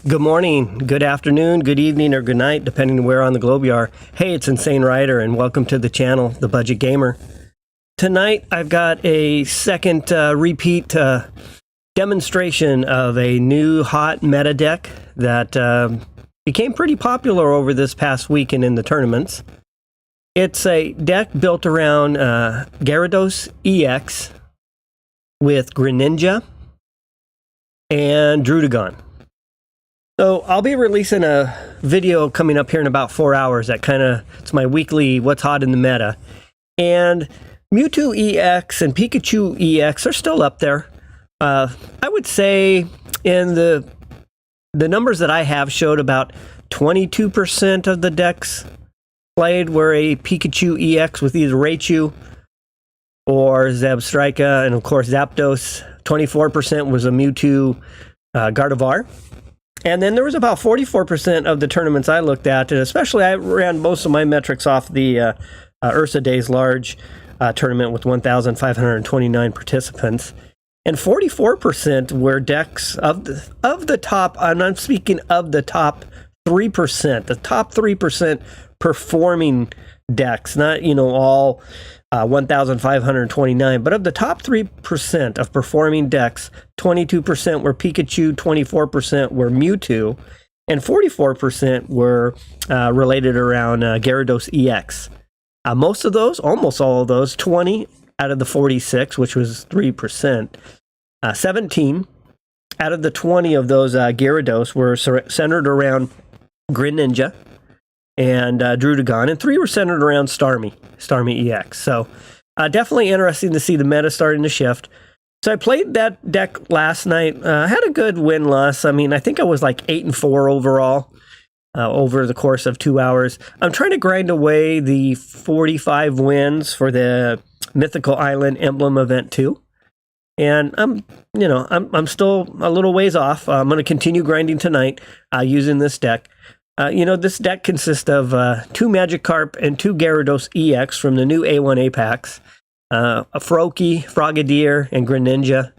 Good morning, good afternoon, good evening, or good night, depending on where on the globe you are. Hey, it's Insane Rider, and welcome to the channel, The Budget Gamer. Tonight, I've got a second repeat demonstration of a new hot meta deck that became pretty popular over this past weekend in the tournaments. It's a deck built around Gyarados EX with Greninja and Druddigon. So I'll be releasing a video coming up here in about 4 hours that it's my weekly what's hot in the meta. And Mewtwo EX and Pikachu EX are still up there. I would say in the numbers that I have showed about 22% of the decks played were a Pikachu EX with either Raichu or Zebstrika, and of course Zapdos. 24% was a Mewtwo Gardevoir. And then there was about 44% of the tournaments I looked at, and especially I ran most of my metrics off the Ursa Days large tournament with 1,529 participants. And 44% were decks of the top, I'm speaking of the top 3%, the top 3% performing decks, not, all 1,529, but of the top 3% of performing decks, 22% were Pikachu, 24% were Mewtwo, and 44% were related around Gyarados EX. Most of those, almost all of those, 20 out of the 46, which was 3%, 17 out of the 20 of those Gyarados were centered around Greninja and Druddigon, and 3 were centered around Starmie EX. So definitely interesting to see the meta starting to shift. So I played that deck last night. Had a good win-loss. I mean, I think I was like 8-4 overall over the course of 2 hours. I'm trying to grind away the 45 wins for the Mythical Island Emblem Event 2. And I'm still a little ways off. I'm going to continue grinding tonight using this deck. This deck consists of 2 Magikarp and 2 Gyarados EX from the new A1A packs, a Froakie, Frogadier, and Greninja.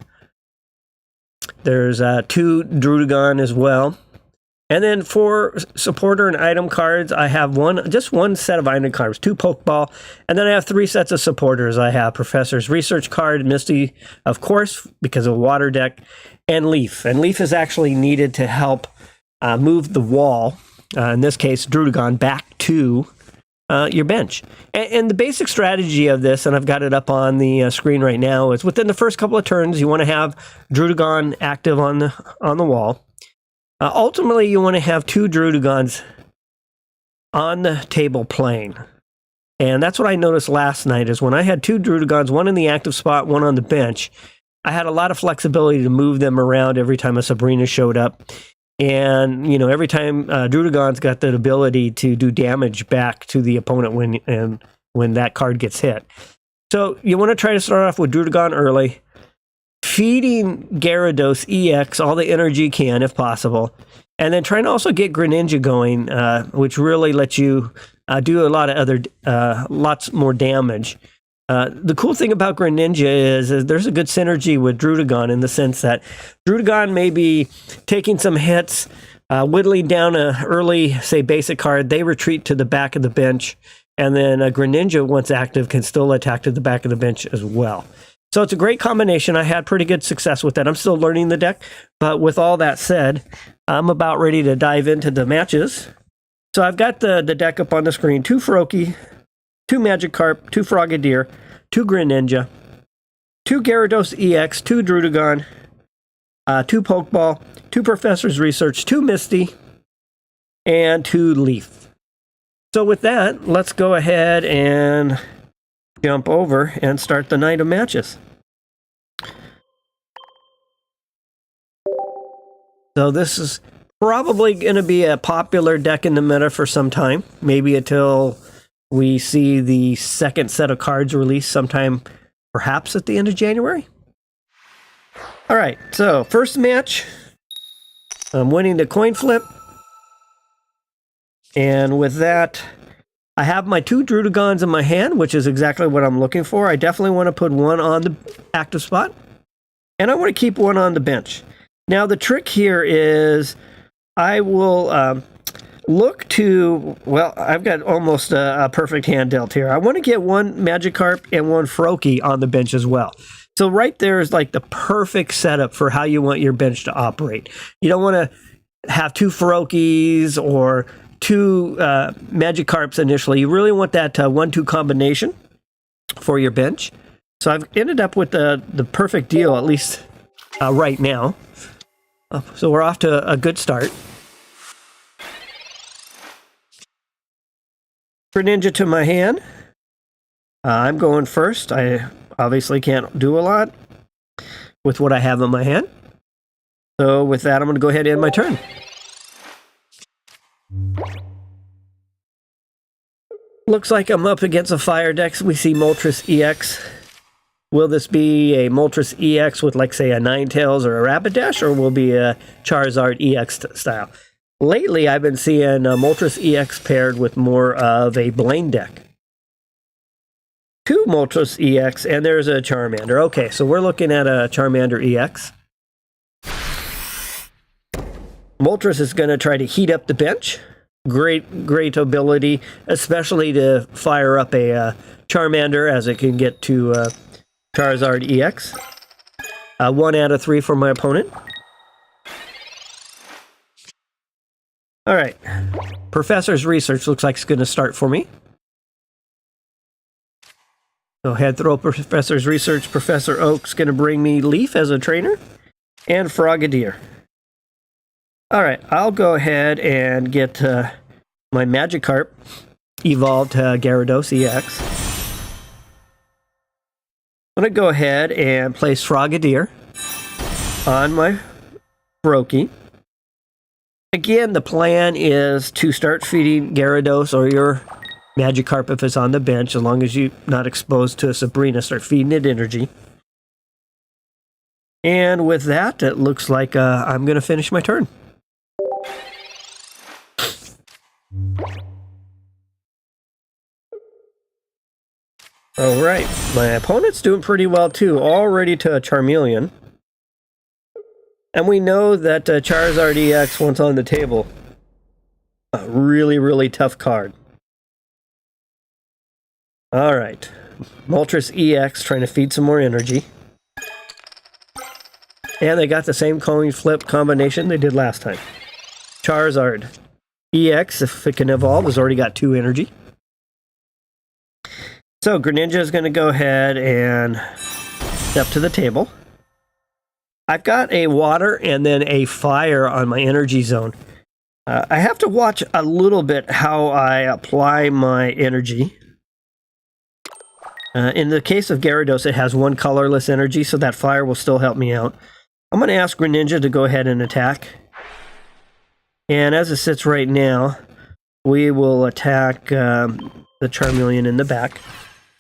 There's 2 Druddigon as well. And then for supporter and item cards, I have just one set of item cards, 2 Pokeball, and then I have 3 sets of supporters. I have Professor's Research card, Misty, of course, because of a water deck, and Leaf. And Leaf is actually needed to help move the wall. In this case, Druddigon, back to your bench. And the basic strategy of this, and I've got it up on the screen right now, is within the first couple of turns, you want to have Druddigon active on the wall. Ultimately, you want to have 2 Druddigons on the table playing. And that's what I noticed last night, is when I had 2 Druddigons, one in the active spot, one on the bench, I had a lot of flexibility to move them around every time a Sabrina showed up. And, every time Druddigon's got the ability to do damage back to the opponent when that card gets hit. So you want to try to start off with Druddigon early, feeding Gyarados EX all the energy you can if possible, and then trying to also get Greninja going, which really lets you do a lot of lots more damage. The cool thing about Greninja is there's a good synergy with Druddigon in the sense that Druddigon may be taking some hits, whittling down an early, say, basic card. They retreat to the back of the bench, and then Greninja, once active, can still attack to the back of the bench as well. So it's a great combination. I had pretty good success with that. I'm still learning the deck, but with all that said, I'm about ready to dive into the matches. So I've got the deck up on the screen. 2 Froakie, 2 Magikarp, 2 Frogadier, 2 Greninja, 2 Gyarados EX, 2 Druddigon, 2 Pokeball, 2 Professor's Research, 2 Misty, and 2 Leaf. So with that, let's go ahead and jump over and start the night of matches. So this is probably going to be a popular deck in the meta for some time, maybe until we see the second set of cards released sometime, perhaps at the end of January. All right, so first match, I'm winning the coin flip. And with that, I have my 2 Druddigons in my hand, which is exactly what I'm looking for. I definitely want to put one on the active spot, and I want to keep one on the bench. Now, the trick here is I will look to, well, I've got almost a perfect hand dealt here. I want to get one Magikarp and one Froakie on the bench as well. So right there is like the perfect setup for how you want your bench to operate. You don't want to have two Froakies or two Magikarps initially. You really want that 1-2 combination for your bench. So I've ended up with the perfect deal, at least right now. So we're off to a good start. Greninja to my hand. I'm going first. I obviously can't do a lot with what I have in my hand. So with that, I'm going to go ahead and end my turn. Looks like I'm up against a fire deck. We see Moltres EX. Will this be a Moltres EX with, like, say, a Ninetales or a Rapidash, or will it be a Charizard EX style? Lately, I've been seeing Moltres EX paired with more of a Blaine deck. Two Moltres EX, and there's a Charmander. Okay, so we're looking at a Charmander EX. Moltres is going to try to heat up the bench. Great ability, especially to fire up a Charmander as it can get to Charizard EX. 1 out of 3 for my opponent. Alright. Professor's Research looks like it's going to start for me. Go ahead, throw Professor's Research. Professor Oak's going to bring me Leaf as a trainer. And Frogadier. Alright, I'll go ahead and get my Magikarp evolved to Gyarados EX. I'm going to go ahead and place Frogadier on my Froakie. Again, the plan is to start feeding Gyarados or your Magikarp if it's on the bench, as long as you're not exposed to a Sabrina. Start feeding it energy. And with that, it looks like I'm going to finish my turn. Alright, my opponent's doing pretty well too, already to a Charmeleon. And we know that Charizard EX, once on the table, a really tough card. Alright, Moltres EX trying to feed some more energy. And they got the same coin flip combination they did last time. Charizard EX, if it can evolve, has already got 2 energy. So Greninja is going to go ahead and step to the table. I've got a water and then a fire on my energy zone. I have to watch a little bit how I apply my energy. In the case of Gyarados, it has 1 colorless energy, so that fire will still help me out. I'm going to ask Greninja to go ahead and attack. And as it sits right now, we will attack the Charmeleon in the back.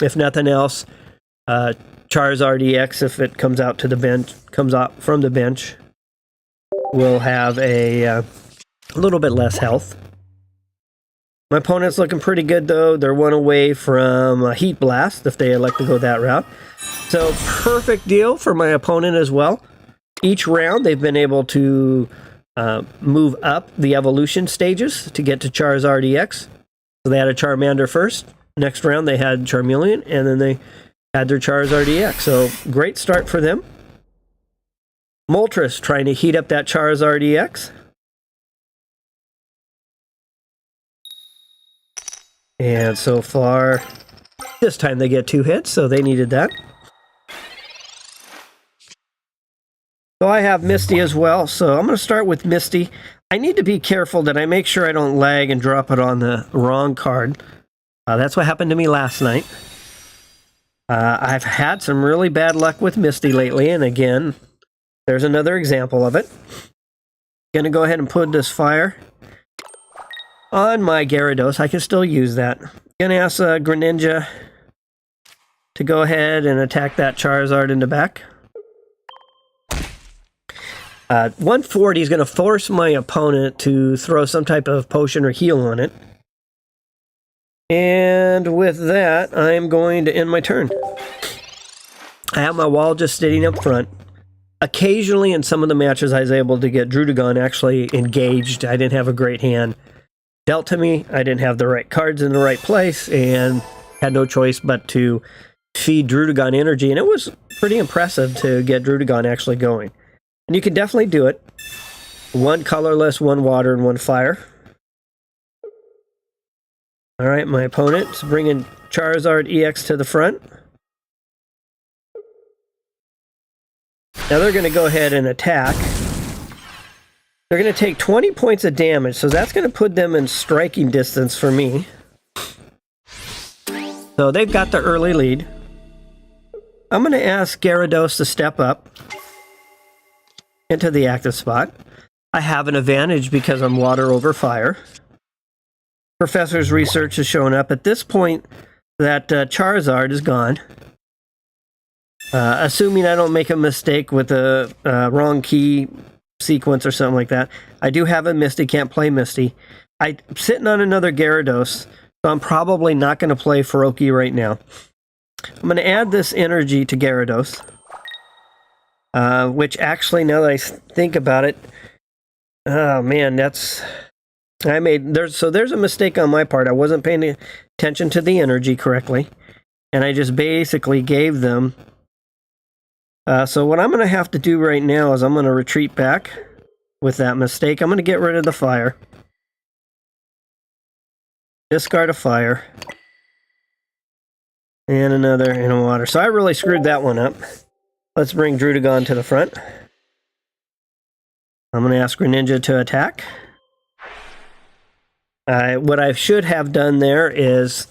If nothing else, Charizard EX, if it comes out to the bench, comes out from the bench, will have a little bit less health. My opponent's looking pretty good though. They're 1 away from a Heat Blast if they elect to go that route. So perfect deal for my opponent as well. Each round they've been able to move up the evolution stages to get to Charizard EX. So they had a Charmander first. Next round they had Charmeleon, and then they had their Charizard EX. So great start for them. Moltres trying to heat up that Charizard EX. And so far, this time they get 2 hits, so they needed that. So I have Misty as well, so I'm going to start with Misty. I need to be careful that I make sure I don't lag and drop it on the wrong card. That's what happened to me last night. I've had some really bad luck with Misty lately, and again, there's another example of it. Going to go ahead and put this fire on my Gyarados. I can still use that. Going to ask Greninja to go ahead and attack that Charizard in the back. 140 is going to force my opponent to throw some type of potion or heal on it. And with that, I'm going to end my turn. I have my wall just sitting up front. Occasionally in some of the matches I was able to get Drudagon actually engaged. I didn't have a great hand dealt to me. I didn't have the right cards in the right place and had no choice but to feed Drudagon energy, and it was pretty impressive to get Drudagon actually going. And you can definitely do it. One colorless, one water, and one fire. Alright, my opponent's bringing Charizard EX to the front. Now they're going to go ahead and attack. They're going to take 20 points of damage, so that's going to put them in striking distance for me. So they've got the early lead. I'm going to ask Gyarados to step up into the active spot. I have an advantage because I'm water over fire. Professor's research has shown up. At this point, that Charizard is gone. Assuming I don't make a mistake with a wrong key sequence or something like that. I do have a Misty, can't play Misty. I'm sitting on another Gyarados, so I'm probably not going to play Feroki right now. I'm going to add this energy to Gyarados, which actually, now that I think about it, oh man, there's a mistake on my part. I wasn't paying attention to the energy correctly, and I just basically gave them. So what I'm going to have to do right now is I'm going to retreat back with that mistake. I'm going to get rid of the fire. Discard a fire. And another in a water. So I really screwed that one up. Let's bring Drudagon to the front. I'm going to ask Greninja to attack. What I should have done there is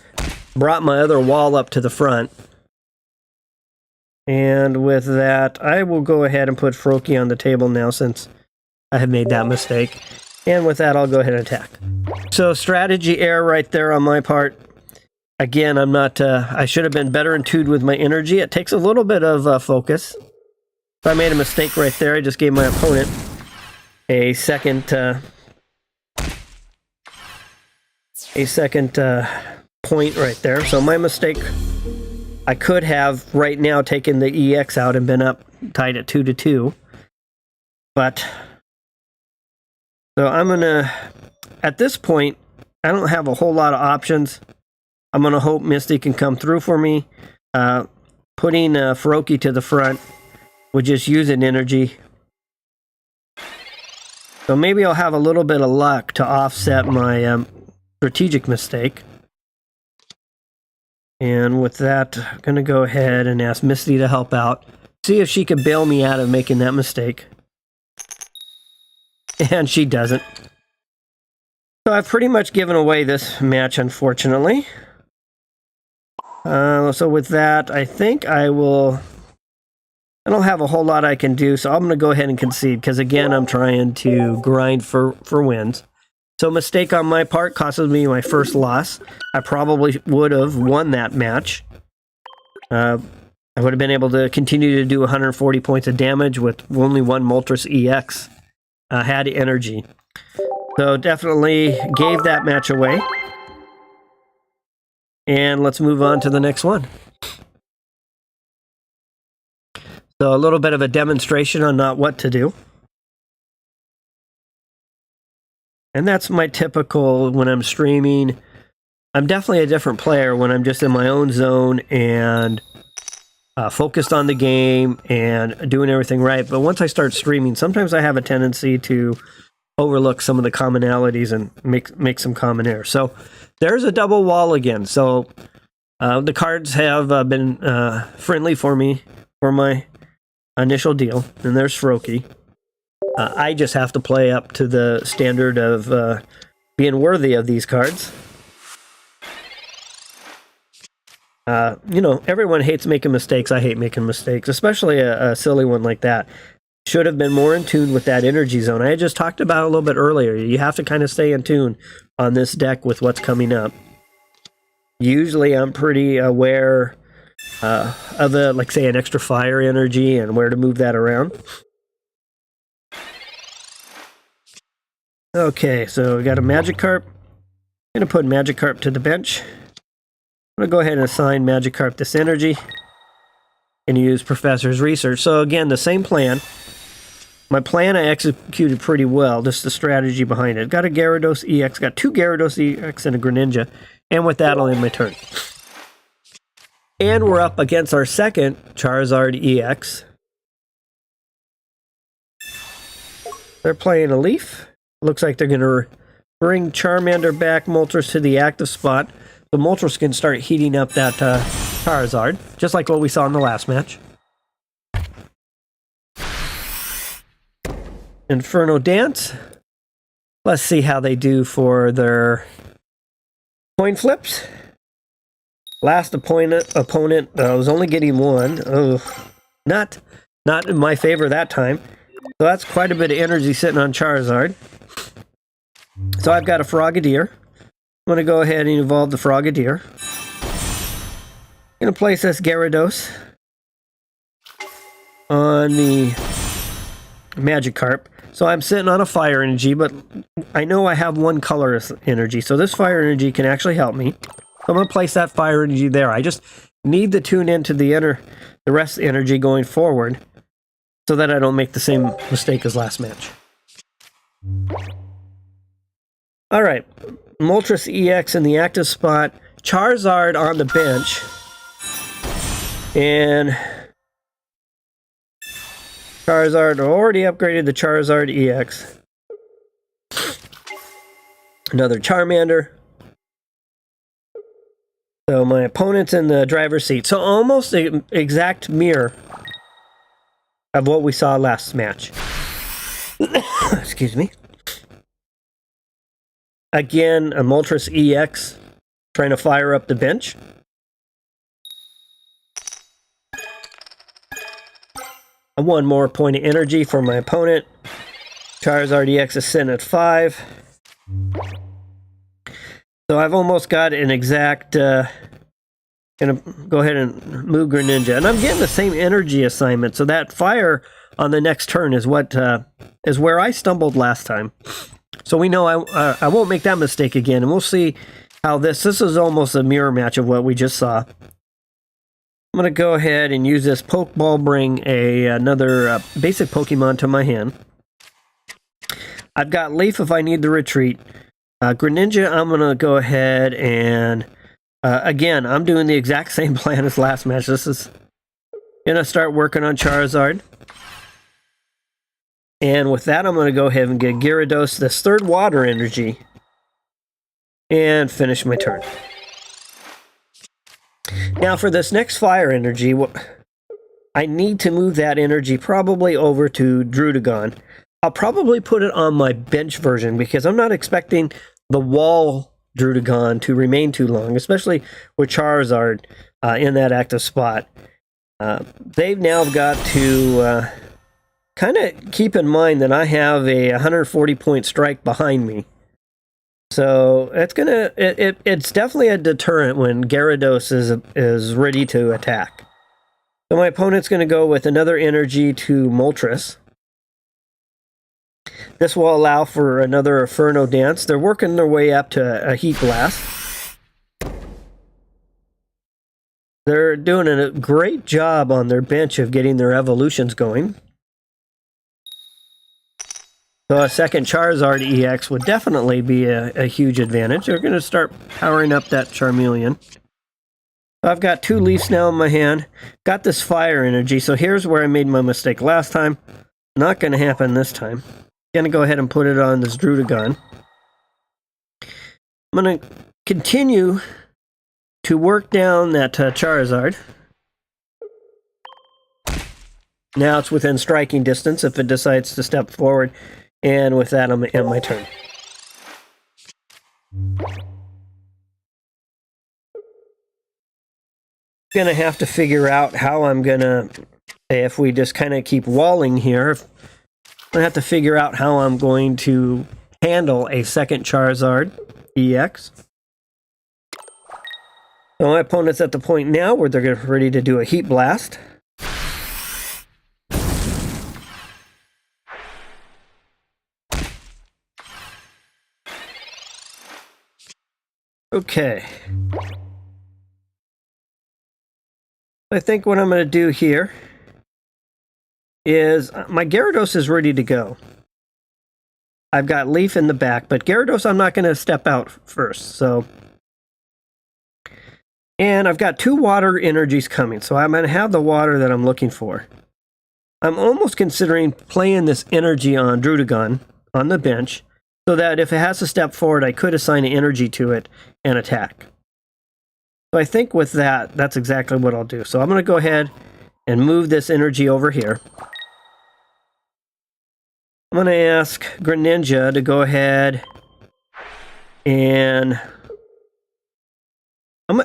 brought my other wall up to the front. And with that, I will go ahead and put Feroki on the table now since I have made that mistake. And with that, I'll go ahead and attack. So strategy error right there on my part. Again, I'm not, I should have been better in tuned with my energy. It takes a little bit of focus. If I made a mistake right there, I just gave my opponent a second point right there. So my mistake, I could have right now taken the EX out and been up tied at 2-2. But so I'm gonna, at this point, I don't have a whole lot of options. I'm gonna hope Misty can come through for me. Putting Feroki to the front would just use an energy. So maybe I'll have a little bit of luck to offset my strategic mistake. And with that, I'm going to go ahead and ask Misty to help out. See if she can bail me out of making that mistake. And she doesn't. So I've pretty much given away this match, unfortunately. So with that, I think I don't have a whole lot I can do, so I'm going to go ahead and concede, because again, I'm trying to grind for wins. So mistake on my part costed me my first loss. I probably would have won that match. I would have been able to continue to do 140 points of damage with only one Moltres EX. Had energy. So definitely gave that match away. And let's move on to the next one. So a little bit of a demonstration on not what to do. And that's my typical when I'm streaming. I'm definitely a different player when I'm just in my own zone and focused on the game and doing everything right. But once I start streaming, sometimes I have a tendency to overlook some of the commonalities and make some common errors. So there's a double wall again. So the cards have been friendly for me for my initial deal. And there's Feroki. I just have to play up to the standard of being worthy of these cards. You know, everyone hates making mistakes. I hate making mistakes, especially a silly one like that. Should have been more in tune with that energy zone. I had just talked about it a little bit earlier. You have to kind of stay in tune on this deck with what's coming up. Usually I'm pretty aware of like say an extra fire energy and where to move that around. Okay, so we got a Magikarp. I'm going to put Magikarp to the bench. I'm going to go ahead and assign Magikarp this energy. and use Professor's Research. So again, the same plan. My plan I executed pretty well, just the strategy behind it. Got a Gyarados EX, got 2 Gyarados EX and a Greninja, and with that I'll end my turn. And we're up against our second Charizard EX. They're playing a Leaf. Looks like they're going to bring Charmander back, Moltres to the active spot. So Moltres can start heating up that Charizard, just like what we saw in the last match. Inferno Dance. Let's see how they do for their coin flips. Last opponent was only getting 1. Oh, not in my favor that time. So that's quite a bit of energy sitting on Charizard. So I've got a Frogadier. I'm going to go ahead and evolve the Frogadier. I'm going to place this Gyarados on the Magikarp. So I'm sitting on a fire energy, but I know I have 1 color energy. So this fire energy can actually help me. So I'm going to place that fire energy there. I just need to tune into the rest of the energy going forward so that I don't make the same mistake as last match. All right, Moltres EX in the active spot, Charizard on the bench, and Charizard already upgraded the Charizard EX. Another Charmander. So my opponent's in the driver's seat. So almost the exact mirror of what we saw last match. Excuse me. Again, a Moltres EX trying to fire up the bench. One more point of energy for my opponent. Charizard EX is sitting at 5. So I've almost got an exact... gonna go ahead and move Greninja. And I'm getting the same energy assignment, so that fire on the next turn is what is where I stumbled last time. So we know I won't make that mistake again, and we'll see how this is almost a mirror match of what we just saw. I'm going to go ahead and use this Pokeball, bring another basic Pokemon to my hand. I've got Leaf if I need to retreat. Greninja, I'm going to go ahead and, again, I'm doing the exact same plan as last match. This is going to start working on Charizard. And with that, I'm going to go ahead and get Gyarados, this 3rd water energy, and finish my turn. Now for this next fire energy, I need to move that energy probably over to Druddigon. I'll probably put it on my bench version because I'm not expecting the wall Druddigon to remain too long, especially with Charizard in that active spot. They've now got to kind of keep in mind that I have a 140-point strike behind me. So it's definitely a deterrent when Gyarados is ready to attack. So my opponent's going to go with another energy to Moltres. This will allow for another Inferno Dance. They're working their way up to a Heat Blast. They're doing a great job on their bench of getting their evolutions going. So a second Charizard EX would definitely be a huge advantage. They're going to start powering up that Charmeleon. I've got 2 Leafs now in my hand. Got this fire energy, so here's where I made my mistake last time. Not going to happen this time. Going to go ahead and put it on this Druddigon. I'm going to continue to work down that Charizard. Now it's within striking distance if it decides to step forward. And with that, I'm going to end my turn. Going to have to figure out how I'm going to, if we just kind of keep walling here, I'm going to have to figure out how I'm going to handle a second Charizard EX. So my opponent's at the point now where they're ready to do a Heat Blast. Okay. I think what I'm going to do here is my Gyarados is ready to go. I've got Leaf in the back, but Gyarados I'm not going to step out first. So, and I've got 2 water energies coming, so I'm going to have the water that I'm looking for. I'm almost considering playing this energy on Druddigon on the bench, so that if it has to step forward, I could assign an energy to it and attack. So I think with that, that's exactly what I'll do. So I'm going to go ahead and move this energy over here. I'm going to ask Greninja to go ahead and...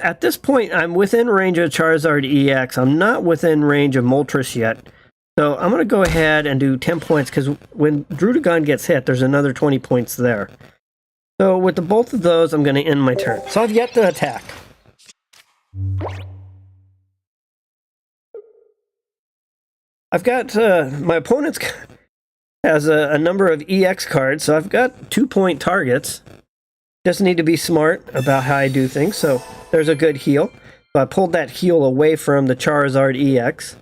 at this point, I'm within range of Charizard EX. I'm not within range of Moltres yet. So I'm going to go ahead and do 10 points, because when Druddigon gets hit, there's another 20 points there. So with both of those, I'm going to end my turn. So I've yet to attack. I've got, my opponent's has a number of EX cards, so I've got 2-point targets. Just need to be smart about how I do things. So there's a good heal. So I pulled that heal away from the Charizard EX.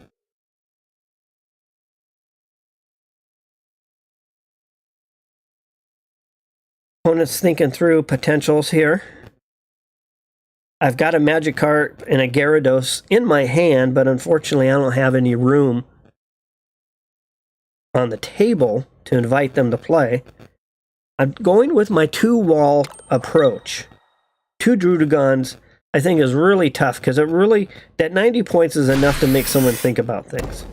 Opponent's thinking through potentials here. I've got a Magikarp and a Gyarados in my hand, but unfortunately I don't have any room on the table to invite them to play. I'm going with my 2-wall approach. 2 Druddigons I think is really tough, because it really, that 90 points is enough to make someone think about things.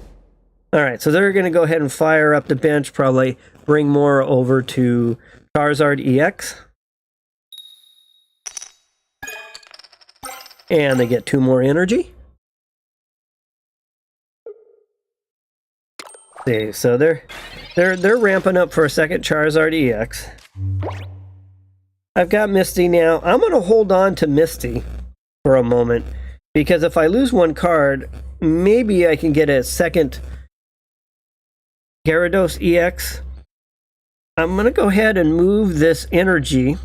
Alright, so they're going to go ahead and fire up the bench, probably bring more over to Charizard EX. And they get 2 more energy. See, so they're ramping up for a second Charizard EX. I've got Misty now. I'm going to hold on to Misty for a moment, because if I lose 1 card, maybe I can get a second Gyarados EX. I'm going to go ahead and move this energy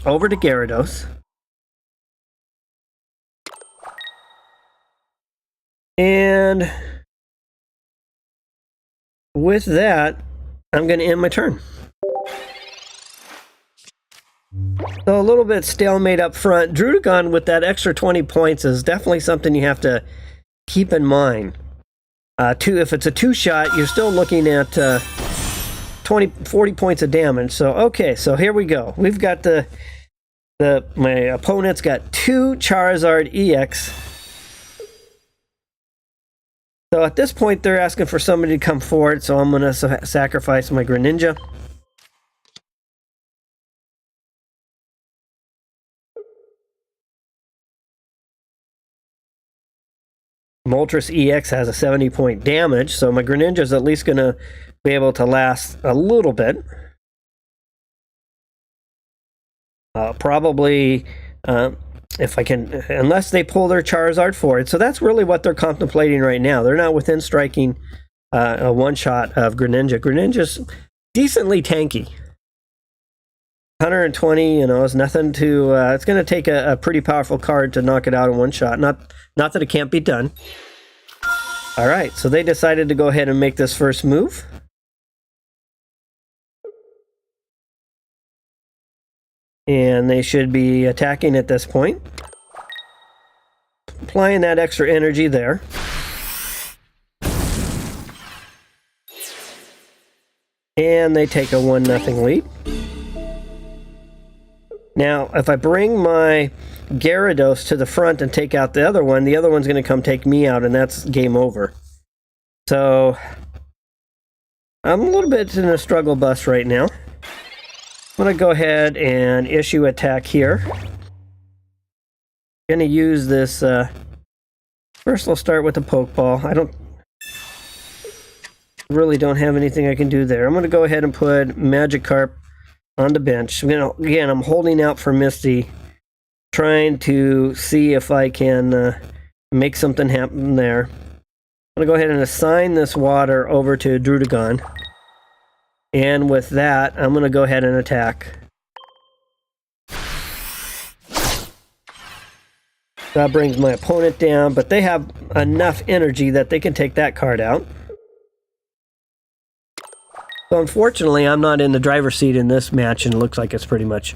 over to Gyarados. And with that, I'm going to end my turn. So a little bit stalemate up front. Druddigon with that extra 20 points is definitely something you have to keep in mind. If it's a 2-shot, you're still looking at 40 points of damage. So okay, so here we go. We've got my opponent's got 2 Charizard EX. So at this point, they're asking for somebody to come forward, so I'm going to sacrifice my Greninja. Moltres EX has a 70-point damage, so my Greninja is at least going to be able to last a little bit. Probably, if I can, unless they pull their Charizard forward. So that's really what they're contemplating right now. They're not within striking a 1-shot of Greninja. Greninja's decently tanky. 120, is nothing to... it's going to take a pretty powerful card to knock it out in 1 shot. Not that it can't be done. Alright, so they decided to go ahead and make this first move. And they should be attacking at this point. Applying that extra energy there. And they take a 1-0 lead. Now, if I bring my Gyarados to the front and take out the other one's going to come take me out, and that's game over. So, I'm a little bit in a struggle bus right now. I'm going to go ahead and issue attack here. I'm going to use this, first I'll start with the Pokeball. I really don't have anything I can do there. I'm going to go ahead and put Magikarp on the bench. I'm holding out for Misty, trying to see if I can make something happen there. I'm going to go ahead and assign this water over to Druddigon. And with that, I'm going to go ahead and attack. That brings my opponent down, but they have enough energy that they can take that card out. So unfortunately, I'm not in the driver's seat in this match, and it looks like it's pretty much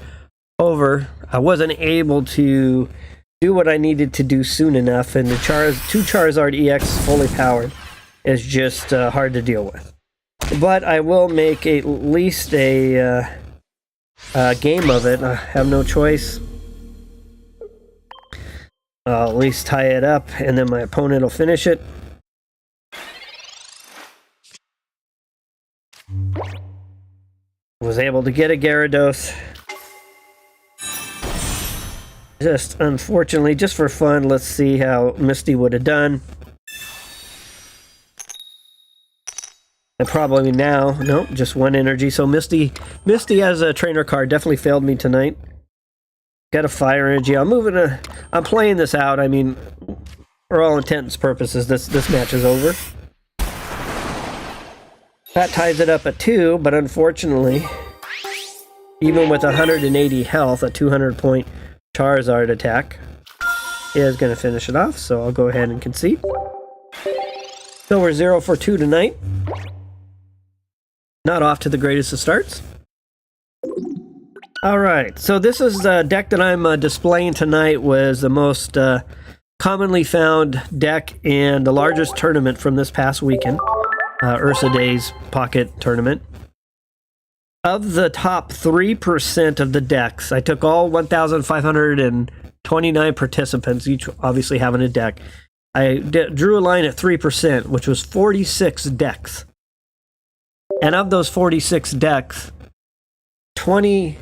over. I wasn't able to do what I needed to do soon enough, and the 2 Charizard EX fully powered is just hard to deal with. But I will make at least a game of it. I have no choice. I'll at least tie it up, and then my opponent will finish it. Was able to get a Gyarados. Just unfortunately, just for fun, let's see how Misty would have done. And probably now, nope, just 1 energy. So Misty as a trainer card definitely failed me tonight. Got a fire energy. I'm playing this out. I mean, for all intents and purposes, this match is over. That ties it up at 2, but unfortunately, even with 180 health, a 200-point Charizard attack is going to finish it off, so I'll go ahead and concede. So we're 0 for 2 tonight. Not off to the greatest of starts. Alright, so this is the deck that I'm displaying tonight. Was the most commonly found deck in the largest tournament from this past weekend. Ursa Day's Pocket Tournament. Of the top 3% of the decks, I took all 1,529 participants, each obviously having a deck. I drew a line at 3%, which was 46 decks. And of those 46 decks, 22%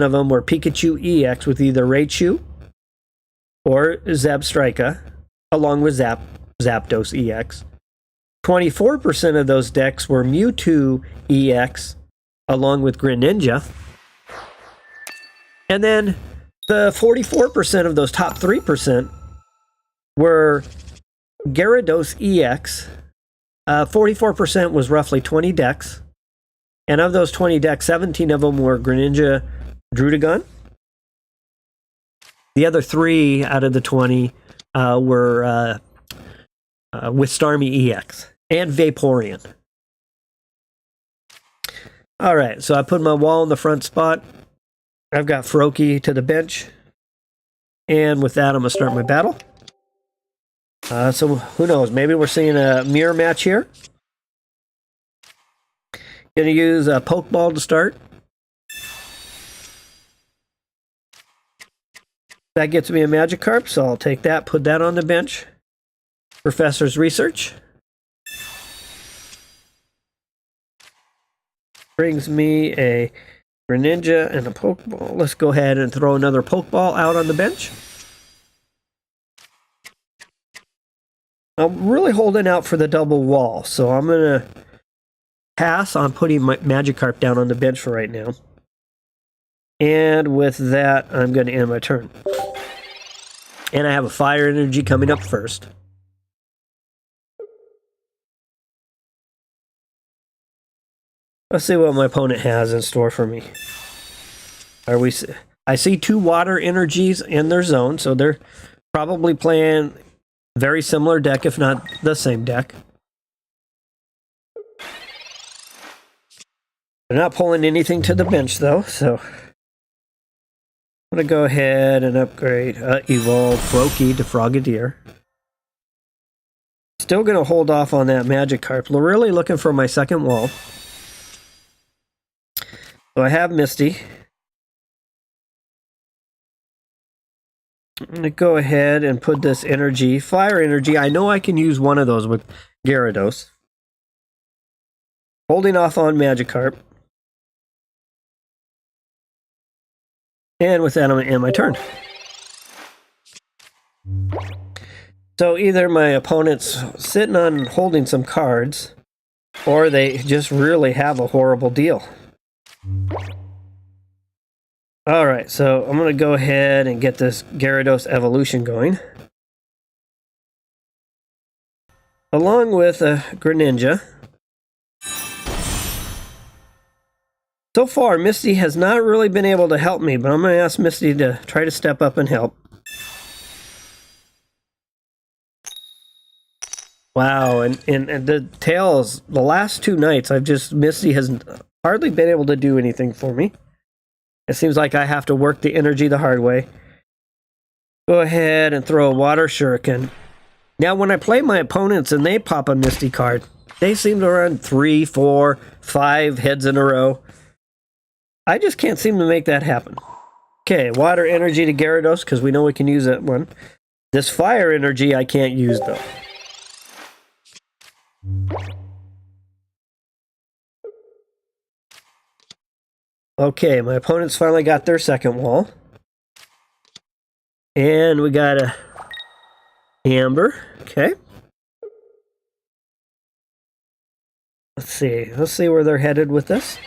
of them were Pikachu EX with either Raichu or Zebstrika, along with Zapdos EX. 24% of those decks were Mewtwo EX, along with Greninja. And then the 44% of those top 3% were Gyarados EX. 44% was roughly 20 decks. And of those 20 decks, 17 of them were Greninja Druddigon. The other 3 out of the 20 were with Starmie EX and Vaporeon. Alright, so I put my wall in the front spot. I've got Froakie to the bench. And with that, I'm going to start my battle. So who knows, maybe we're seeing a mirror match here. Going to use a Pokeball to start. That gets me a Magikarp, so I'll take that, put that on the bench. Professor's Research. Brings me a Greninja and a Pokeball. Let's go ahead and throw another Pokeball out on the bench. I'm really holding out for the double wall, so I'm going to pass on putting my Magikarp down on the bench for right now. And with that, I'm going to end my turn. And I have a Fire Energy coming up first. Let's see what my opponent has in store for me. I see 2 Water Energies in their zone, so they're probably playing very similar deck, if not the same deck. They're not pulling anything to the bench, though, so I'm going to go ahead and upgrade Evolve Froakie to Frogadier. Still going to hold off on that Magikarp. We're really looking for my second wall. So I have Misty. I'm going to go ahead and put this energy, Fire Energy. I know I can use one of those with Gyarados. Holding off on Magikarp. And with that, I'm going to end my turn. So either my opponent's sitting on holding some cards, or they just really have a horrible deal. Alright, so I'm going to go ahead and get this Gyarados evolution going. Along with a Greninja. So far, Misty has not really been able to help me, but I'm going to ask Misty to try to step up and help. Wow, and the tails, the last 2 nights, Misty has hardly been able to do anything for me. It seems like I have to work the energy the hard way. Go ahead and throw a water shuriken. Now, when I play my opponents and they pop a Misty card, they seem to run 3, 4, 5 heads in a row. I just can't seem to make that happen. Okay, water energy to Gyarados, because we know we can use that one. This fire energy I can't use, though. Okay, my opponents finally got their second wall. And we got a Amber. Okay. Let's see where they're headed with this.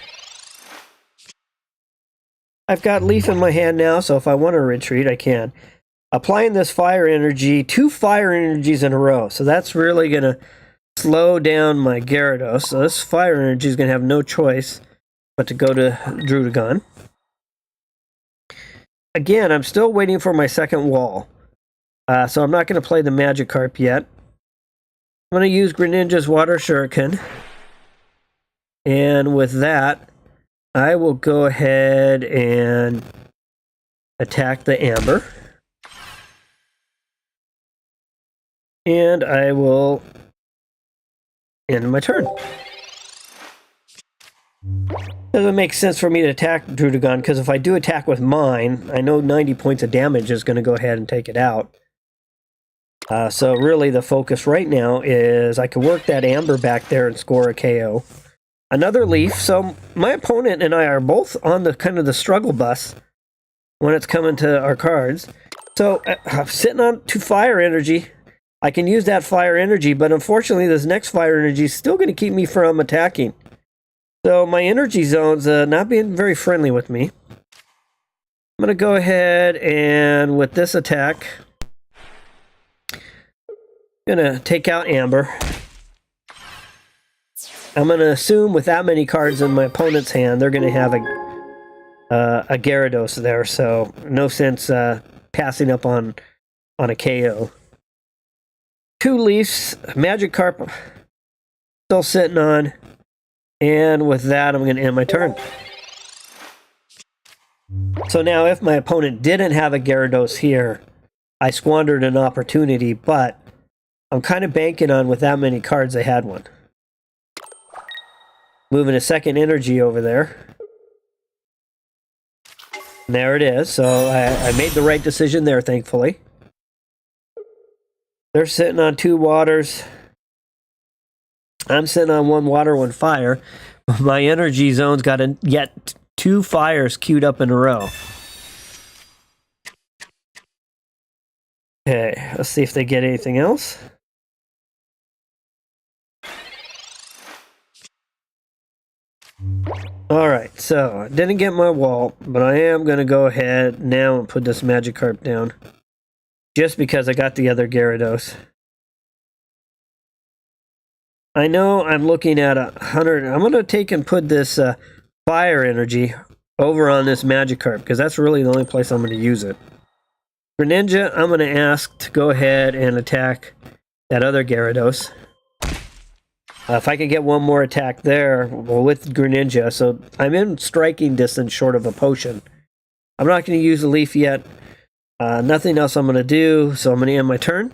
I've got Leaf in my hand now, so if I want to retreat, I can. Applying this fire energy, 2 fire energies in a row. So that's really going to slow down my Gyarados. So this fire energy is going to have no choice but to go to Druddigon. Again, I'm still waiting for my second wall. So I'm not going to play the Magikarp yet. I'm going to use Greninja's Water Shuriken. And with that, I will go ahead and attack the Amber. And I will end my turn. Doesn't make sense for me to attack Druddigon, because if I do attack with mine, I know 90 points of damage is going to go ahead and take it out. So really the focus right now is I can work that Amber back there and score a KO. Another Leaf. So my opponent and I are both on the kind of the struggle bus when it's coming to our cards. So I'm sitting on 2 fire energy. I can use that fire energy, but unfortunately this next fire energy is still going to keep me from attacking. So my energy zone's not being very friendly with me. I'm going to go ahead and with this attack, I'm going to take out Amber. I'm going to assume with that many cards in my opponent's hand, they're going to have a Gyarados there, so no sense passing up on a KO. 2 Leafs, Magikarp still sitting on, and with that, I'm going to end my turn. So now, if my opponent didn't have a Gyarados here, I squandered an opportunity, but I'm kind of banking on with that many cards, they had one. Moving a second energy over there. And there it is. So I made the right decision there, thankfully. They're sitting on 2 waters. I'm sitting on 1 water, 1 fire. My energy zone's got yet 2 fires queued up in a row. Okay, let's see if they get anything else. Alright, so I didn't get my wall, but I am going to go ahead now and put this Magikarp down. Just because I got the other Gyarados. I know I'm looking at 100. I'm going to take and put this fire energy over on this Magikarp, because that's really the only place I'm going to use it. Greninja, I'm going to ask to go ahead and attack that other Gyarados. If I could get one more attack there, well, with Greninja, so I'm in striking distance short of a potion. I'm not going to use a Leaf yet. Nothing else I'm going to do, so I'm going to end my turn.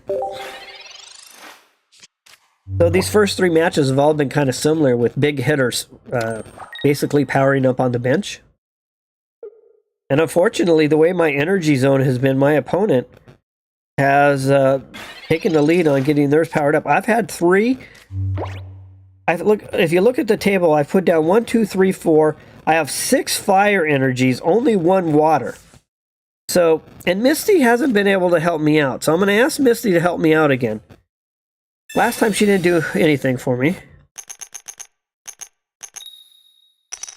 So these first 3 matches have all been kind of similar, with big hitters basically powering up on the bench. And unfortunately, the way my energy zone has been, my opponent has taken the lead on getting theirs powered up. I've had 3... if you look at the table, I've put down 1, 2, 3, 4. I have 6 fire energies, only 1 water. So, and Misty hasn't been able to help me out. So I'm going to ask Misty to help me out again. Last time she didn't do anything for me.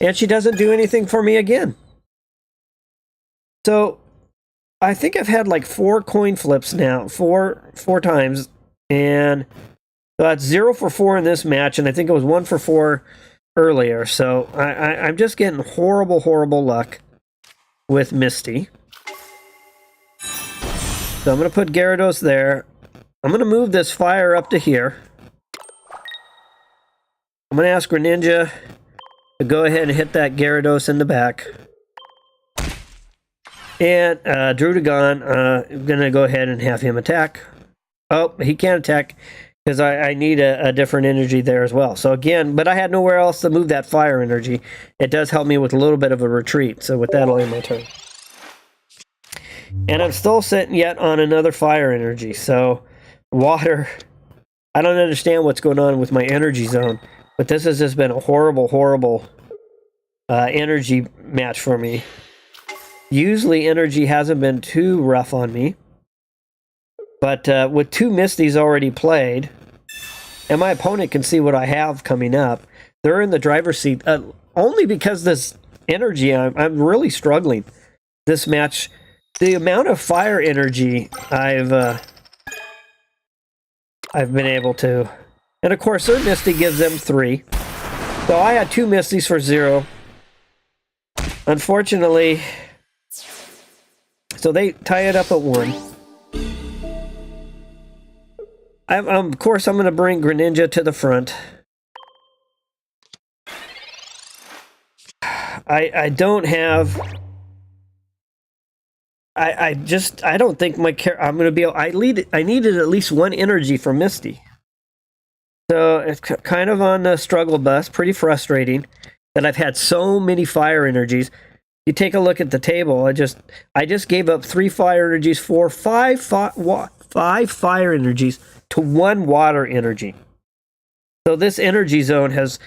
And she doesn't do anything for me again. So, I think I've had like 4 coin flips now. 4 times. And... so that's 0 for 4 in this match, and I think it was 1 for 4 earlier. So I'm just getting horrible, horrible luck with Misty. So I'm going to put Gyarados there. I'm going to move this fire up to here. I'm going to ask Greninja to go ahead and hit that Gyarados in the back. And Druddigon, I'm going to go ahead and have him attack. Oh, he can't attack because I need a different energy there as well. So again, but I had nowhere else to move that fire energy. It does help me with a little bit of a retreat. So with that, I'll end my turn. And I'm still sitting yet on another fire energy. So water, I don't understand what's going on with my energy zone. But this has just been a horrible, horrible energy match for me. Usually energy hasn't been too rough on me. But with 2 Misties already played, and my opponent can see what I have coming up, they're in the driver's seat. Only because this energy, I'm really struggling. This match, the amount of fire energy I've been able to, and of course their Misty gives them 3. So I had 2 Misties for 0. Unfortunately, so they tie it up at 1. Of course, I'm going to bring Greninja to the front. I don't have... I don't think my I'm going to be able... I needed at least 1 energy from Misty. So it's kind of on the struggle bus. Pretty frustrating that I've had so many fire energies. You take a look at the table. I just gave up 3 fire energies for 5 fire energies to 1 water energy. So this energy zone has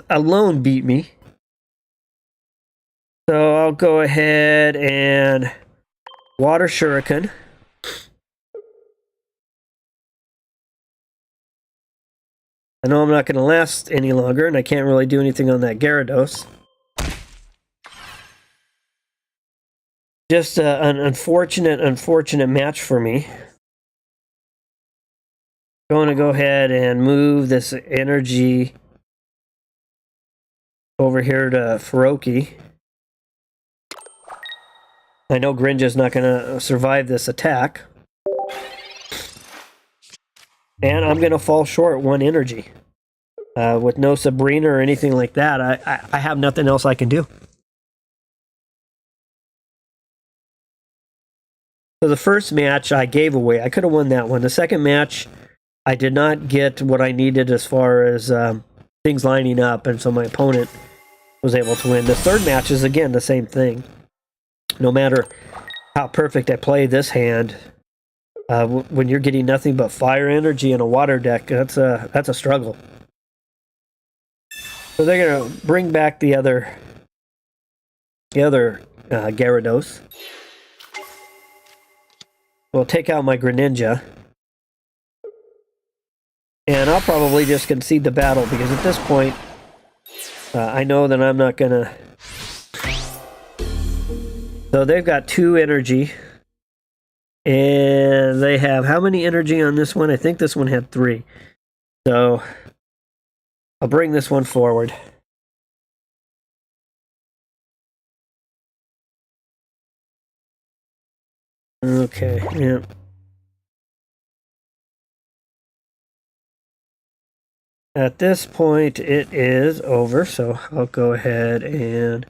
alone beat me. So I'll go ahead and water shuriken. I know I'm not going to last any longer, and I can't really do anything on that Gyarados. Just an unfortunate match for me. Going to go ahead and move this energy over here to Feroki. I know Greninja's not going to survive this attack. And I'm going to fall short 1 energy. With no Sabrina or anything like that, I have nothing else I can do. So the first match I gave away. I could have won that one. The second match, I did not get what I needed as far as things lining up, and so my opponent was able to win. The third match is, again, the same thing. No matter how perfect I play this hand, when you're getting nothing but fire energy in a water deck, that's a struggle. So they're going to bring back the other Gyarados. We'll take out my Greninja. And I'll probably just concede the battle, because at this point, I know that I'm not going to... So they've got 2 energy. And they have how many energy on this one? I think this one had 3. So I'll bring this one forward. Okay, yeah. At this point, it is over, so I'll go ahead and...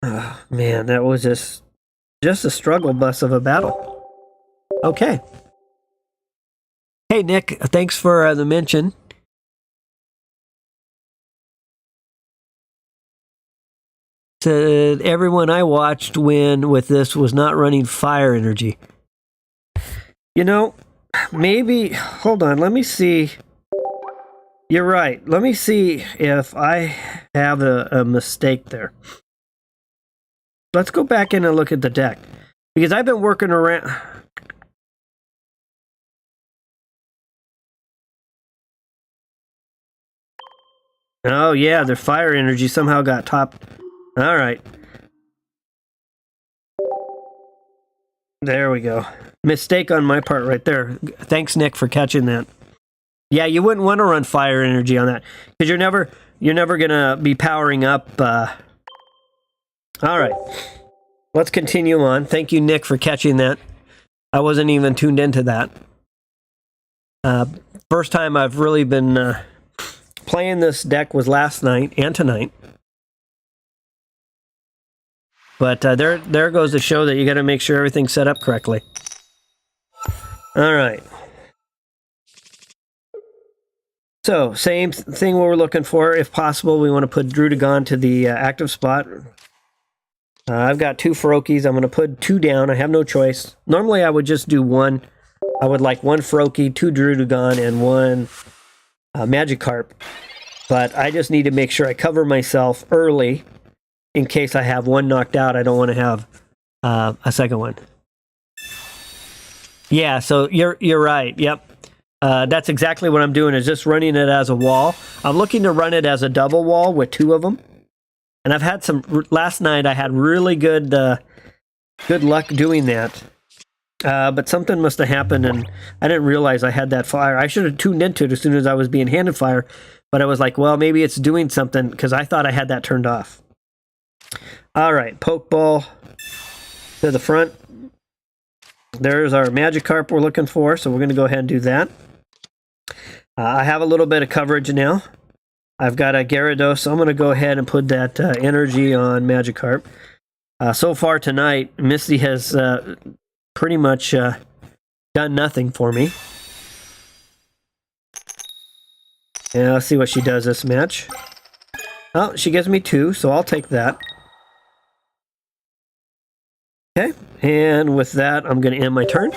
Oh, man, that was just a struggle bus of a battle. Okay. Hey, Nick, thanks for the mention. Said everyone I watched win with this was not running fire energy. You know, maybe... Hold on, let me see. You're right. Let me see if I have a mistake there. Let's go back in and look at the deck. Because I've been working around... Oh, yeah, their fire energy somehow got topped. All right. There we go. Mistake on my part right there. Thanks, Nick, for catching that. Yeah, you wouldn't want to run fire energy on that, because you're never gonna be powering up. All right, let's continue on. Thank you, Nick, for catching that. I wasn't even tuned into that. First time I've really been playing this deck was last night and tonight. But there goes to show that you got to make sure everything's set up correctly. All right. So, same thing what we're looking for. If possible, we want to put Drudagon to the active spot. I've got 2 Ferokis. I'm going to put 2 down. I have no choice. Normally, I would just do 1. I would like 1 Feroki, 2 Drudagon, and 1 Magikarp. But I just need to make sure I cover myself early in case I have 1 knocked out. I don't want to have a second one. Yeah, so you're right. Yep. That's exactly what I'm doing, is just running it as a wall. I'm looking to run it as a double wall with 2 of them. And I've had last night I had really good luck doing that. But something must have happened and I didn't realize I had that fire. I should have tuned into it as soon as I was being handed fire. But I was like, well, maybe it's doing something because I thought I had that turned off. All right, Pokeball to the front. There's our Magikarp we're looking for, so we're going to go ahead and do that. I have a little bit of coverage now. I've got a Gyarados, so I'm going to go ahead and put that energy on Magikarp. So far tonight, Misty has pretty much done nothing for me. And let's see what she does this match. Oh, she gives me 2, so I'll take that. Okay, and with that, I'm going to end my turn.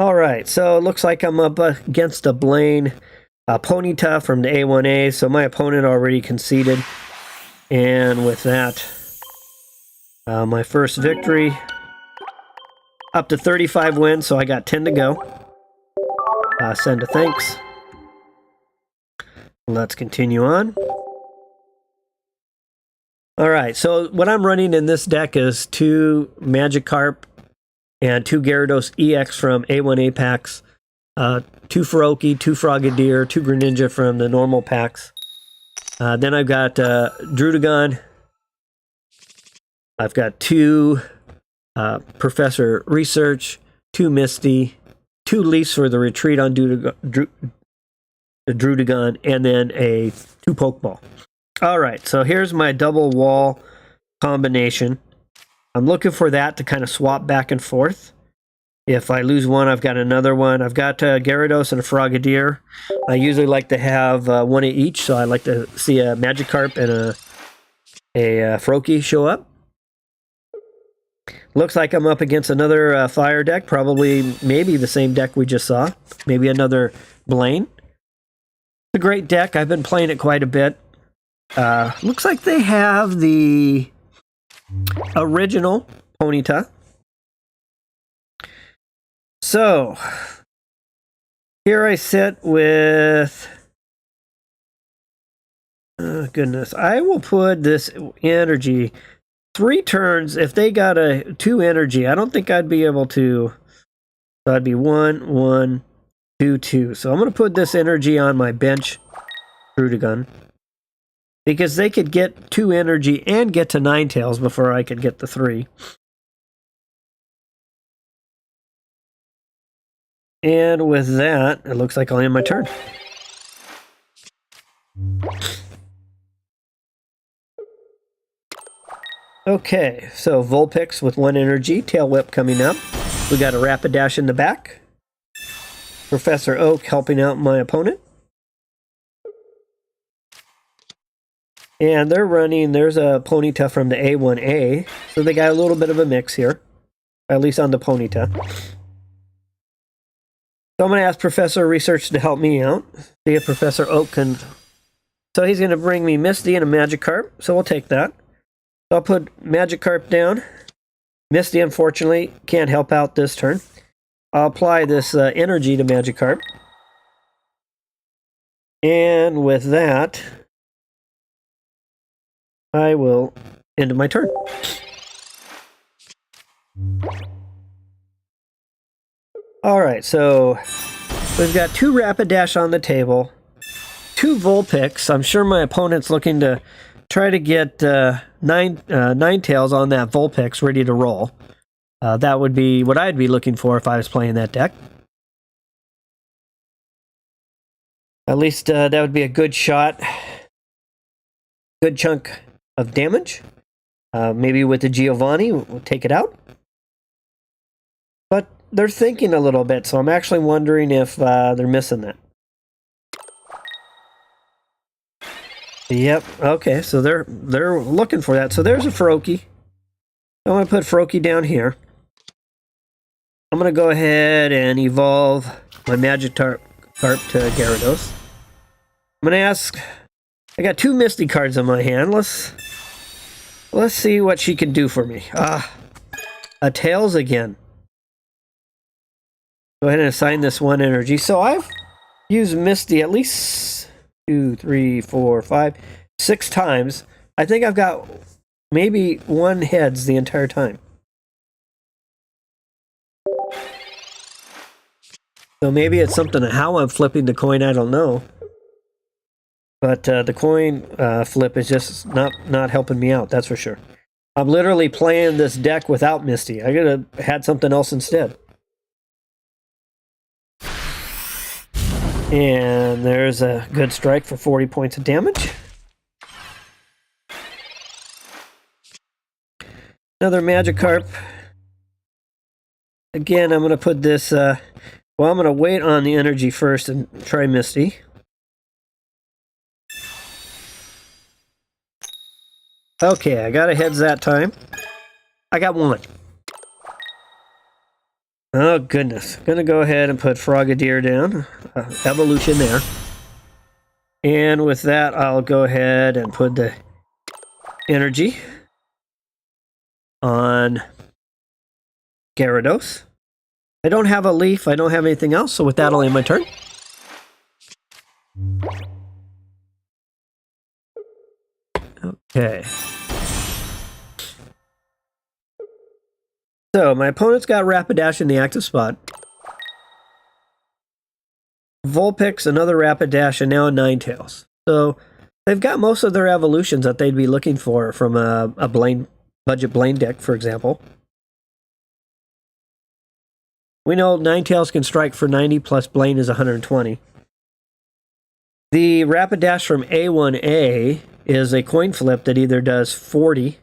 All right, so it looks like I'm up against a Blaine Ponyta from the A1A, so my opponent already conceded. And with that, my first victory, up to 35 wins, so I got 10 to go. Send a thanks. Let's continue on. All right, so what I'm running in this deck is 2 Magikarp and 2 Gyarados EX from A1A packs, 2 Feroki, 2 Frogadier, 2 Greninja from the normal packs. Then I've got Drudagon. I've got 2 Professor Research, 2 Misty, 2 Leafs for the retreat on Drudagon, and then a 2 Pokeball. All right, so here's my double wall combination. I'm looking for that to kind of swap back and forth. If I lose one, I've got another one. I've got Gyarados and a Frogadier. I usually like to have 1 of each, so I like to see a Magikarp and a Feroki show up. Looks like I'm up against another fire deck, probably maybe the same deck we just saw. Maybe another Blaine. It's a great deck. I've been playing it quite a bit. Looks like they have the original Ponyta. So, here I sit with... Oh, goodness. I will put this energy 3 turns. If they got a 2 energy, I don't think I'd be able to. So I'd be 1, 1, 2, 2. So I'm going to put this energy on my bench, Drudagon. Because they could get 2 energy and get to Ninetales before I could get the 3. And with that, it looks like I'll end my turn. Okay, so Vulpix with 1 energy, Tail Whip coming up. We got a Rapidash in the back. Professor Oak helping out my opponent. And they're running, there's a Ponyta from the A1A, so they got a little bit of a mix here, at least on the Ponyta. So I'm going to ask Professor Research to help me out, see if Professor Oak can... So he's going to bring me Misty and a Magikarp, so we'll take that. So I'll put Magikarp down. Misty, unfortunately, can't help out this turn. I'll apply this energy to Magikarp. And with that... I will end my turn. Alright, so we've got 2 Rapidash on the table, 2 Vulpix. I'm sure my opponent's looking to try to get Ninetales on that Vulpix ready to roll. That would be what I'd be looking for if I was playing that deck. At least that would be a good shot. Good chunk of damage. Maybe with the Giovanni, we'll take it out. But they're thinking a little bit, so I'm actually wondering if they're missing that. Yep, okay, so they're looking for that. So there's a Froakie. I'm going to put Froakie down here. I'm going to go ahead and evolve my Magikarp to Gyarados. I'm going to ask... I got 2 Misty cards in my hand. Let's see what she can do for me. A Tails again. Go ahead and assign this 1 energy. So I've used Misty at least 2, 3, 4, 5, 6 times. I think I've got maybe 1 heads the entire time. So maybe it's something to how I'm flipping the coin, I don't know. But the coin flip is just not helping me out, that's for sure. I'm literally playing this deck without Misty. I could have had something else instead. And there's a good strike for 40 points of damage. Another Magikarp. Again, I'm going to put this... well, I'm going to wait on the energy first and try Misty. Okay, I got a heads that time. I got 1. Oh, goodness. Gonna go ahead and put Frogadier down. Evolution there. And with that, I'll go ahead and put the energy on Gyarados. I don't have a leaf. I don't have anything else. So with that, I'll end my turn. Okay. So my opponent's got Rapidash in the active spot. Vulpix, another Rapidash, and now a Ninetales. So they've got most of their evolutions that they'd be looking for from a budget Blaine deck, for example. We know Ninetales can strike for 90, plus Blaine is 120. The Rapidash from A1A is a coin flip that either does 40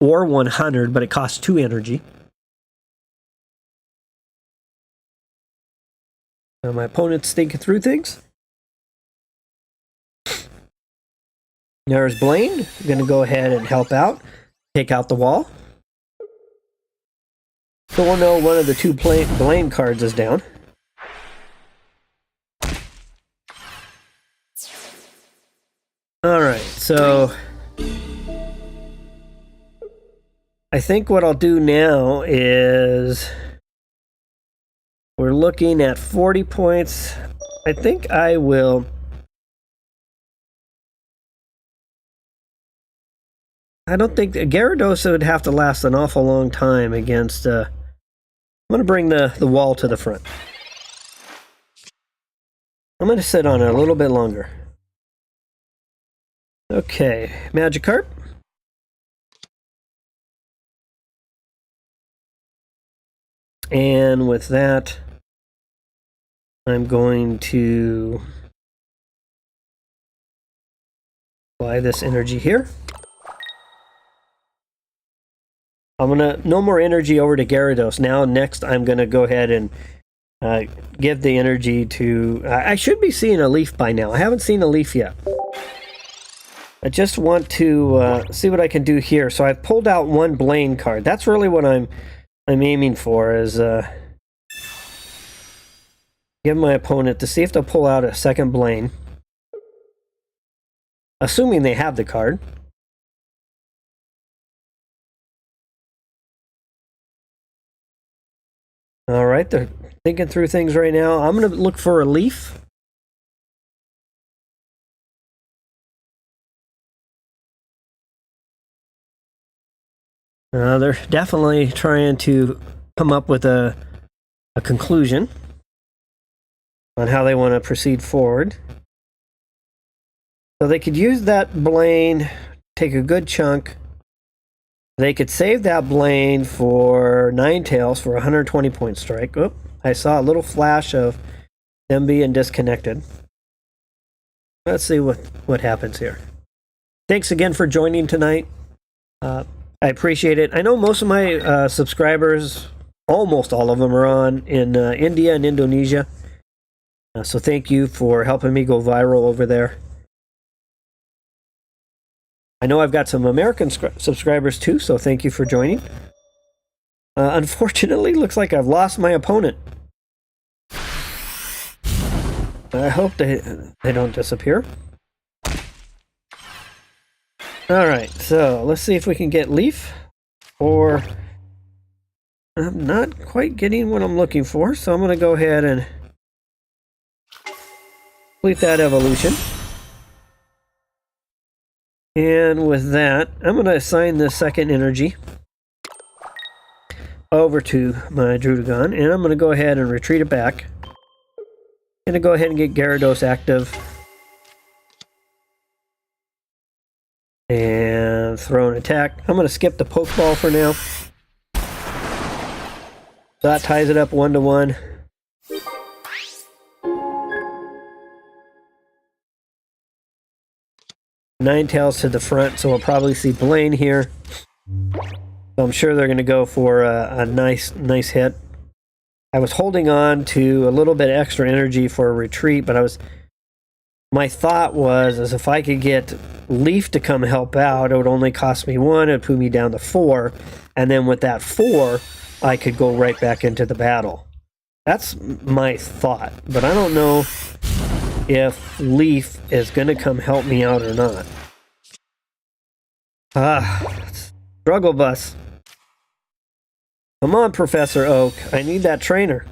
or 100, but it costs 2 energy. Now my opponent's thinking through things. There's Blaine. I'm going to go ahead and help out. Take out the wall. So we'll know one of the 2 Blaine cards is down. Alright, so I think what I'll do now is we're looking at 40 points. I think I will... I don't think Gyarados would have to last an awful long time against... I'm going to bring the wall to the front. I'm going to sit on it a little bit longer. Okay, Magikarp. And with that, I'm going to apply this energy here. I'm gonna no more energy over to Gyarados. Now next I'm gonna go ahead and give the energy to... I should be seeing a leaf by now. I haven't seen a leaf yet. I just want to see what I can do here. So I've pulled out 1 Blaine card. That's really what I'm aiming for, is give my opponent to see if they'll pull out a second Blaine. Assuming they have the card. Alright, they're thinking through things right now. I'm going to look for a leaf. They're definitely trying to come up with a conclusion on how they want to proceed forward. So they could use that Blaine, take a good chunk. They could save that Blaine for Ninetales for 120 point strike. Oop, I saw a little flash of them being disconnected. Let's see what happens here. Thanks again for joining tonight. I appreciate it. I know most of my subscribers, almost all of them, are on in India and Indonesia. So thank you for helping me go viral over there. I know I've got some American subscribers too, so thank you for joining. Unfortunately, looks like I've lost my opponent. I hope they don't disappear. Alright, so let's see if we can get Leaf, or I'm not quite getting what I'm looking for, so I'm going to go ahead and complete that evolution. And with that, I'm going to assign the second energy over to my Drudagon, and I'm going to go ahead and retreat it back. I'm going to go ahead and get Gyarados active. And throw an attack. I'm going to skip the Pokeball for now. That ties it up 1-1. Ninetales to the front, so we'll probably see Blaine here. So I'm sure they're going to go for a nice hit. I was holding on to a little bit extra energy for a retreat, but my thought was, as if I could get Leaf to come help out, it would only cost me 1, it would put me down to 4, and then with that 4, I could go right back into the battle. That's my thought, but I don't know if Leaf is going to come help me out or not. Struggle bus. Come on, Professor Oak, I need that trainer.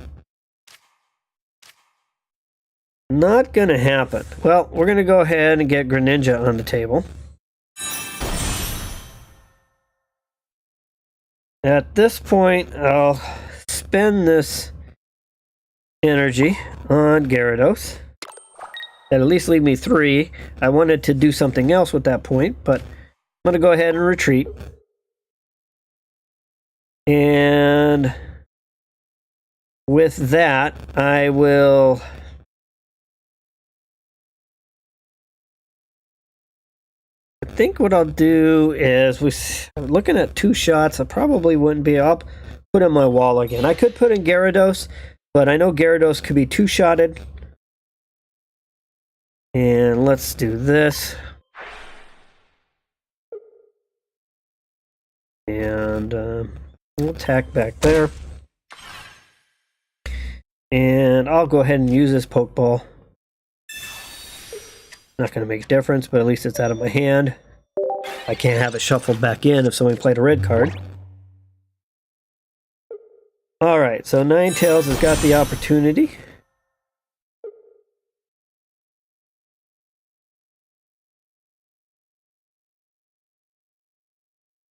Not gonna happen. Well, we're gonna go ahead and get Greninja on the table. At this point, I'll spend this energy on Gyarados. That'll at least leave me 3. I wanted to do something else with that point, but I'm gonna go ahead and retreat. And with that, I will... I think what I'll do is, I'm looking at 2 shots, I probably wouldn't be up. Put in my wall again. I could put in Gyarados, but I know Gyarados could be 2-shotted. And let's do this. And we'll attack back there. And I'll go ahead and use this Pokeball. Not going to make a difference, but at least it's out of my hand. I can't have it shuffled back in if somebody played a red card. Alright, so Ninetales has got the opportunity.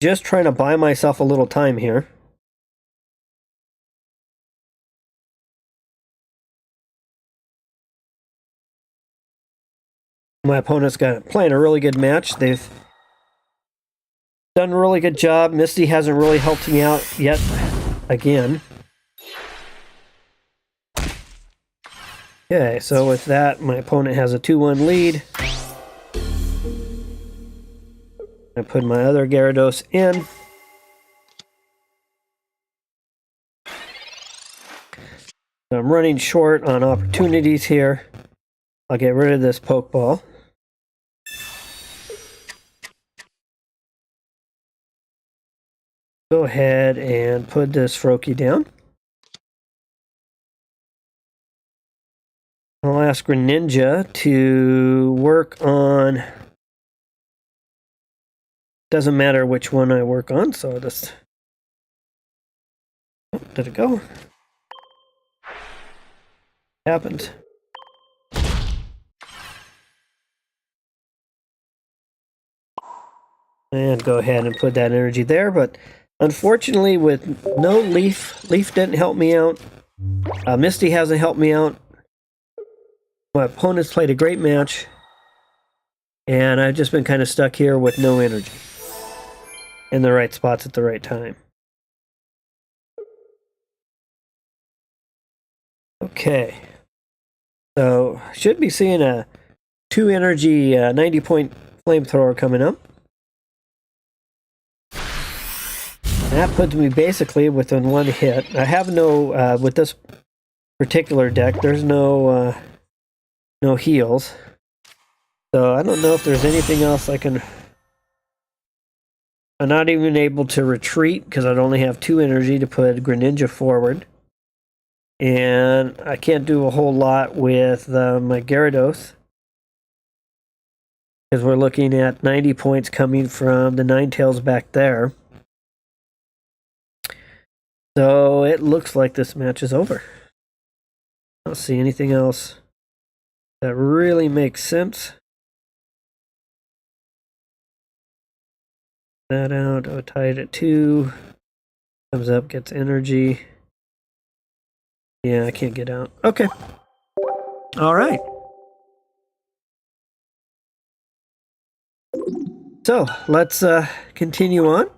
Just trying to buy myself a little time here. My opponent's playing a really good match. They've done a really good job. Misty hasn't really helped me out yet. Again. Okay, so with that, my opponent has a 2-1 lead. I put my other Gyarados in. So I'm running short on opportunities here. I'll get rid of this Pokeball. Go ahead and put this Froakie down. I'll ask Greninja to work on... Doesn't matter which one I work on, so I'll just... Oh, did it go? Happened. And go ahead and put that energy there, but unfortunately with no Leaf didn't help me out. Misty hasn't helped me out. My opponent's played a great match. And I've just been kind of stuck here with no energy. In the right spots at the right time. Okay. So, should be seeing a 2 energy 90-point flamethrower coming up. That puts me basically within 1 hit. I have no, with this particular deck, there's no heals. So I don't know if there's anything else I can... I'm not even able to retreat because I'd only have 2 energy to put Greninja forward. And I can't do a whole lot with my Gyarados, because we're looking at 90 points coming from the Ninetales back there. So it looks like this match is over. I don't see anything else that really makes sense. That out, I'll tie it at 2. Comes up, gets energy. Yeah, I can't get out. Okay. All right. So let's continue on.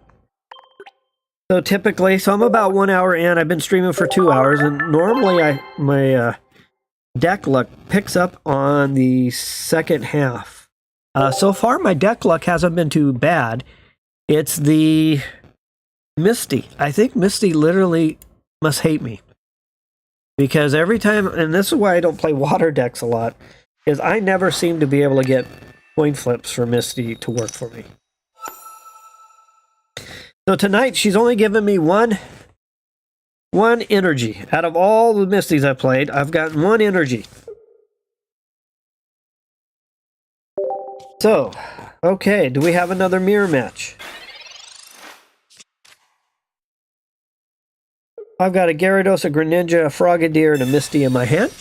So typically, I'm about 1 hour in. I've been streaming for 2 hours, and normally my deck luck picks up on the second half. So far, my deck luck hasn't been too bad. It's the Misty. I think Misty literally must hate me, because every time, and this is why I don't play water decks a lot, is I never seem to be able to get coin flips for Misty to work for me. So tonight, she's only given me one energy. Out of all the Misties I've played, I've gotten 1 energy. So, okay, do we have another mirror match? I've got a Gyarados, a Greninja, a Frogadier, and a Misty in my hand.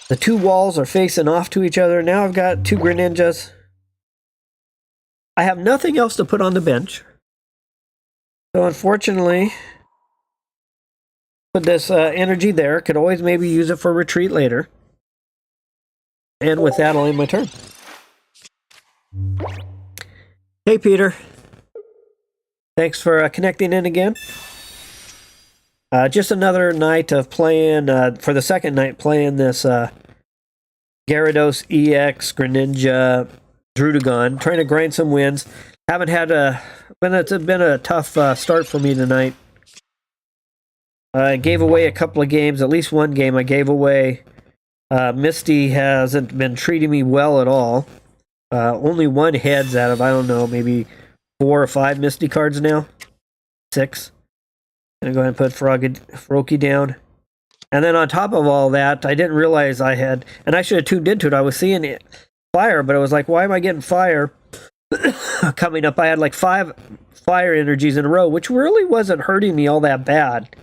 The 2 walls are facing off to each other. Now I've got 2 Greninjas. I have nothing else to put on the bench. So unfortunately, put this energy there. Could always maybe use it for retreat later. And with that, I'll end my turn. Hey, Peter. Thanks for connecting in again. Just another night of playing, for the second night, playing this Gyarados EX Greninja Druddigon, trying to grind some wins. Haven't had it's been a tough start for me tonight. I gave away a couple of games, at least one game I gave away. Misty hasn't been treating me well at all. Only 1 heads out of, I don't know, maybe 4 or 5 Misty cards now. 6. I'm going to go ahead and put Froakie down. And then on top of all that, I didn't realize I had, and I should have tuned into it. I was seeing it, fire, but I was like, why am I getting fire coming up? I had like 5 fire energies in a row, which really wasn't hurting me all that bad.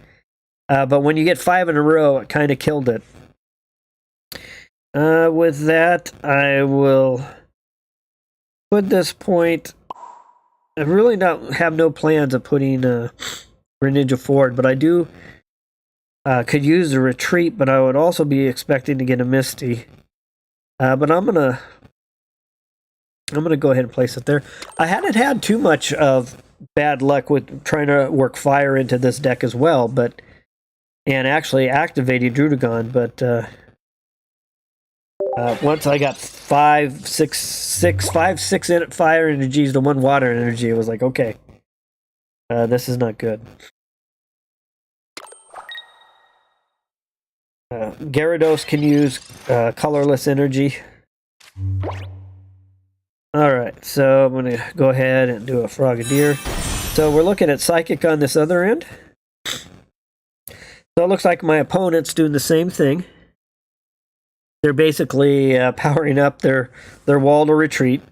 But when you get 5 in a row, it kind of killed it. With that, I will put this point. I really have no plans of putting Greninja forward, but I do could use a retreat, but I would also be expecting to get a Misty. But I'm gonna go ahead and place it there. I hadn't had too much of bad luck with trying to work fire into this deck as well, and actually activating Druddigon, but once I got 5, 6 fire energies to 1 water energy, it was like, okay, this is not good. Gyarados can use colorless energy. Alright, so I'm going to go ahead and do a Frogadier. So we're looking at Psychic on this other end. So it looks like my opponent's doing the same thing. They're basically powering up their wall to retreat.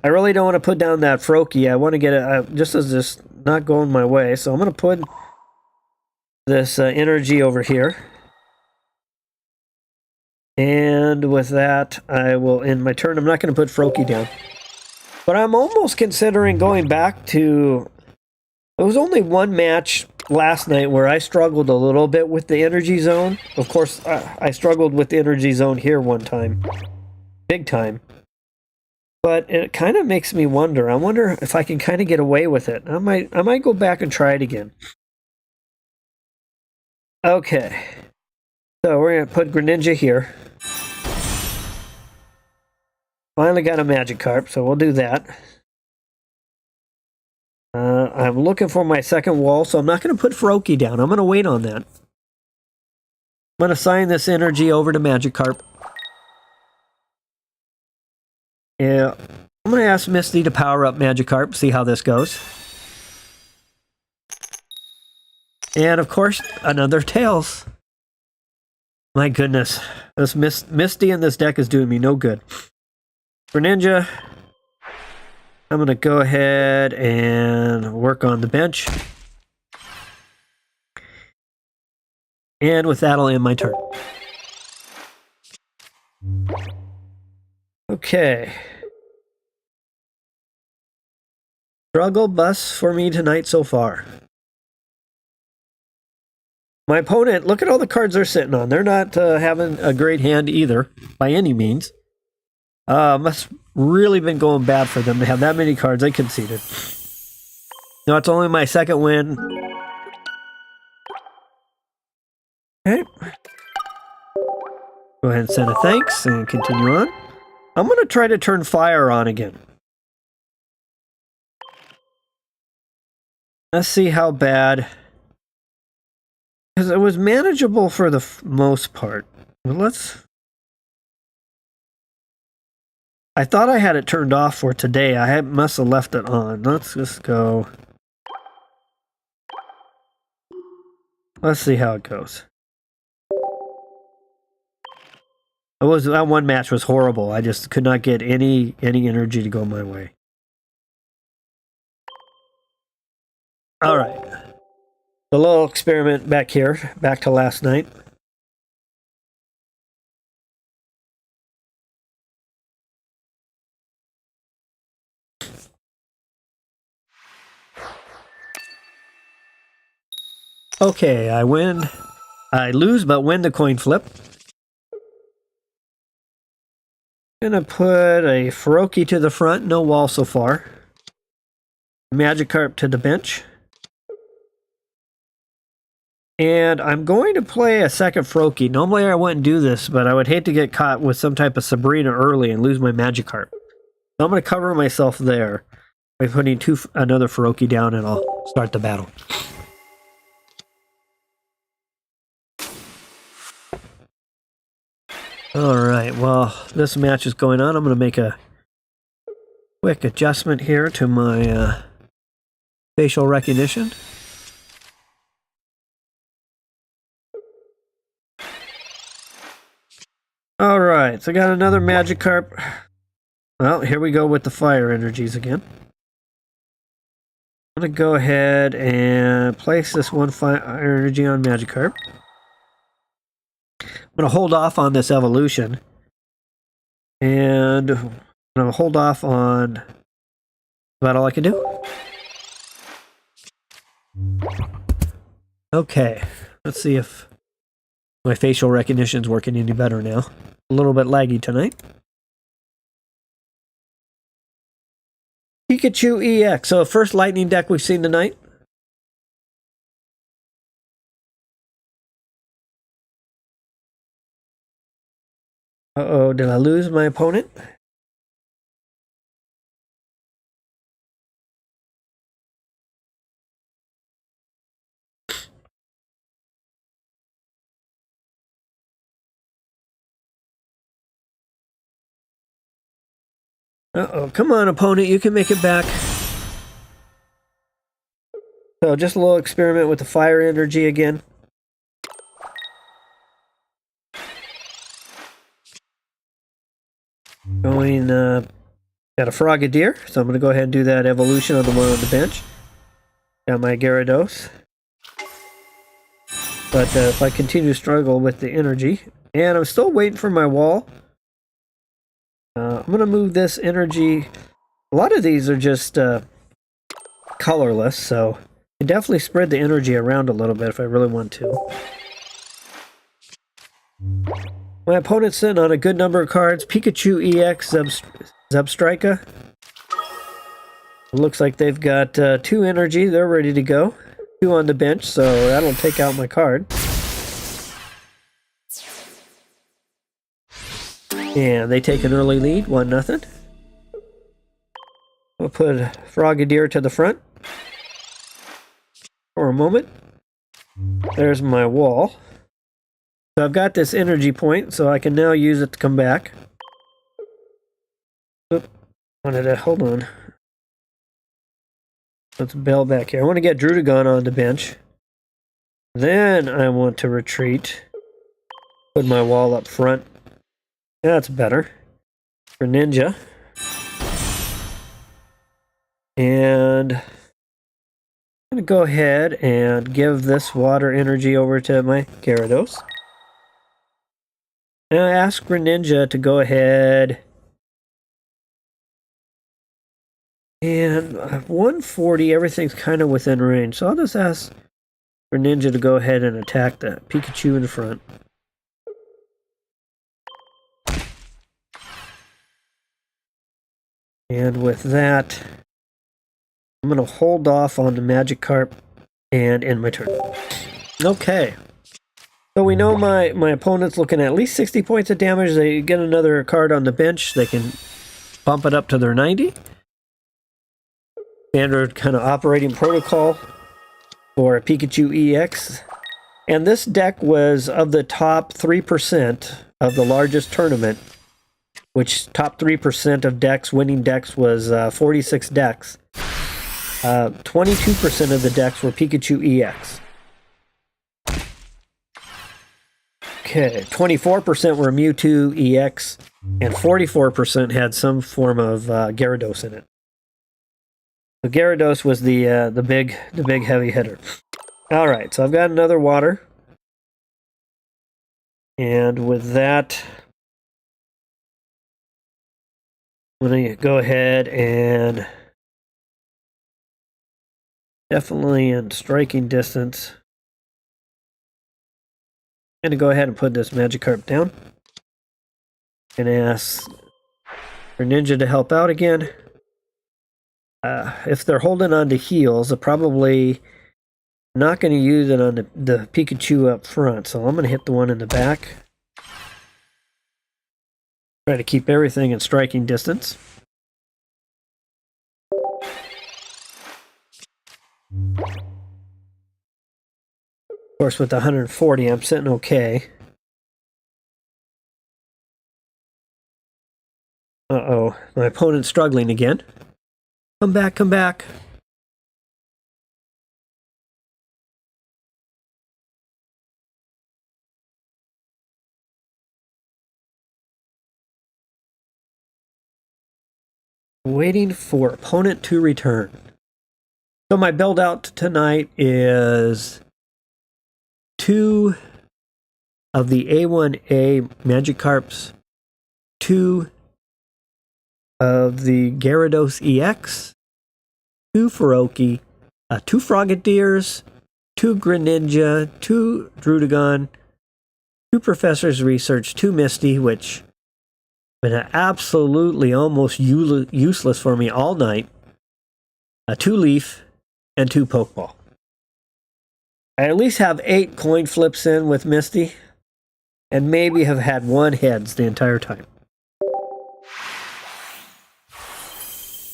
I really don't want to put down that Froakie. I want to get it, just as this not going my way. So I'm going to put this energy over here. And with that, I will end my turn. I'm not going to put Froakie down. But I'm almost considering going back to... There was only 1 match last night where I struggled a little bit with the energy zone. Of course, I struggled with the energy zone here one time. Big time. But it kind of makes me wonder. I wonder if I can kind of get away with it. I might go back and try it again. Okay. So we're going to put Greninja here. Finally got a Magikarp, so we'll do that. I'm looking for my second wall, so I'm not going to put Froakie down. I'm going to wait on that. I'm going to assign this energy over to Magikarp. Yeah, I'm going to ask Misty to power up Magikarp, see how this goes. And of course, another Tails. My goodness, this Misty in this deck is doing me no good. Greninja, I'm going to go ahead and work on the bench. And with that, I'll end my turn. Okay. Struggle bus for me tonight so far. My opponent, look at all the cards they're sitting on. They're not having a great hand either, by any means. Must really been going bad for them to have that many cards. They conceded. No, it's only my second win. Okay. Go ahead and send a thanks and continue on. I'm going to try to turn fire on again. Let's see how bad. Because it was manageable for the most part. Well, I thought I had it turned off for today. I must have left it on. Let's just go. Let's see how it goes. That one match was horrible. I just could not get any energy to go my way. All right. A little experiment back here, back to last night. Okay, I win. I lose, but win the coin flip. Gonna put a Froakie to the front, no wall so far. Magikarp to the bench. And I'm going to play a second Froakie. Normally I wouldn't do this, but I would hate to get caught with some type of Sabrina early and lose my Magikarp. So I'm going to cover myself there by putting another Froakie down, and I'll start the battle. Alright, well, this match is going on. I'm going to make a quick adjustment here to my facial recognition. Alright, so I got another Magikarp. Well, here we go with the fire energies again. I'm going to go ahead and place this one fire energy on Magikarp. I'm going to hold off on this evolution. And I'm going to hold off on about all I can do. Okay, let's see if my facial recognition is working any better now. A little bit laggy tonight. Pikachu EX. So first lightning deck we've seen tonight. Uh-oh, did I lose my opponent? Uh-oh, come on, opponent, you can make it back. So just a little experiment with the fire energy again. Going, got a Frogadier, so I'm going to go ahead and do that evolution on the one on the bench. Got my Gyarados. But if I continue to struggle with the energy, and I'm still waiting for my wall. I'm going to move this energy. A lot of these are just colorless, so I can definitely spread the energy around a little bit if I really want to. My opponent's sitting on a good number of cards. Pikachu EX, Zebstrika. Looks like they've got 2 energy. They're ready to go. 2 on the bench, so that'll take out my card. And they take an early lead, 1-0. We'll put Frogadier to the front for a moment. There's my wall. So I've got this energy point, so I can now use it to come back. Oop, hold on. Let's bail back here. I want to get Drudagon on the bench. Then I want to retreat. Put my wall up front. That's better. For Ninja. And I'm going to go ahead and give this water energy over to my Gyarados. And I ask Greninja to go ahead and 140, everything's kind of within range. So I'll just ask Greninja to go ahead and attack the Pikachu in the front. And with that, I'm going to hold off on the Magikarp and end my turn. Okay. So we know my opponent's looking at least 60 points of damage. They get another card on the bench. They can bump it up to their 90. Standard kind of operating protocol for a Pikachu EX. And this deck was of the top 3% of the largest tournament, which top 3% of decks, winning decks, was 46 decks. 22% of the decks were Pikachu EX. Okay, 24% were Mewtwo EX, and 44% had some form of Gyarados in it. So Gyarados was the big heavy hitter. All right, so I've got another water, and with that, I'm going to go ahead and definitely in striking distance. I'm going to go ahead and put this Magikarp down and ask for Ninja to help out again. If they're holding on to heals, they're probably not going to use it on the Pikachu up front, so I'm going to hit the one in the back. Try to keep everything in striking distance. Of course, with the 140, I'm sitting okay. Uh-oh, my opponent's struggling again. Come back, come back. Waiting for opponent to return. So my build out tonight is 2 of the A1A Magikarps, 2 of the Gyarados EX, 2 Feroki, 2 Frogadiers, 2 Greninja, 2 Drudagon, 2 Professor's Research, 2 Misty, which has been absolutely almost useless for me all night, 2 Leaf, and 2 Pokeball. I at least have 8 coin flips in with Misty, and maybe have had 1 heads the entire time.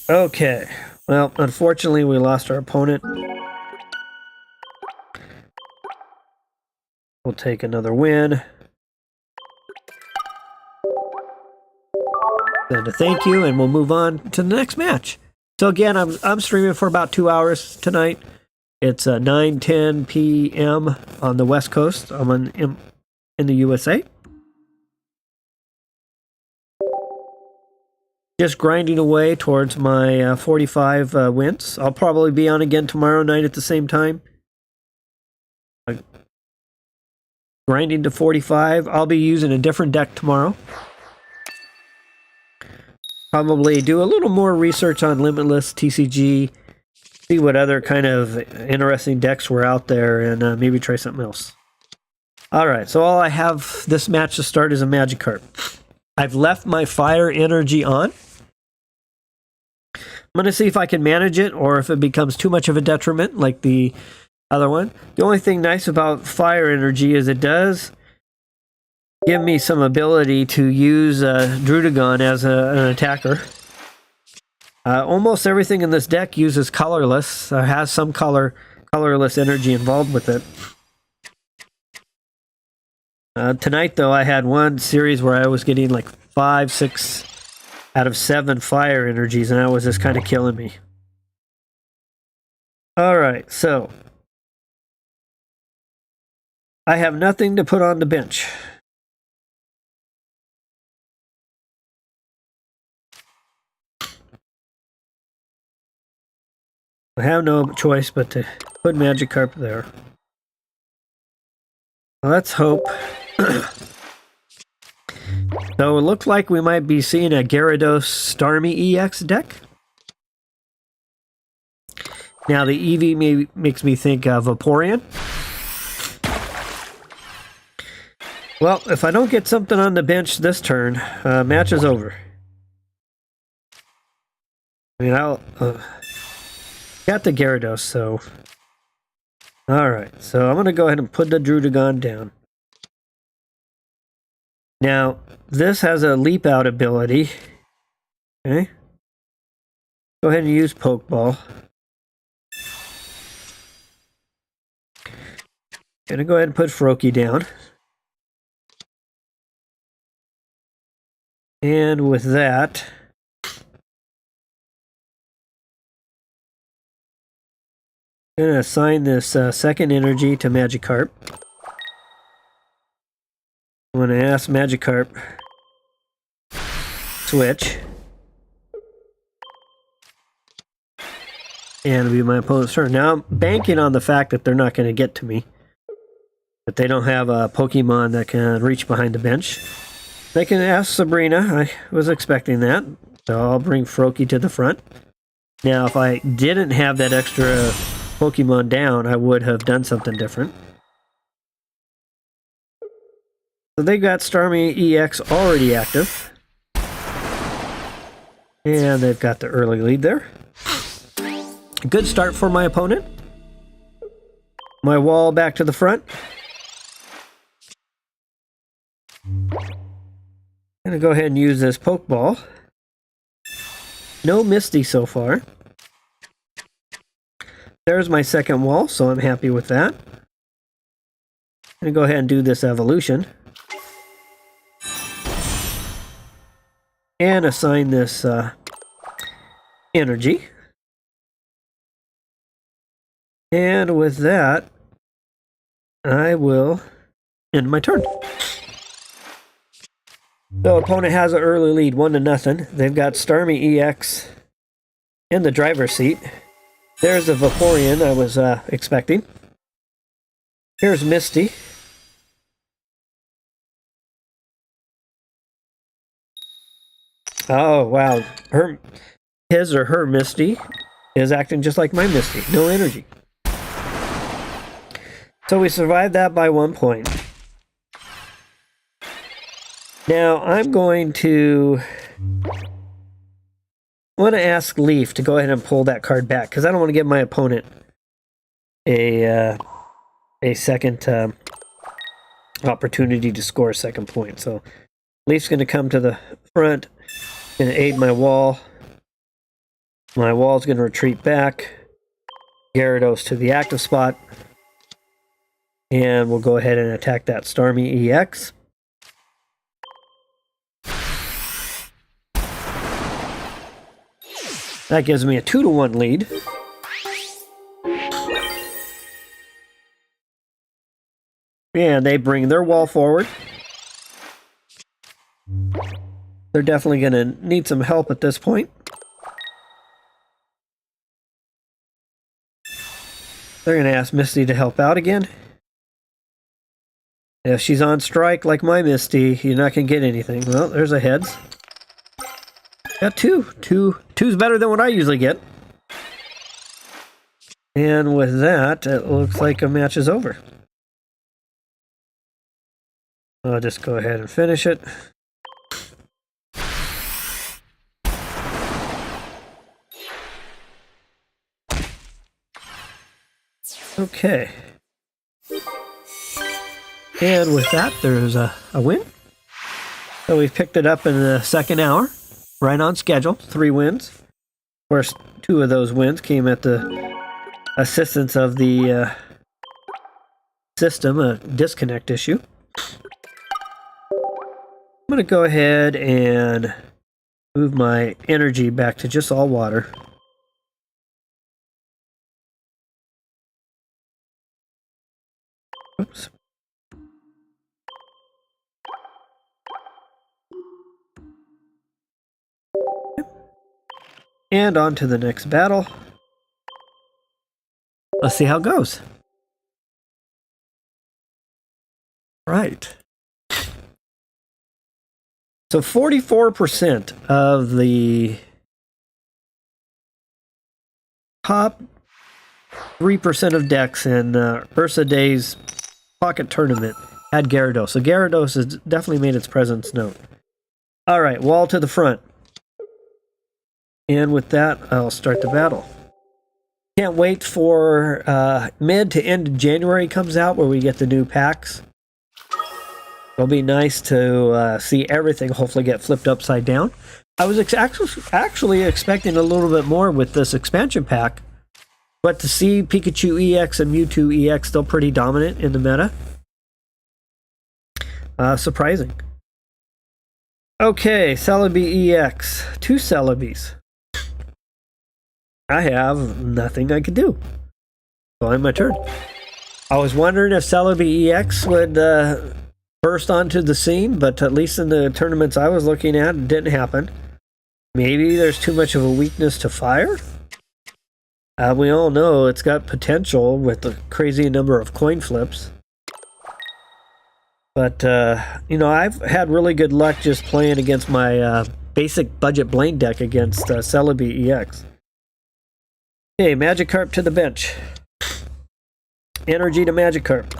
Okay, well, unfortunately we lost our opponent. We'll take another win. And a thank you, and we'll move on to the next match. So again, I'm streaming for about 2 hours tonight. It's 9:10 p.m. on the West Coast. I'm in the USA. Just grinding away towards my 45 wins. I'll probably be on again tomorrow night at the same time. Grinding to 45. I'll be using a different deck tomorrow. Probably do a little more research on Limitless TCG. See what other kind of interesting decks were out there, and maybe try something else. Alright, so all I have this match to start is a Magikarp. I've left my fire energy on. I'm going to see if I can manage it, or if it becomes too much of a detriment, like the other one. The only thing nice about fire energy is it does give me some ability to use Drudagon as an attacker. Almost everything in this deck uses colorless, has some colorless energy involved with it. Tonight, though, I had one series where I was getting like 5, 6 out of 7 fire energies, and that was just kind of killing me. Alright, so I have nothing to put on the bench. I have no choice but to put Magikarp there. Let's hope. So it looks like we might be seeing a Gyarados Starmie EX deck. Now the EV makes me think of Vaporeon. Well, if I don't get something on the bench this turn, match is over. I mean, I'll got the Gyarados, so alright, so I'm going to go ahead and put the Drudagon down. Now, this has a leap out ability. Okay. Go ahead and use Pokeball. Gonna go ahead and put Froakie down. And with that, I'm going to assign this second energy to Magikarp. I'm going to ask Magikarp switch. And it'll be my opponent's turn. Now I'm banking on the fact that they're not going to get to me. But they don't have a Pokemon that can reach behind the bench. They can ask Sabrina. I was expecting that. So I'll bring Froakie to the front. Now if I didn't have that extra Pokemon down, I would have done something different. So they got Starmie EX already active. And they've got the early lead there. Good start for my opponent. My wall back to the front. I'm going to go ahead and use this Pokeball. No Misty so far. There's my second wall, so I'm happy with that. I'm going to go ahead and do this evolution. And assign this energy. And with that, I will end my turn. So opponent has an early lead, 1-0. They've got Starmie EX in the driver's seat. There's a Vaporeon I was expecting. Here's Misty. Oh, wow. His or her Misty is acting just like my Misty. No energy. So we survived that by 1 point. Now, I'm going to want to ask Leaf to go ahead and pull that card back, because I don't want to give my opponent a second opportunity to score a second point. So Leaf's going to come to the front, going to aid my wall. My wall's going to retreat back. Gyarados to the active spot. And we'll go ahead and attack that Starmie EX. That gives me a 2-1 lead. And they bring their wall forward. They're definitely going to need some help at this point. They're going to ask Misty to help out again. If she's on strike like my Misty, you're not going to get anything. Well, there's a heads. Got two. Two's better than what I usually get. And with that, it looks like a match is over. I'll just go ahead and finish it. Okay. And with that, there's a win. So we've picked it up in the second hour, right on schedule, 3 wins. Of course, 2 of those wins came at the assistance of the system, a disconnect issue. I'm going to go ahead and move my energy back to just all water. Oops. And on to the next battle. Let's see how it goes. Right. So 44% of the top 3% of decks in Ursa Day's Pocket Tournament had Gyarados. So Gyarados has definitely made its presence known. Alright, wall to the front. And with that, I'll start the battle. Can't wait for mid to end of January comes out where we get the new packs. It'll be nice to see everything hopefully get flipped upside down. I was actually expecting a little bit more with this expansion pack, but to see Pikachu EX and Mewtwo EX still pretty dominant in the meta, surprising. Okay, Celebi EX, 2 Celebis. I have nothing I could do. So I'm my turn. I was wondering if Celebi EX would burst onto the scene, but at least in the tournaments I was looking at, it didn't happen. Maybe there's too much of a weakness to fire? We all know it's got potential with the crazy number of coin flips. But, you know, I've had really good luck just playing against my basic budget Blaine deck against Celebi EX. Okay, Magikarp to the bench. Energy to Magikarp.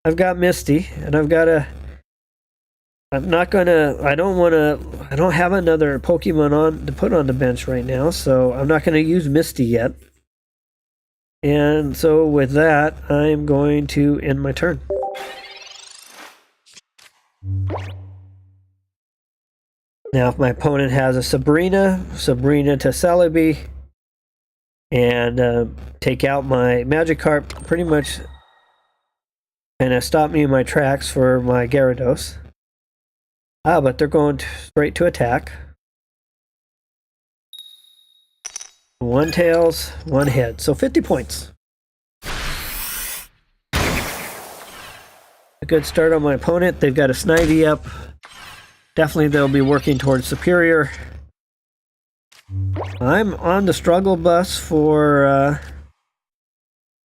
I've got Misty, and I've got a... I don't have another Pokemon on to put on the bench right now, so I'm not going to use Misty yet. And so with that, I'm going to end my turn. Now if my opponent has a Sabrina to Celebi, and take out my Magikarp, pretty much kind of stop me in my tracks for my Gyarados. But they're going straight to attack. 1 tails, 1 head. So 50 points. A good start on my opponent. They've got a Snivy up. Definitely they'll be working towards Superior. I'm on the struggle bus for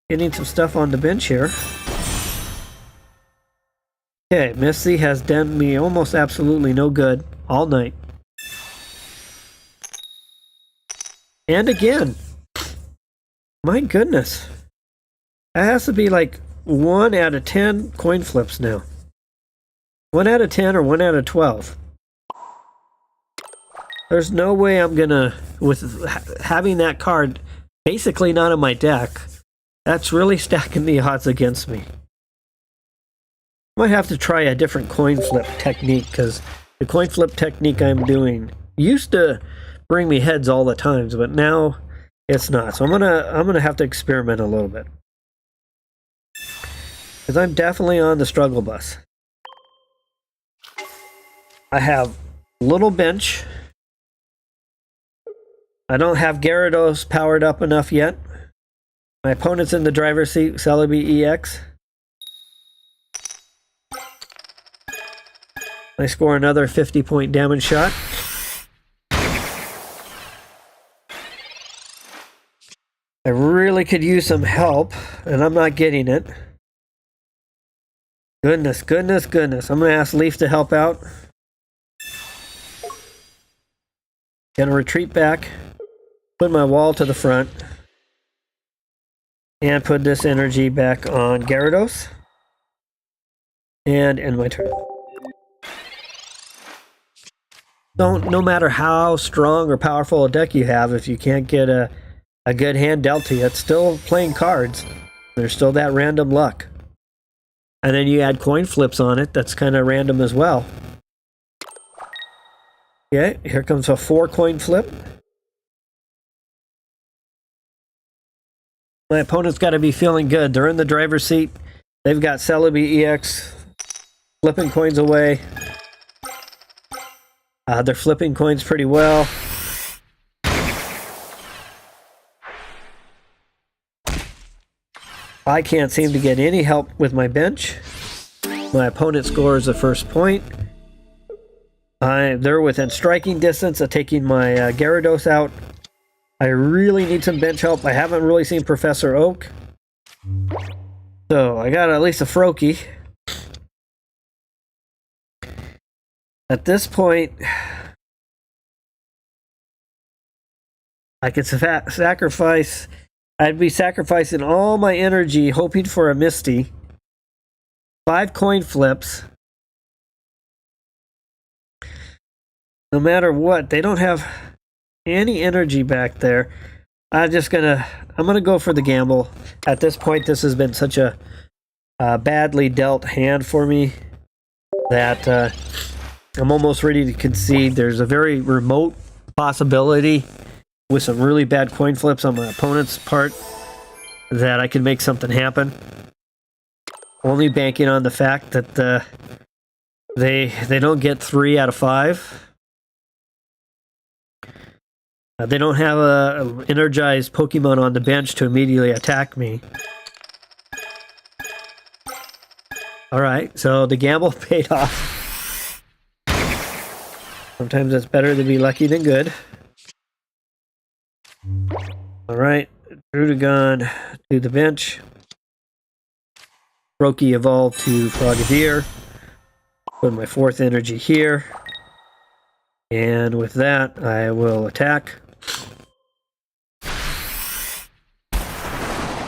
getting some stuff on the bench here. Okay, Misty has done me almost absolutely no good all night. And again, my goodness, that has to be like 1 out of 10 coin flips now. 1 out of 10 or 1 out of 12. There's no way I'm gonna, with having that card basically not in my deck, that's really stacking the odds against me. Might have to try a different coin flip technique, because the coin flip technique I'm doing used to bring me heads all the times, but now it's not. So I'm gonna have to experiment a little bit, because I'm definitely on the struggle bus. I have little bench. I don't have Gyarados powered up enough yet. My opponent's in the driver's seat, Celebi EX. I score another 50-point damage shot. I really could use some help, and I'm not getting it. Goodness, goodness, goodness. I'm going to ask Leaf to help out. Gonna retreat back. Put my wall to the front. And put this energy back on Gyarados. And end my turn. No matter how strong or powerful a deck you have, if you can't get a good hand dealt to you, it's still playing cards. There's still that random luck. And then you add coin flips on it. That's kind of random as well. Okay, here comes a 4 coin flip. My opponent's got to be feeling good. They're in the driver's seat. They've got Celebi EX flipping coins away. They're flipping coins pretty well. I can't seem to get any help with my bench. My opponent scores the first point. They're within striking distance of taking my Gyarados out. I really need some bench help. I haven't really seen Professor Oak. So I got at least a Froakie. At this point, I could sacrifice. I'd be sacrificing all my energy hoping for a Misty. 5 coin flips. No matter what, they don't have any energy back there. I'm gonna go for the gamble. At this point, this has been such a badly dealt hand for me that I'm almost ready to concede. There's a very remote possibility with some really bad coin flips on my opponent's part that I can make something happen. Only banking on the fact that they don't get 3 out of 5. They don't have a energized Pokemon on the bench to immediately attack me. Alright, so the gamble paid off. Sometimes it's better to be lucky than good. Alright, Drudagon to the bench. Froakie evolved to Frogadier. Put my 4th energy here. And with that, I will attack.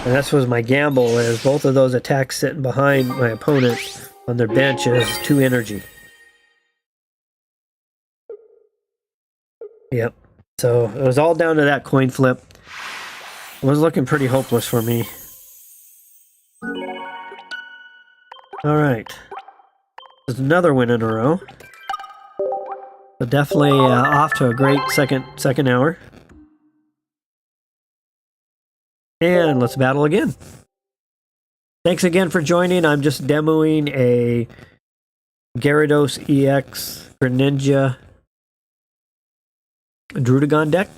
And this was my gamble, as both of those attacks sitting behind my opponent on their bench is 2 energy. Yep. So it was all down to that coin flip. It was looking pretty hopeless for me. Alright. There's another win in a row. So definitely off to a great second hour. And let's battle again. Thanks again for joining. I'm just demoing a Gyarados EX Greninja Drudagon deck.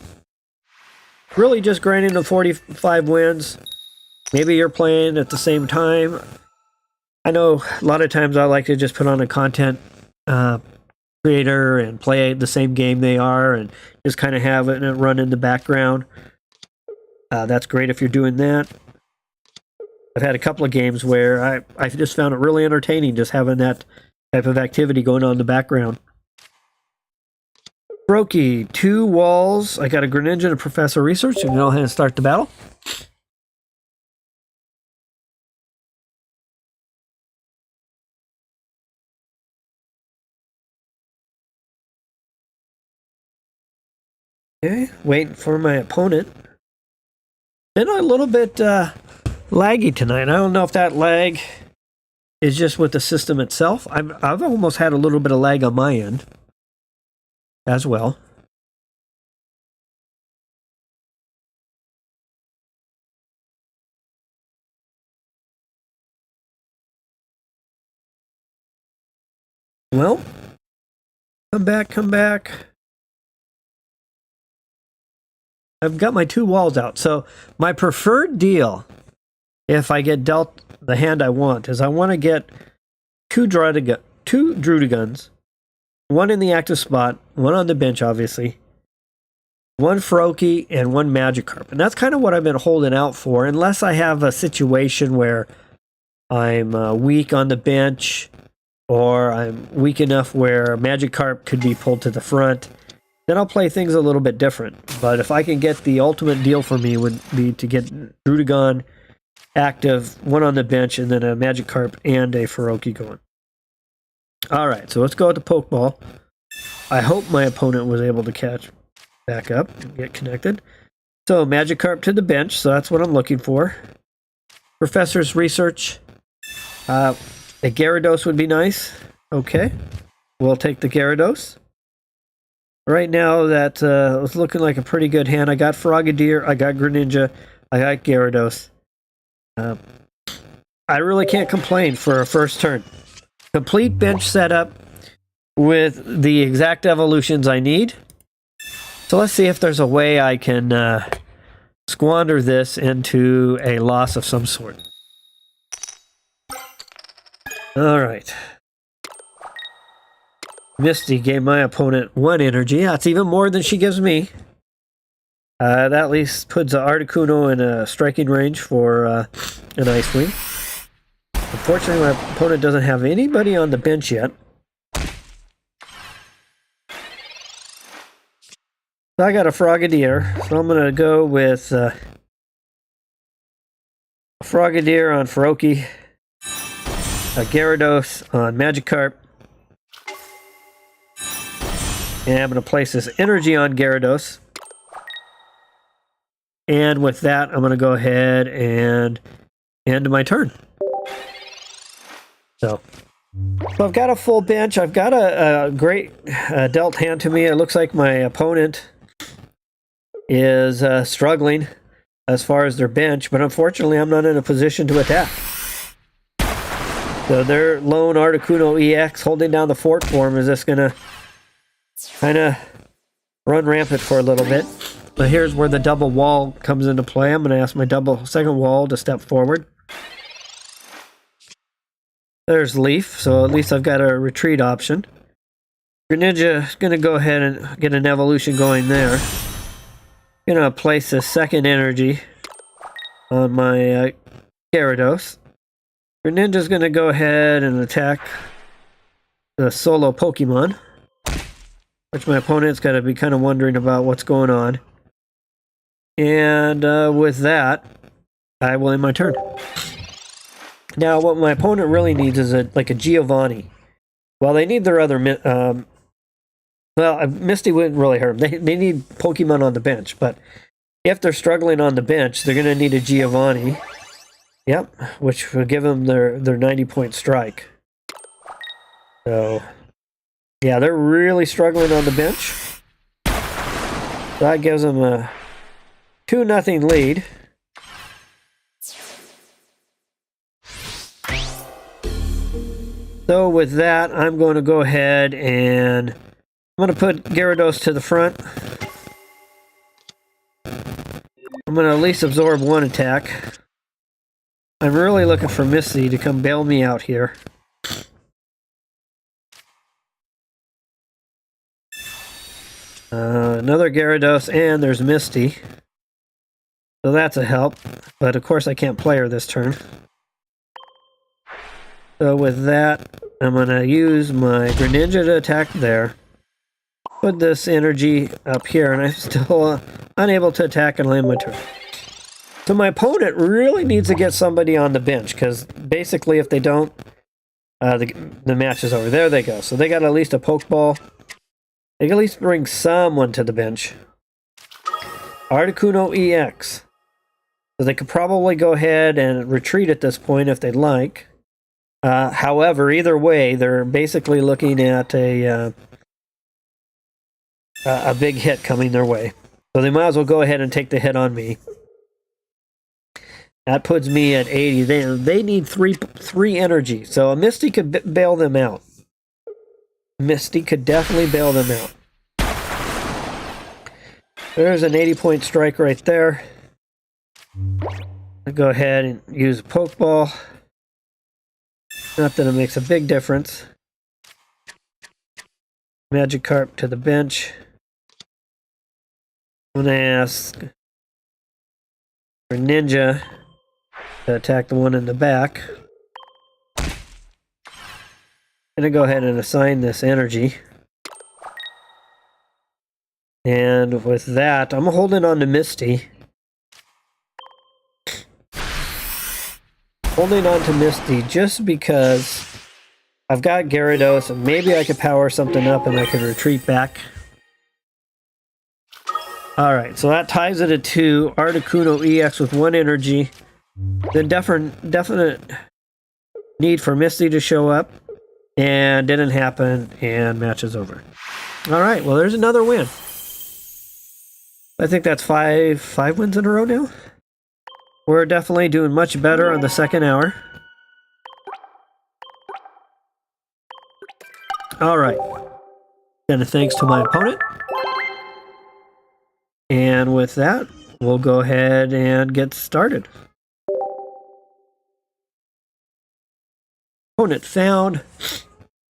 Really just grinding to 45 wins. Maybe you're playing at the same time. I know a lot of times I like to just put on a content creator and play the same game they are and just kind of have it run in the background. That's great if you're doing that. I've had a couple of games where I just found it really entertaining just having that type of activity going on in the background. Froakie, 2 walls. I got a Greninja and a Professor Research. You can go ahead and start the battle. Okay, waiting for my opponent. Been a little bit laggy tonight. I don't know if that lag is just with the system itself. I've almost had a little bit of lag on my end as well. Well, come back. I've got my 2 walls out. So my preferred deal, if I get dealt the hand I want, is I want to get 2 Drudagons, 1 in the active spot, 1 on the bench, obviously, 1 Froakie, and 1 Magikarp. And that's kind of what I've been holding out for, unless I have a situation where I'm weak on the bench, or I'm weak enough where Magikarp could be pulled to the front. Then I'll play things a little bit different. But if I can get the ultimate deal for me would be to get Drudagon active, 1 on the bench, and then a Magikarp and a Froakie going. Alright, so let's go with the Pokeball. I hope my opponent was able to catch back up and get connected. So Magikarp to the bench, so that's what I'm looking for. Professor's Research. A Gyarados would be nice. Okay. We'll take the Gyarados. Right now, that was looking like a pretty good hand. I got Frogadier, I got Greninja, I got Gyarados. I really can't complain for a first turn. Complete bench setup with the exact evolutions I need. So let's see if there's a way I can squander this into a loss of some sort. Alright. Misty gave my opponent 1 energy. That's even more than she gives me. That at least puts Articuno in a striking range for an Ice Wing. Unfortunately, my opponent doesn't have anybody on the bench yet. So I got a Frogadier, so I'm going to go with a Frogadier on Faroki, a Gyarados on Magikarp, and I'm going to place this energy on Gyarados. And with that, I'm going to go ahead and end my turn. So I've got a full bench. I've got a great dealt hand to me. It looks like my opponent is struggling as far as their bench, but unfortunately I'm not in a position to attack. So their lone Articuno EX holding down the fort for him is just going to kind of run rampant for a little bit. But here's where the double wall comes into play. I'm going to ask my second wall to step forward. There's Leaf, so at least I've got a retreat option. Greninja is going to go ahead and get an evolution going there. Going to place a second energy on my Gyarados. Greninja's going to go ahead and attack the solo Pokemon, which my opponent's got to be kind of wondering about what's going on. And with that, I will end my turn. Now, what my opponent really needs is like a Giovanni. Well, they need their other... Misty wouldn't really hurt them. They need Pokemon on the bench, but if they're struggling on the bench, they're going to need a Giovanni. Yep, which will give them their 90-point strike. So, yeah, they're really struggling on the bench. So that gives them a 2-0 lead. So with that, I'm going to go ahead and I'm going to put Gyarados to the front. I'm going to at least absorb 1 attack. I'm really looking for Misty to come bail me out here. Another Gyarados, and there's Misty. So that's a help. But of course I can't play her this turn. So with that, I'm going to use my Greninja to attack there. Put this energy up here, and I'm still unable to attack and land my turn. So my opponent really needs to get somebody on the bench, because basically if they don't, the match is over. There they go. So they got at least a Pokeball. They can at least bring someone to the bench. Articuno EX. So they could probably go ahead and retreat at this point if they'd like. However, either way, they're basically looking at a big hit coming their way. So they might as well go ahead and take the hit on me. That puts me at 80. They need three energy. So a Misty could bail them out. Misty could definitely bail them out. There's an 80-point strike right there. I'll go ahead and use a Pokeball. Not that it makes a big difference. Magikarp to the bench. I'm going to ask for Ninja to attack the one in the back. I'm going to go ahead and assign this energy. And with that, I'm holding on to Misty. Holding on to Misty just because I've got Gyarados and maybe I could power something up and I could retreat back. Alright, so that ties it at 2. Articuno EX with 1 energy. The definite need for Misty to show up, and didn't happen, and match is over. All right, well, there's another win. I think that's five wins in a row now. We're definitely doing much better on the second hour. All right. And thanks to my opponent. And with that, we'll go ahead and get started. Opponent found.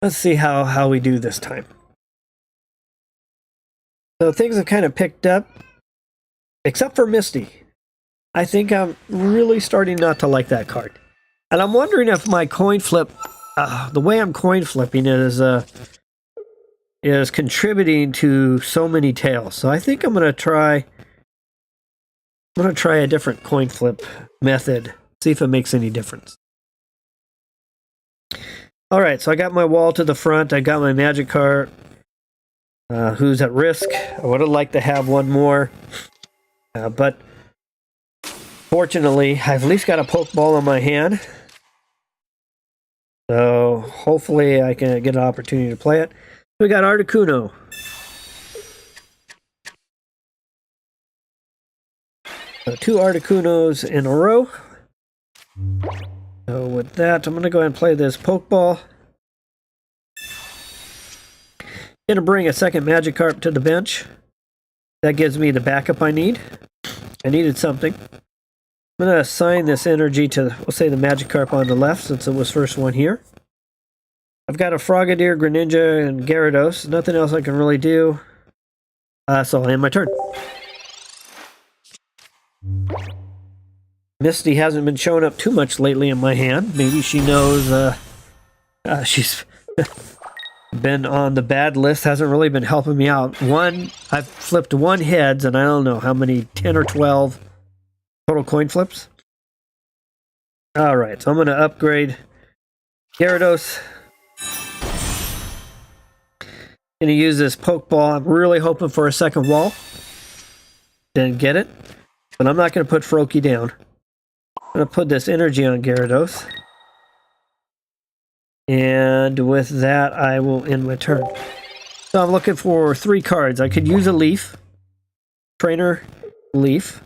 Let's see how we do this time. So things have kind of picked up, except for Misty. I think I'm really starting not to like that card. And I'm wondering if my coin flip, the way I'm coin flipping is contributing to so many tails. So I think I'm going to try a different coin flip method, see if it makes any difference. All right, so I got my wall to the front. I got my magic card, who's at risk. I would have liked to have one more, but fortunately, I've at least got a Pokeball in my hand. So hopefully I can get an opportunity to play it. We got Articuno. So 2 Articunos in a row. So with that, I'm going to go ahead and play this Pokeball. Going to bring a second Magikarp to the bench. That gives me the backup I need. I needed something. I'm going to assign this energy to, we'll say, the Magikarp on the left, since it was first one here. I've got a Frogadier, Greninja, and Gyarados. Nothing else I can really do. So I'll end my turn. Misty hasn't been showing up too much lately in my hand. Maybe she knows she's been on the bad list, hasn't really been helping me out. I've flipped 1 heads, and I don't know how many, 10 or 12 total coin flips. All right, so I'm going to upgrade Gyarados. Going to use this Pokeball. I'm really hoping for a second wall. Didn't get it, but I'm not going to put Froakie down. I'm going to put this energy on Gyarados. And with that, I will end my turn. So I'm looking for 3 cards. I could use a Leaf. Trainer Leaf.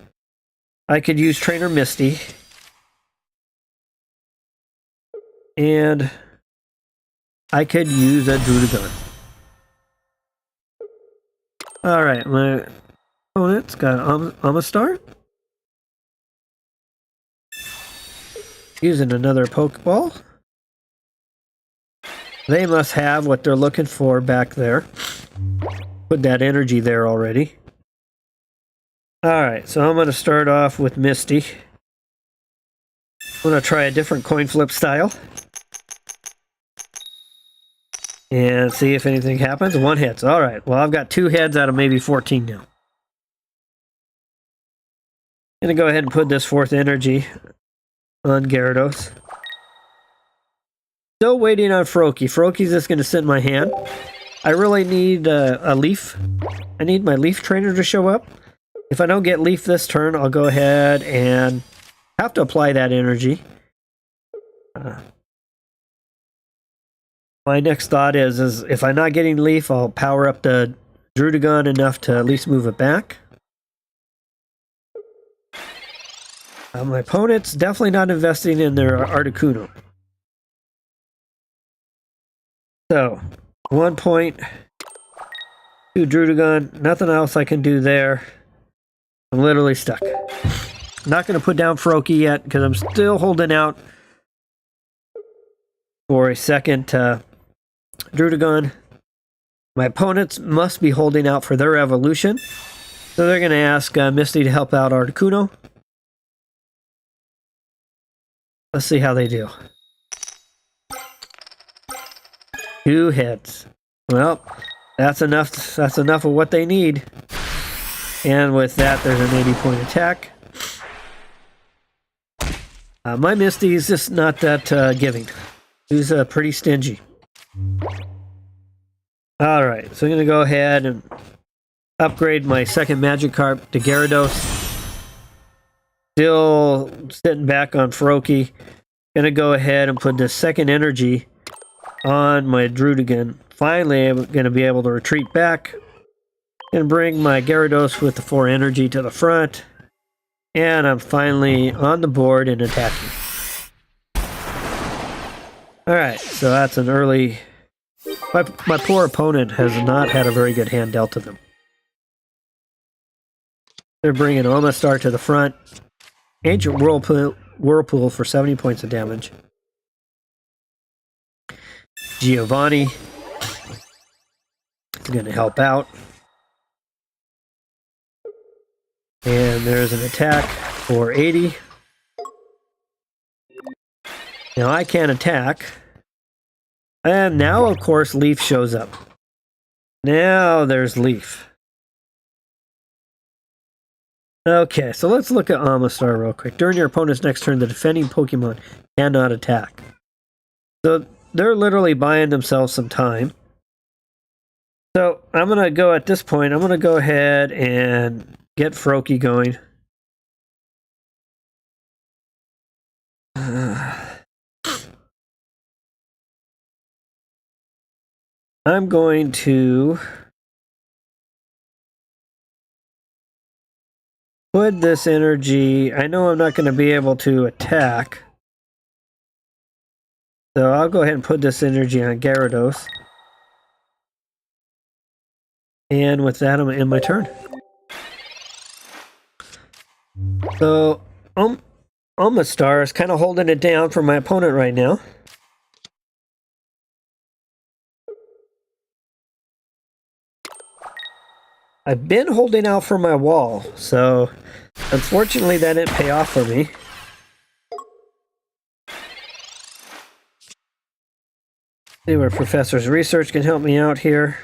I could use Trainer Misty. And I could use a Druddigon. Alright, my opponent's got Amistar. Using another Pokeball. They must have what they're looking for back there. Put that energy there already. Alright, so I'm going to start off with Misty. I'm going to try a different coin flip style. And see if anything happens. 1 hits. Alright, well, I've got 2 heads out of maybe 14 now. I'm going to go ahead and put this 4th energy on Gyarados. Still waiting on Froakie. Froakie's just going to sit in my hand. I really need a Leaf. I need my Leaf Trainer to show up. If I don't get Leaf this turn, I'll go ahead and have to apply that energy. My next thought is if I'm not getting Leaf, I'll power up the Druddigon enough to at least move it back. My opponent's definitely not investing in their Articuno. So, 1 point, 2 Druddigon, nothing else I can do there. I'm literally stuck. I'm not going to put down Froakie yet because I'm still holding out for a second Druddigon. My opponents must be holding out for their evolution. So they're going to ask Misty to help out Articuno. Let's see how they do. 2 hits. Well, that's enough. That's enough of what they need. And with that, there's an 80-point attack. My Misty is just not that giving. He's pretty stingy. Alright, so I'm going to go ahead and upgrade my second Magikarp to Gyarados. Still sitting back on Froakie. Gonna go ahead and put this second energy on my Drudigan. Finally, I'm gonna be able to retreat back and bring my Gyarados with the 4 energy to the front. And I'm finally on the board and attacking. Alright, so that's an early... My poor opponent has not had a very good hand dealt to them. They're bringing Omastar to the front. Ancient Whirlpool for 70 points of damage. Giovanni is going to help out. And there's an attack for 80. Now I can't attack. And now, of course, Leaf shows up. Now there's Leaf. Okay, so let's look at Omastar real quick. During your opponent's next turn, the defending Pokemon cannot attack. So they're literally buying themselves some time. So I'm going to go at this point, I'm going to go ahead and get Froakie going. I'm going to put this energy... I know I'm not going to be able to attack. So I'll go ahead and put this energy on Gyarados. And with that, I'm going to end my turn. So, Omastar is kind of holding it down for my opponent right now. I've been holding out for my wall, so unfortunately that didn't pay off for me. See where Professor's research can help me out here.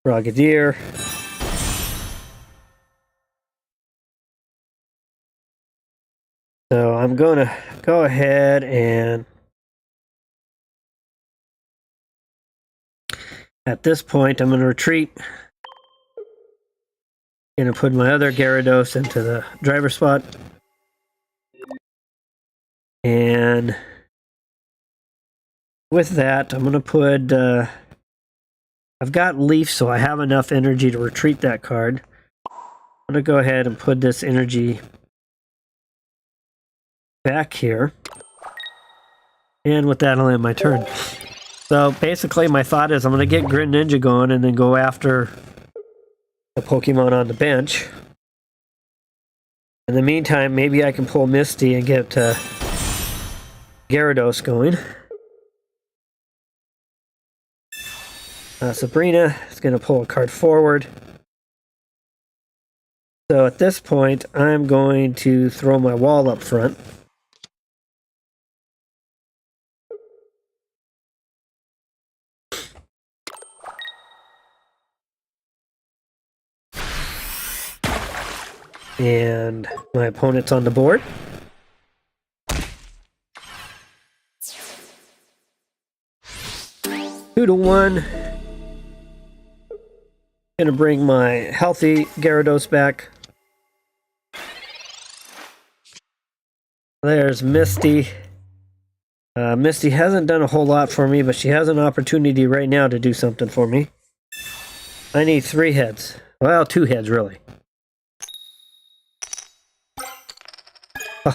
Frogadier. So I'm going to go ahead and at this point I'm going to retreat. Going to put my other Gyarados into the driver spot. And with that I'm going to put I've got Leaf, so I have enough energy to retreat that card. I'm going to go ahead and put this energy back here. And with that, I'll end my turn. So basically, my thought is I'm going to get Grit Ninja going and then go after the Pokemon on the bench. In the meantime, maybe I can pull Misty and get Gyarados going. Sabrina is going to pull a card forward. So at this point, I'm going to throw my wall up front. And my opponent's on the board. Two to one. Gonna bring my healthy Gyarados back. There's Misty. Misty hasn't done a whole lot for me, but she has an opportunity right now to do something for me. I need 3 heads. Well, 2 heads, really.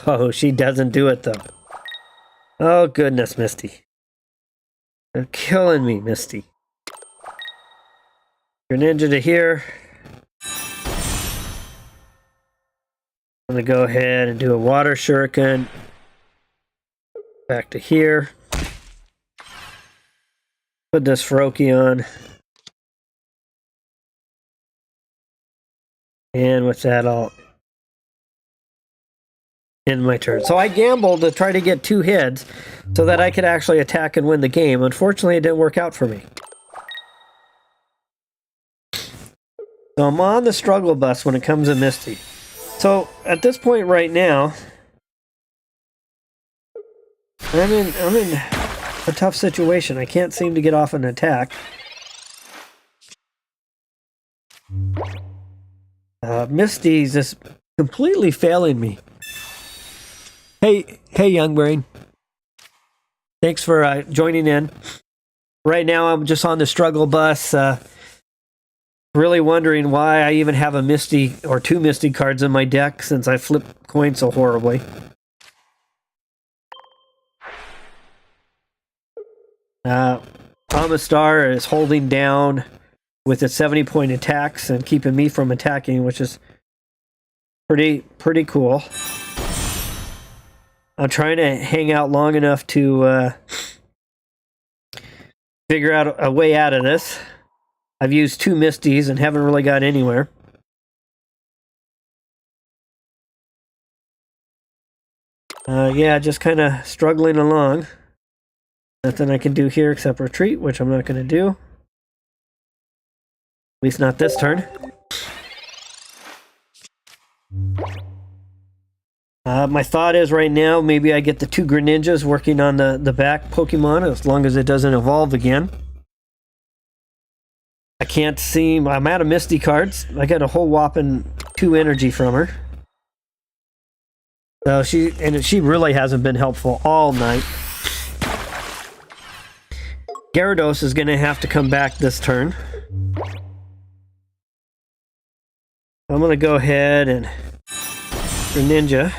Oh, she doesn't do it, though. Oh, goodness, Misty. You're killing me, Misty. Greninja to here. I'm going to go ahead and do a Water Shuriken. Back to here. Put this Froakie on. And with that, I'll end my turn. So I gambled to try to get 2 heads so that I could actually attack and win the game. Unfortunately, it didn't work out for me. So I'm on the struggle bus when it comes to Misty. So at this point right now, I'm in a tough situation. I can't seem to get off an attack. Misty's just completely failing me. Hey, Young Brain. Thanks for joining in. Right now, I'm just on the struggle bus, really wondering why I even have a Misty or 2 Misty cards in my deck since I flip coins so horribly. Amistar is holding down with its 70-point attacks and keeping me from attacking, which is pretty cool. I'm trying to hang out long enough to figure out a way out of this. I've used 2 Misties and haven't really got anywhere. Yeah, just kind of struggling along. Nothing I can do here except retreat, which I'm not going to do. At least not this turn. My thought is right now, maybe I get the 2 Greninjas working on the back Pokemon, as long as it doesn't evolve again. I can't seem... I'm out of Misty cards. I got a whole whopping 2 energy from her. So she really hasn't been helpful all night. Gyarados is going to have to come back this turn. I'm going to go ahead and Greninja.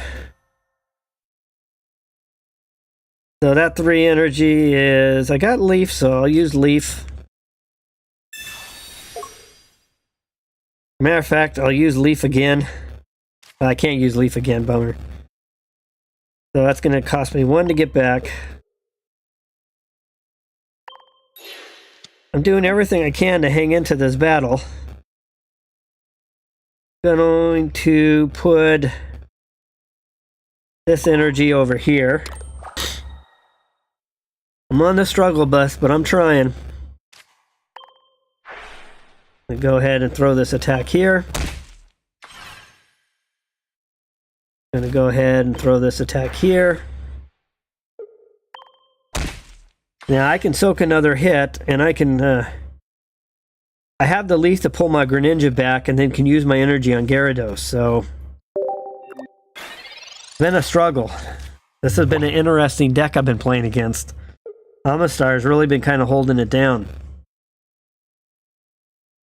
So that 3 energy is... I got Leaf, so I'll use Leaf. Matter of fact, I'll use Leaf again. I can't use Leaf again, bummer. So that's going to cost me 1 to get back. I'm doing everything I can to hang into this battle. Going to put this energy over here. I'm on the struggle bus, but I'm trying. I'm gonna go ahead and throw this attack here. I'm gonna go ahead and throw this attack here. Now I can soak another hit, and I can... I have the Leaf to pull my Greninja back, and then can use my energy on Gyarados, so... It's been a struggle. This has been an interesting deck I've been playing against. Amistar has really been kind of holding it down.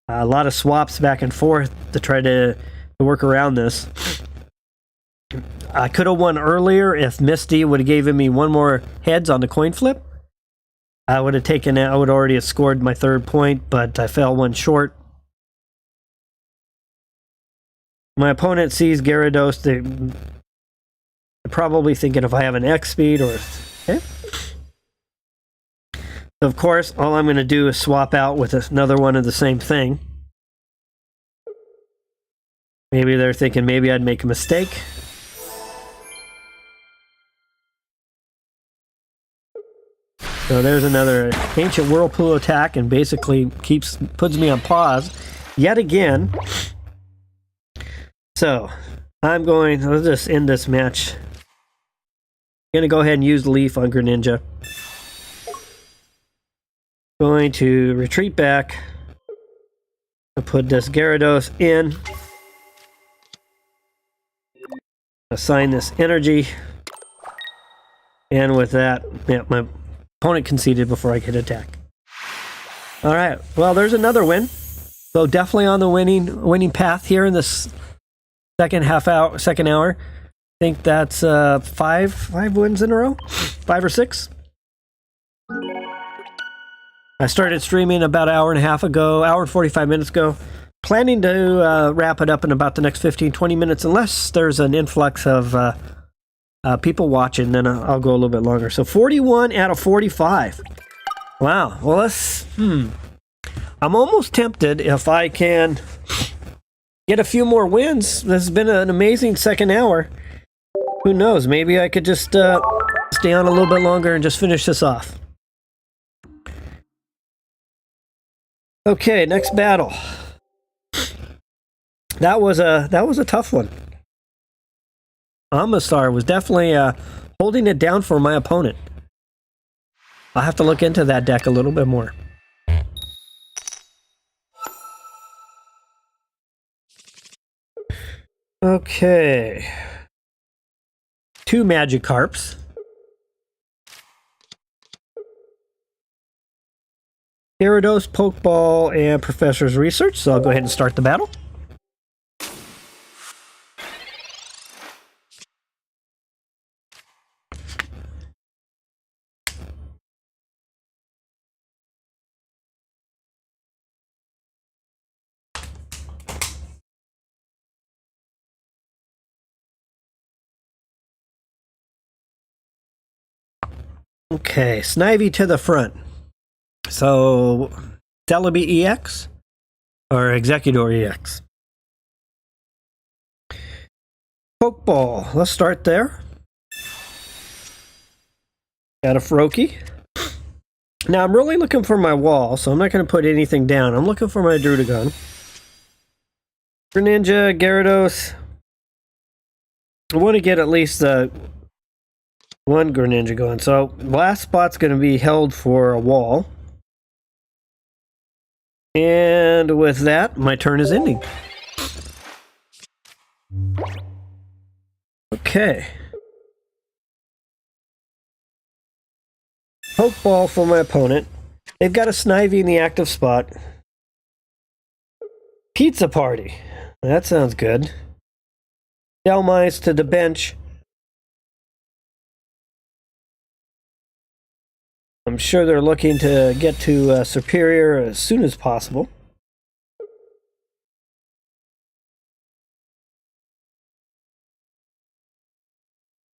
A lot of swaps back and forth to try to work around this. I could have won earlier if Misty would have given me 1 more heads on the coin flip. I would have taken it. I would already have scored my 3rd point, but I fell 1 short. My opponent sees Gyarados. They're probably thinking if I have an X speed or... Okay. So of course, all I'm going to do is swap out with another one of the same thing. Maybe they're thinking maybe I'd make a mistake. So there's another Ancient Whirlpool attack, and basically puts me on pause yet again. So let's just end this match. I'm going to go ahead and use Leaf on Greninja. Going to retreat back. I'll put this Gyarados in. Assign this energy. And with that, yeah, my opponent conceded before I could attack. Alright, well there's another win. So definitely on the winning path here in this second hour. I think that's 5 wins in a row? 5 or 6? I started streaming about an hour and a half ago, hour and 45 minutes ago. Planning to wrap it up in about the next 15-20 minutes, unless there's an influx of people watching, then I'll go a little bit longer. So 41 out of 45. Wow. Well, I'm almost tempted if I can get a few more wins. This has been an amazing second hour. Who knows? Maybe I could just stay on a little bit longer and just finish this off. Okay, next battle. That was a tough one. Amistar was definitely holding it down for my opponent. I'll have to look into that deck a little bit more. Okay. 2 Magikarps. Gyarados, Pokeball, and Professor's Research. So I'll go ahead and start the battle. Okay, Snivy to the front. So, Celebi EX or Executor EX? Pokeball, let's start there. Got a Froakie. Now, I'm really looking for my wall, so I'm not going to put anything down. I'm looking for my Druddigon. Greninja, Gyarados. I want to get at least one Greninja going. So, last spot's going to be held for a wall. And with that, my turn is ending. Okay. Pokeball for my opponent. They've got a Snivy in the active spot. Pizza Party. That sounds good. Delmice to the bench. I'm sure they're looking to get to Superior as soon as possible.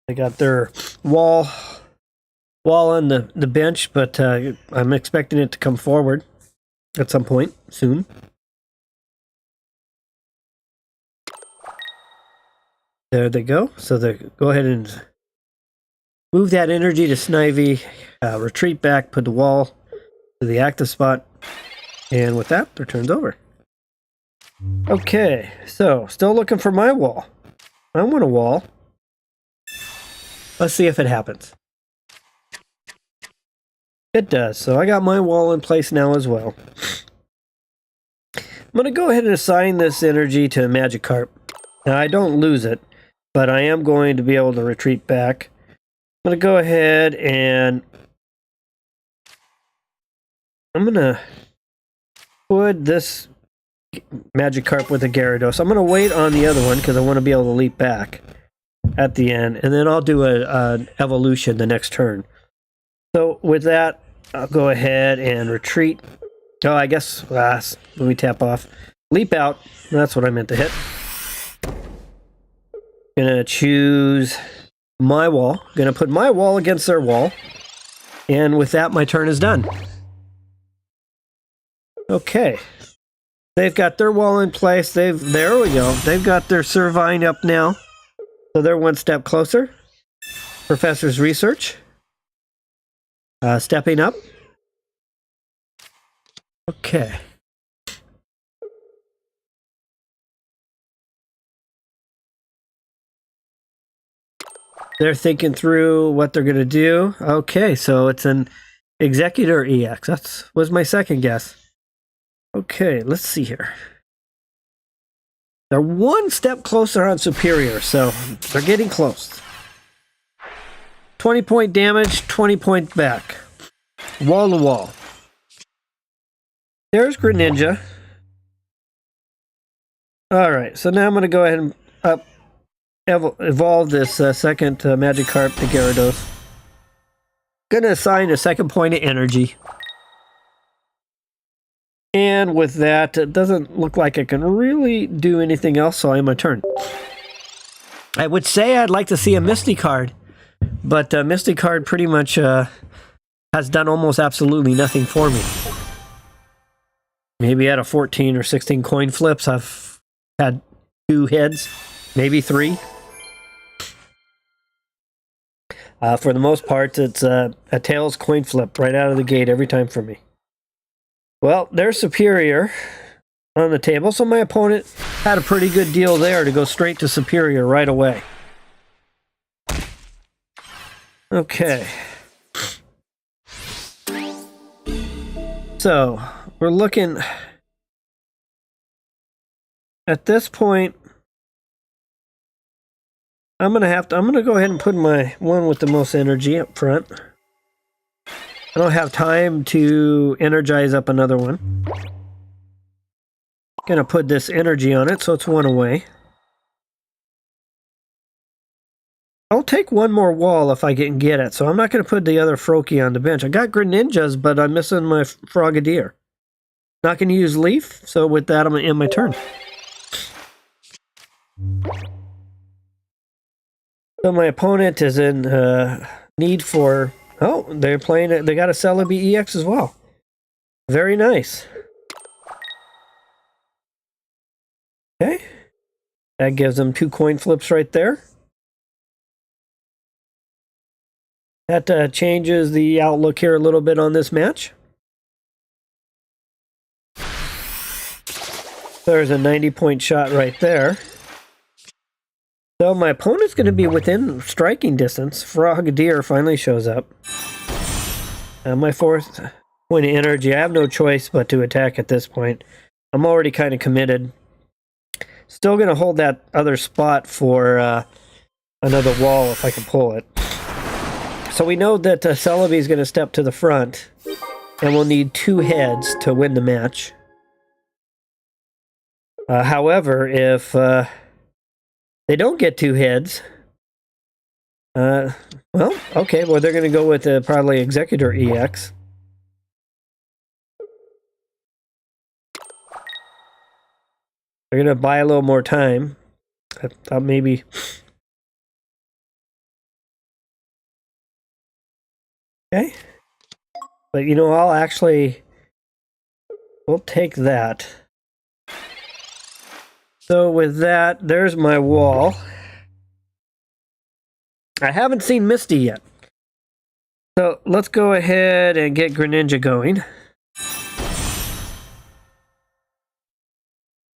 They got their wall on the bench, but I'm expecting it to come forward at some point soon. There they go. So they go ahead and move that energy to Snivy, retreat back, put the wall to the active spot, and with that, their turn's over. Okay, so still looking for my wall. I want a wall. Let's see if it happens. It does, so I got my wall in place now as well. I'm going to go ahead and assign this energy to Magikarp. Now, I don't lose it, but I am going to be able to retreat back. I'm going to go ahead and I'm going to put this Magikarp with a Gyarados. I'm going to wait on the other one because I want to be able to leap back at the end, and then I'll do an evolution the next turn. So with that, I'll go ahead and retreat. Oh, I guess, let me tap off. Leap out. That's what I meant to hit. Gonna choose my wall. Gonna put my wall against their wall. And with that, my turn is done. Okay. They've got their wall in place. There we go. They've got their Servine up now. So they're one step closer. Professor's Research. Stepping up. Okay. They're thinking through what they're going to do. Okay, so it's an Executor EX. That was my second guess. Okay, let's see here. They're one step closer on Superior, so they're getting close. 20-point damage, 20 point back. Wall to wall. There's Greninja. Alright, so now I'm going to go ahead and evolve this second Magikarp to Gyarados. Going to assign a second point of energy. And with that, it doesn't look like I can really do anything else, so I am my turn. I would say I'd like to see a Misty card, but Misty card pretty much has done almost absolutely nothing for me. Maybe out of 14 or 16 coin flips, I've had 2 heads, maybe 3. For the most part, it's a Tails coin flip right out of the gate every time for me. Well, they're Superior on the table, so my opponent had a pretty good deal there to go straight to Superior right away. Okay. So, we're looking... At this point, I'm gonna go ahead and put my one with the most energy up front. I don't have time to energize up another one. Gonna put this energy on it, so it's one away. I'll take one more wall if I can get it, so I'm not gonna put the other Froakie on the bench. I got Greninjas, but I'm missing my Frogadier. Not gonna use Leaf, so with that I'm gonna end my turn. So my opponent is in need for... Oh, they're playing it. They got a Celebi EX as well. Very nice. Okay. That gives them 2 coin flips right there. That changes the outlook here a little bit on this match. There's a 90-point shot right there. So my opponent's going to be within striking distance. Frogadier finally shows up. My 4th point of energy. I have no choice but to attack at this point. I'm already kind of committed. Still going to hold that other spot for another wall if I can pull it. So we know that Celebi is going to step to the front. And we'll need 2 heads to win the match. However, if... they don't get 2 heads. Well, okay. Well, they're going to go with probably Executor EX. They're going to buy a little more time. I thought maybe... Okay. But, you know, I'll actually... We'll take that. So with that, there's my wall. I haven't seen Misty yet. So let's go ahead and get Greninja going.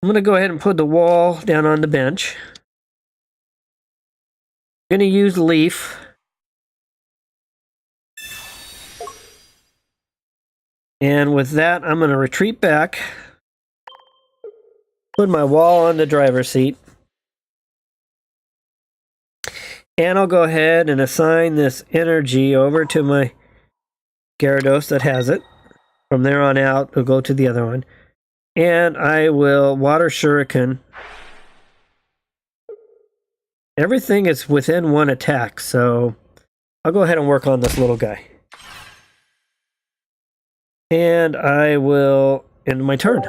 I'm going to go ahead and put the wall down on the bench. I'm going to use Leaf. And with that, I'm going to retreat back. Put my wall on the driver's seat. And I'll go ahead and assign this energy over to my Gyarados that has it. From there on out, we'll go to the other one. And I will Water Shuriken. Everything is within 1 attack, so I'll go ahead and work on this little guy. And I will end my turn.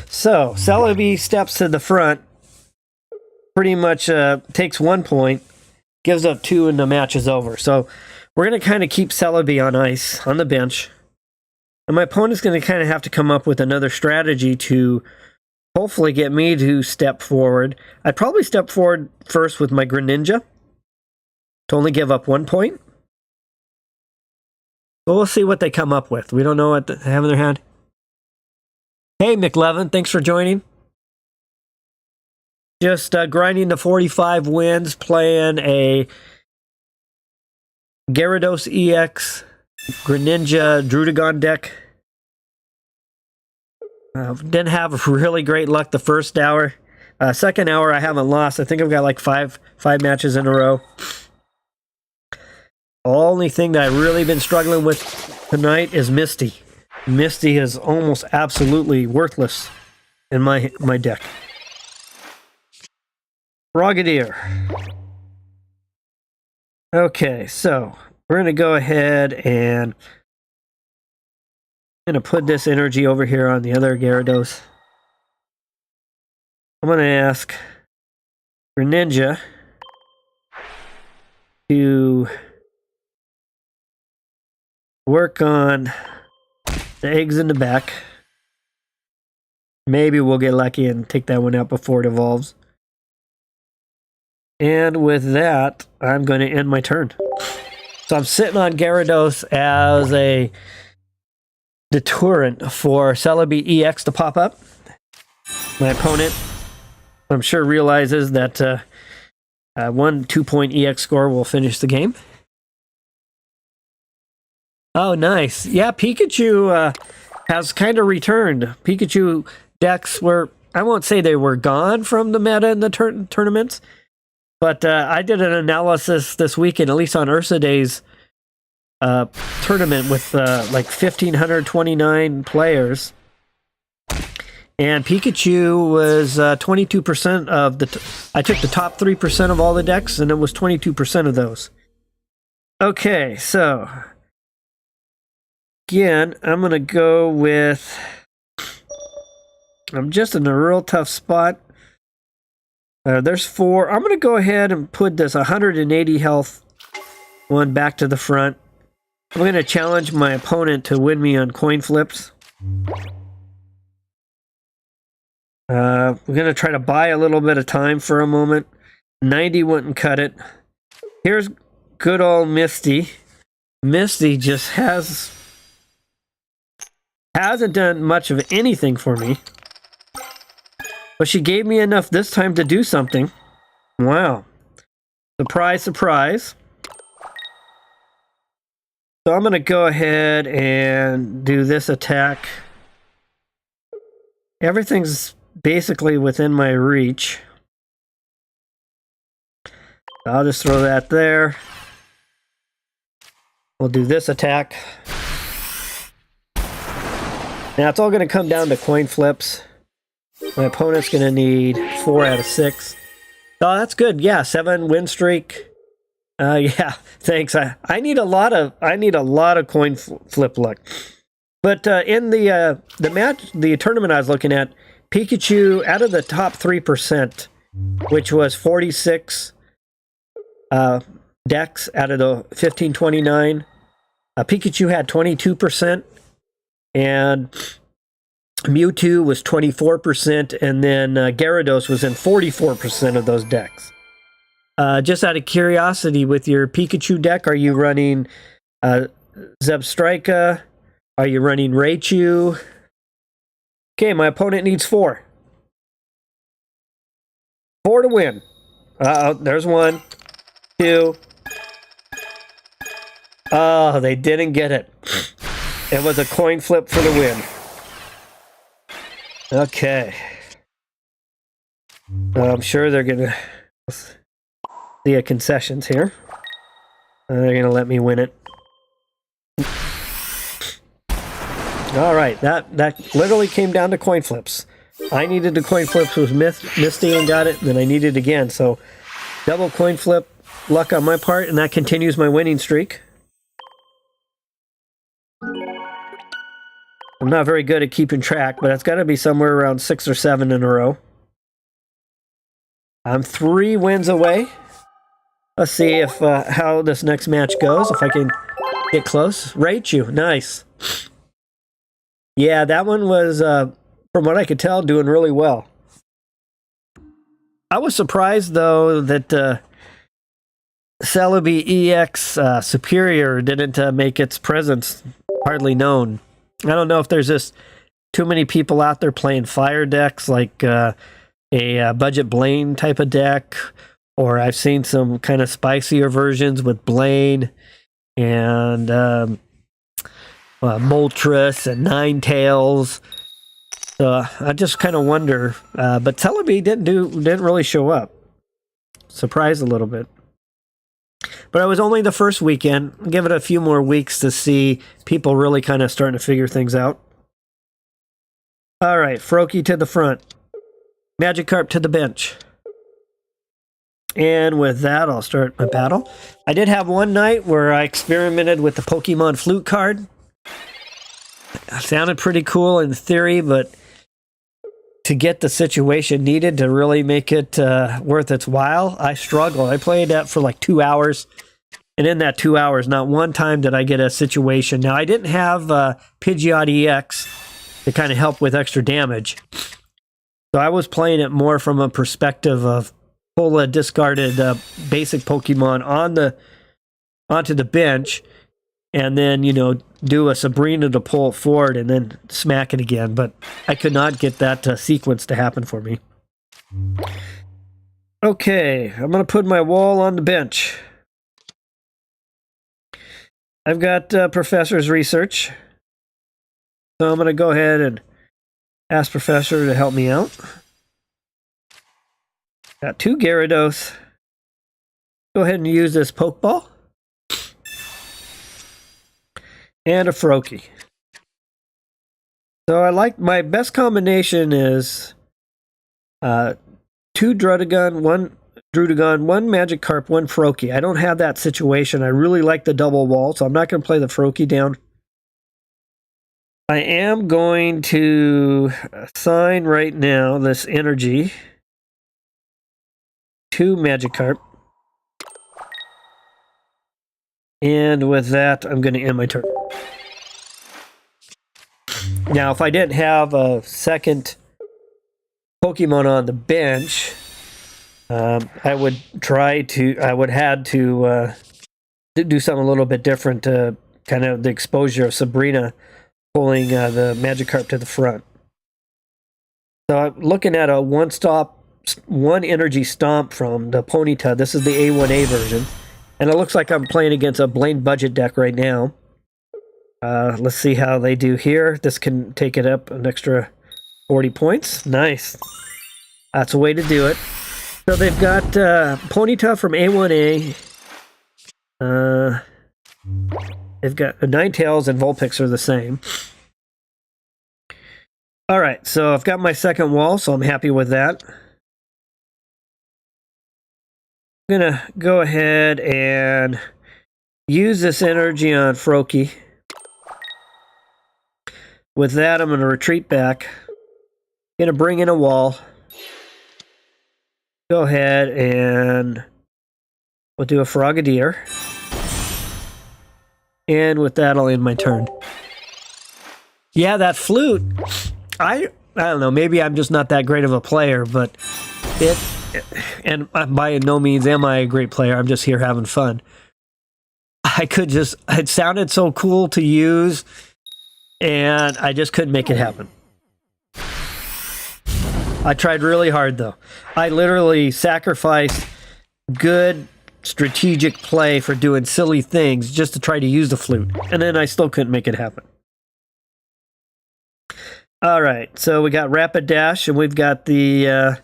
So, Celebi steps to the front, pretty much takes 1 point, gives up 2, and the match is over. So, we're going to kind of keep Celebi on ice, on the bench. And my opponent's going to kind of have to come up with another strategy to hopefully get me to step forward. I'd probably step forward first with my Greninja to only give up 1 point. But we'll see what they come up with. We don't know what they have in their hand. Hey, McLevin, thanks for joining. Just grinding the 45 wins, playing a Gyarados EX, Greninja, Druddigon deck. Didn't have really great luck the first hour. Second hour, I haven't lost. I think I've got like five matches in a row. The only thing that I've really been struggling with tonight is Misty. Misty is almost absolutely worthless in my deck. Frogadier. Okay, so we're going to go ahead and I'm going to put this energy over here on the other Gyarados. I'm going to ask Greninja to work on the eggs in the back. Maybe we'll get lucky and take that one out before it evolves. And with that, I'm going to end my turn. So I'm sitting on Gyarados as a deterrent for Celebi EX to pop up. My opponent, I'm sure, realizes that 1 2-point EX score will finish the game. Oh, nice. Yeah, Pikachu has kind of returned. Pikachu decks were I won't say they were gone from the meta in the tournaments, but I did an analysis this weekend, at least on Ursa Day's tournament with like 1,529 players. And Pikachu was 22% of the... I took the top 3% of all the decks, and it was 22% of those. Okay, so... Again, I'm going to go with... I'm just in a real tough spot. There's 4. I'm going to go ahead and put this 180 health one back to the front. I'm going to challenge my opponent to win me on coin flips. We're going to try to buy a little bit of time for a moment. 90 wouldn't cut it. Here's good old Misty. Misty just hasn't done much of anything for me. But she gave me enough this time to do something. Wow. Surprise, surprise. So I'm going to go ahead and do this attack. Everything's basically within my reach. I'll just throw that there. We'll do this attack. Now it's all going to come down to coin flips. My opponent's going to need 4 out of 6. Oh, that's good. Yeah, 7 win streak. Yeah, thanks. I need a lot of coin flip luck. But in the match, the tournament I was looking at, Pikachu out of the top 3%, which was 46 decks out of the 1529. Pikachu had 22%, and Mewtwo was 24%, and then Gyarados was in 44% of those decks. Just out of curiosity, with your Pikachu deck, are you running Zebstrika? Are you running Raichu? Okay, my opponent needs 4. 4 to win. There's 1, 2. Oh, they didn't get it. It was a coin flip for the win. Okay. I'm sure they're going to see concessions here. They're going to let me win it. All right, that literally came down to coin flips. I needed the coin flips with Misty and got it, and then I needed it again. So double coin flip luck on my part, and that continues my winning streak. I'm not very good at keeping track, but it's got to be somewhere around 6 or 7 in a row. I'm 3 wins away. Let's see if how this next match goes, if I can get close. Raichu, nice. Yeah, that one was, from what I could tell, doing really well. I was surprised, though, that Celebi EX Superior didn't make its presence hardly known. I don't know if there's just too many people out there playing fire decks, like a Budget Blaine type of deck, or I've seen some kind of spicier versions with Blaine and Moltres and Ninetales. So I just kind of wonder. But Celebi didn't really show up. Surprised a little bit. But it was only the first weekend. I'll give it a few more weeks to see people really kind of starting to figure things out. All right, Froakie to the front. Magikarp to the bench. And with that, I'll start my battle. I did have one night where I experimented with the Pokemon Flute card. It sounded pretty cool in theory, but to get the situation needed to really make it worth its while, I struggled. I played that for like 2 hours, and in that 2 hours, not one time did I get a situation. Now, I didn't have Pidgeot EX to kind of help with extra damage, so I was playing it more from a perspective of pull a discarded basic Pokemon onto the bench, and then, you know, do a Sabrina to pull it forward and then smack it again. But I could not get that sequence to happen for me. Okay, I'm going to put my wall on the bench. I've got Professor's research. So I'm going to go ahead and ask Professor to help me out. Got 2 Gyarados. Go ahead and use this Pokeball. And a Froakie. So I like, my best combination is 2 Druddigon, 1 Druddigon, 1 Magikarp, 1 Froakie. I don't have that situation. I really like the double wall, so I'm not going to play the Froakie down. I am going to assign right now this energy to Magikarp. And with that, I'm going to end my turn. Now, if I didn't have a second Pokemon on the bench, I would had to do something a little bit different to kind of the exposure of Sabrina pulling the Magikarp to the front. So I'm looking at a one energy stomp from the Ponyta. This is the A1A version. And it looks like I'm playing against a Blaine budget deck right now. Let's see how they do here. This can take it up an extra 40 points. Nice. That's a way to do it. So they've got Ponyta from A1A. They've got Ninetales and Vulpix are the same. Alright, so I've got my second wall, so I'm happy with that. I'm going to go ahead and use this energy on Froakie. With that, I'm going to retreat back. Going to bring in a wall. Go ahead and we'll do a Frogadier. And with that, I'll end my turn. Yeah, that flute. I don't know, maybe I'm just not that great of a player, but and by no means am I a great player. I'm just here having fun. It sounded so cool to use, and I just couldn't make it happen. I tried really hard, though. I literally sacrificed good strategic play for doing silly things just to try to use the flute, and then I still couldn't make it happen. All right, so we got Rapidash, and we've got the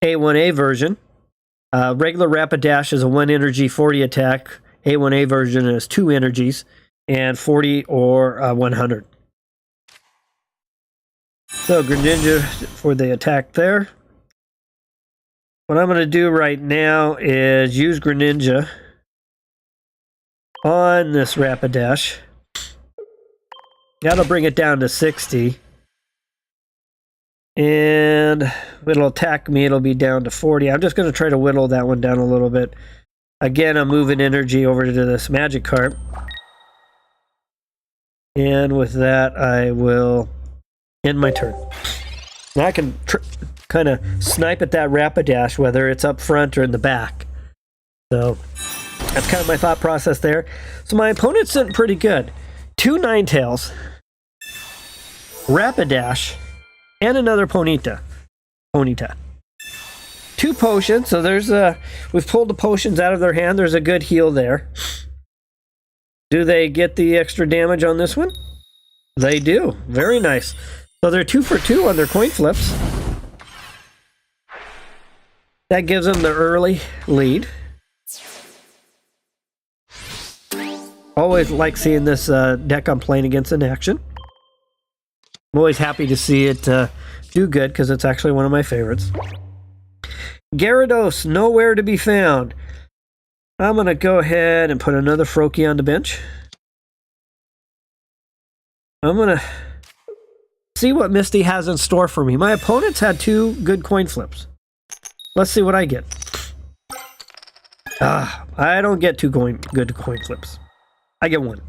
A1A version. Regular Rapidash is a 1 energy, 40 attack. A1A version is 2 energies, and 40 or 100. So Greninja for the attack there. What I'm going to do right now is use Greninja on this Rapidash. That'll bring it down to 60. And it'll attack me, it'll be down to 40. I'm just going to try to whittle that one down a little bit. Again, I'm moving energy over to this Magikarp. And with that, I will end my turn. Now I can kind of snipe at that Rapidash, whether it's up front or in the back. So that's kind of my thought process there. So my opponent's sitting pretty good. 2 Ninetales, Rapidash, and another Ponyta. 2 potions, so there's we've pulled the potions out of their hand. There's a good heal there. Do they get the extra damage on this one? They do. Very nice. So they're 2 for 2 on their coin flips. That gives them the early lead. Always like seeing this deck I'm playing against in action. I'm always happy to see it do good because it's actually one of my favorites. Gyarados, nowhere to be found. I'm going to go ahead and put another Froakie on the bench. I'm going to see what Misty has in store for me. My opponent's had 2 good coin flips. Let's see what I get. I don't get 2 good coin flips. I get 1.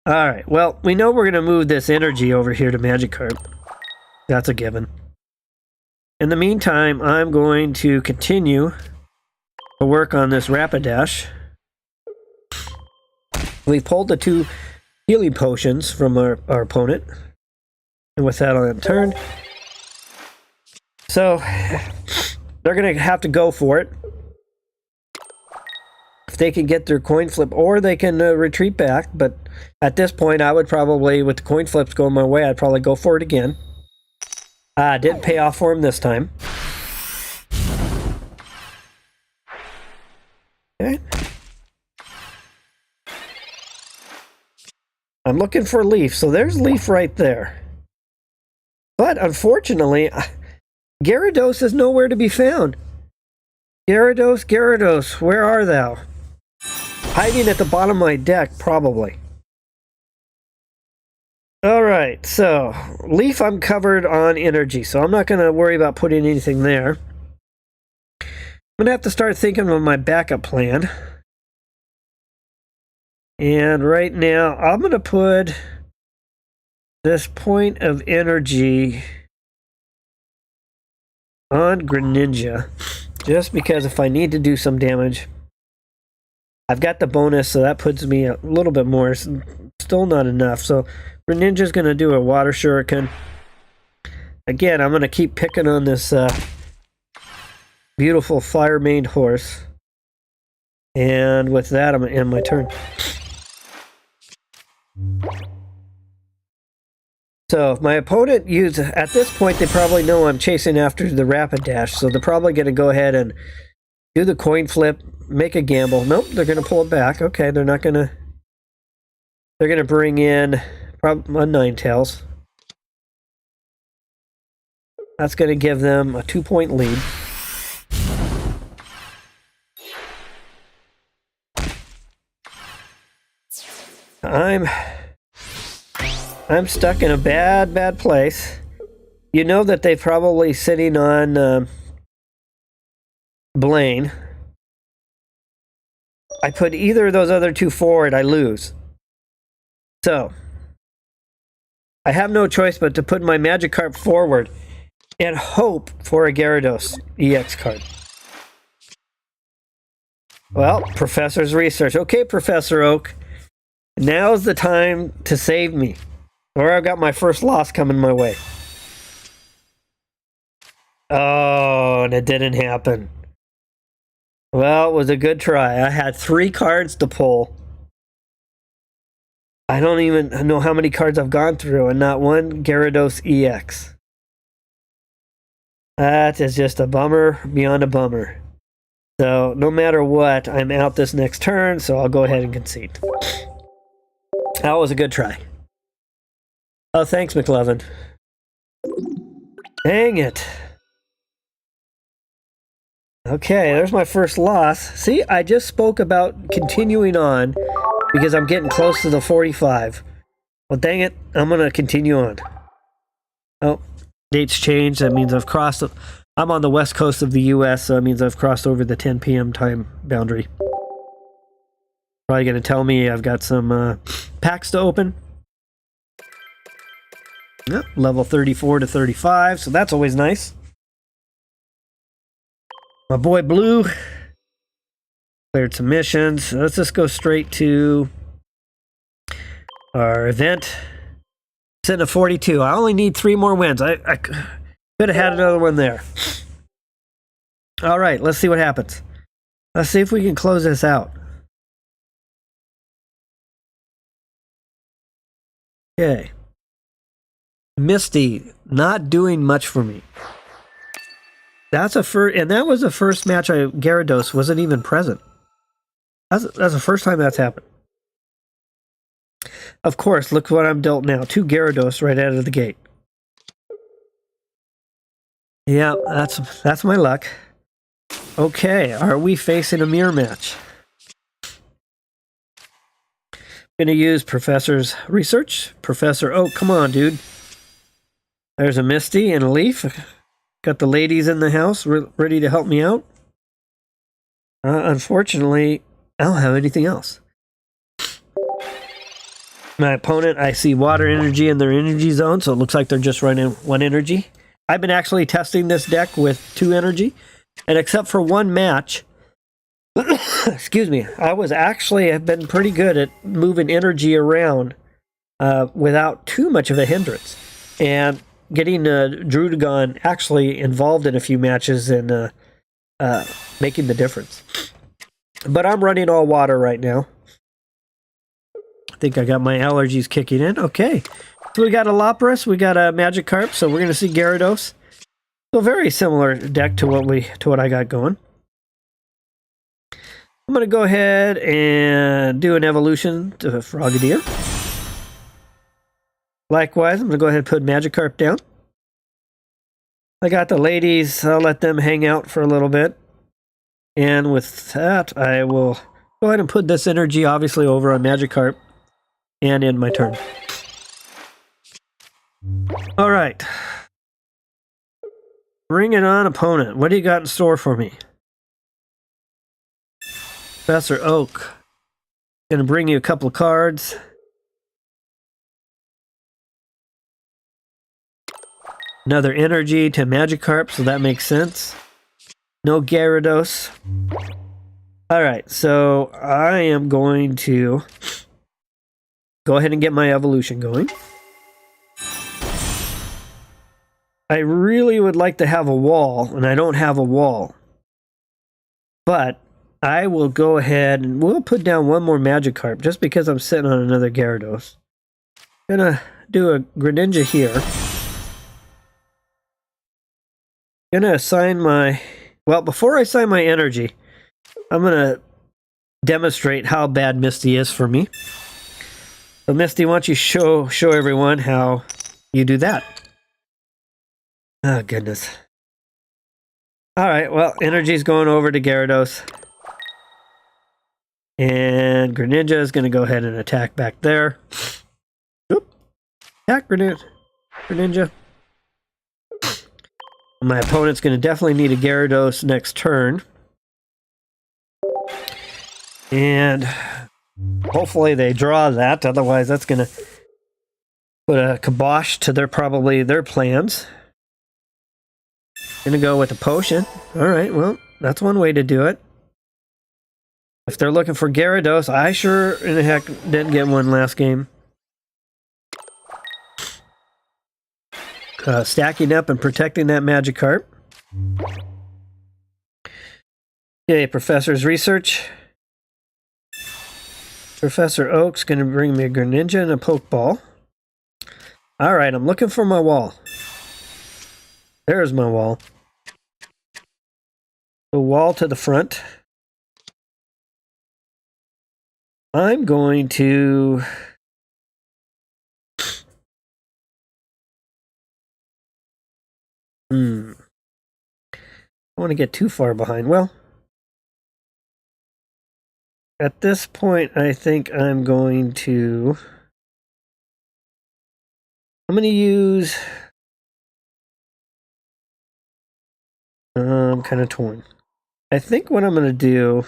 Alright, well, we know we're going to move this energy over here to Magikarp. That's a given. In the meantime, I'm going to continue to work on this Rapidash. We pulled the 2 healing potions from our opponent. And with that, I'll end turn. So, they're going to have to go for it. If they can get their coin flip, or they can retreat back. But at this point, I would probably, with the coin flips going my way, I'd probably go for it again. Didn't pay off for him this time. Okay. I'm looking for Leaf, so there's Leaf right there. But unfortunately, Gyarados is nowhere to be found. Gyarados, Gyarados, where are thou? Hiding at the bottom of my deck, probably. Alright, so Leaf I'm covered on energy, so I'm not going to worry about putting anything there. I'm going to have to start thinking of my backup plan. And right now, I'm going to put this point of energy on Greninja, just because if I need to do some damage, I've got the bonus, so that puts me a little bit more. It's still not enough, so Greninja's going to do a Water Shuriken. Again, I'm going to keep picking on this beautiful fire-maned horse. And with that, I'm going to end my turn. So if my opponent uses, at this point they probably know I'm chasing after the Rapidash, so they're probably going to go ahead and do the coin flip, make a gamble. Nope, they're going to pull it back. Okay, they're not going to, they're going to bring in probably a Ninetales. That's going to give them a 2-point lead. I'm stuck in a bad place. You know that they're probably sitting on Blaine. I put either of those other two forward, I lose. So, I have no choice but to put my Magikarp forward and hope for a Gyarados EX card. Well, Professor's research. Okay, Professor Oak. Now's the time to save me, or I've got my first loss coming my way. Oh, and it didn't happen. Well, it was a good try. I had 3 cards to pull. I don't even know how many cards I've gone through, and not one Gyarados EX. That is just a bummer beyond a bummer. So, no matter what, I'm out this next turn, so I'll go ahead and concede. That was a good try. Oh, thanks, McLovin. Dang it. Okay, there's my first loss. See, I just spoke about continuing on because I'm getting close to the 45. Well, dang it, I'm going to continue on. Oh, dates changed. That means I've crossed... I'm on the west coast of the U.S., so that means I've crossed over the 10 p.m. time boundary. Probably going to tell me I've got some packs to open. Yep, level 34 to 35, so that's always nice. My boy Blue cleared some missions. Let's just go straight to our event. Sitting at 42. I only need 3 more wins. I could have had another one there. All right, let's see what happens. Let's see if we can close this out. Okay. Misty, not doing much for me. That's a first, and that was the first match Gyarados wasn't even present. That's the first time that's happened. Of course, look what I'm dealt now. 2 Gyarados right out of the gate. Yeah, that's my luck. Okay, are we facing a mirror match? I'm going to use Professor's research. Professor, oh, come on, dude. There's a Misty and a Leaf. Got the ladies in the house ready to help me out. Unfortunately, I don't have anything else. My opponent, I see water energy in their energy zone, so it looks like they're just running 1 energy. I've been actually testing this deck with 2 energy, and except for 1 match, excuse me, have been pretty good at moving energy around without too much of a hindrance. And getting Druddigon actually involved in a few matches and making the difference. But I'm running all water right now. I think I got my allergies kicking in. Okay. So we got a Lapras, we got a Magikarp, so we're going to see Gyarados. So very similar deck to what I got going. I'm going to go ahead and do an evolution to Frogadier. Likewise, I'm going to go ahead and put Magikarp down. I got the ladies. I'll let them hang out for a little bit. And with that, I will go ahead and put this energy obviously over on Magikarp and end my turn. All right. Bring it on, opponent. What do you got in store for me? Professor Oak. Gonna bring you a couple of cards. Another energy to Magikarp, so that makes sense. No Gyarados. Alright, so I am going to go ahead and get my evolution going. I really would like to have a wall, and I don't have a wall. But I will go ahead and we'll put down one more Magikarp just because I'm sitting on another Gyarados. Gonna do a Greninja here. Gonna assign my... Well, before I assign my energy, I'm gonna demonstrate how bad Misty is for me. So Misty, why don't you show everyone how you do that? Oh, goodness. Alright, well, energy's going over to Gyarados. And Greninja is going to go ahead and attack back there. Oop. Attack Greninja. My opponent's going to definitely need a Gyarados next turn. And hopefully they draw that. Otherwise, that's going to put a kibosh to their plans. Gonna go with a potion. Alright, well, that's one way to do it. If they're looking for Gyarados, I sure in the heck didn't get one last game. Stacking up and protecting that Magikarp. Okay, Professor's research. Professor Oak's gonna bring me a Greninja and a Pokeball. Alright, I'm looking for my wall. There's my wall. The wall to the front. I'm going to... I don't want to get too far behind. Well, at this point, I think I'm going to use... I'm kind of torn. I think what I'm going to do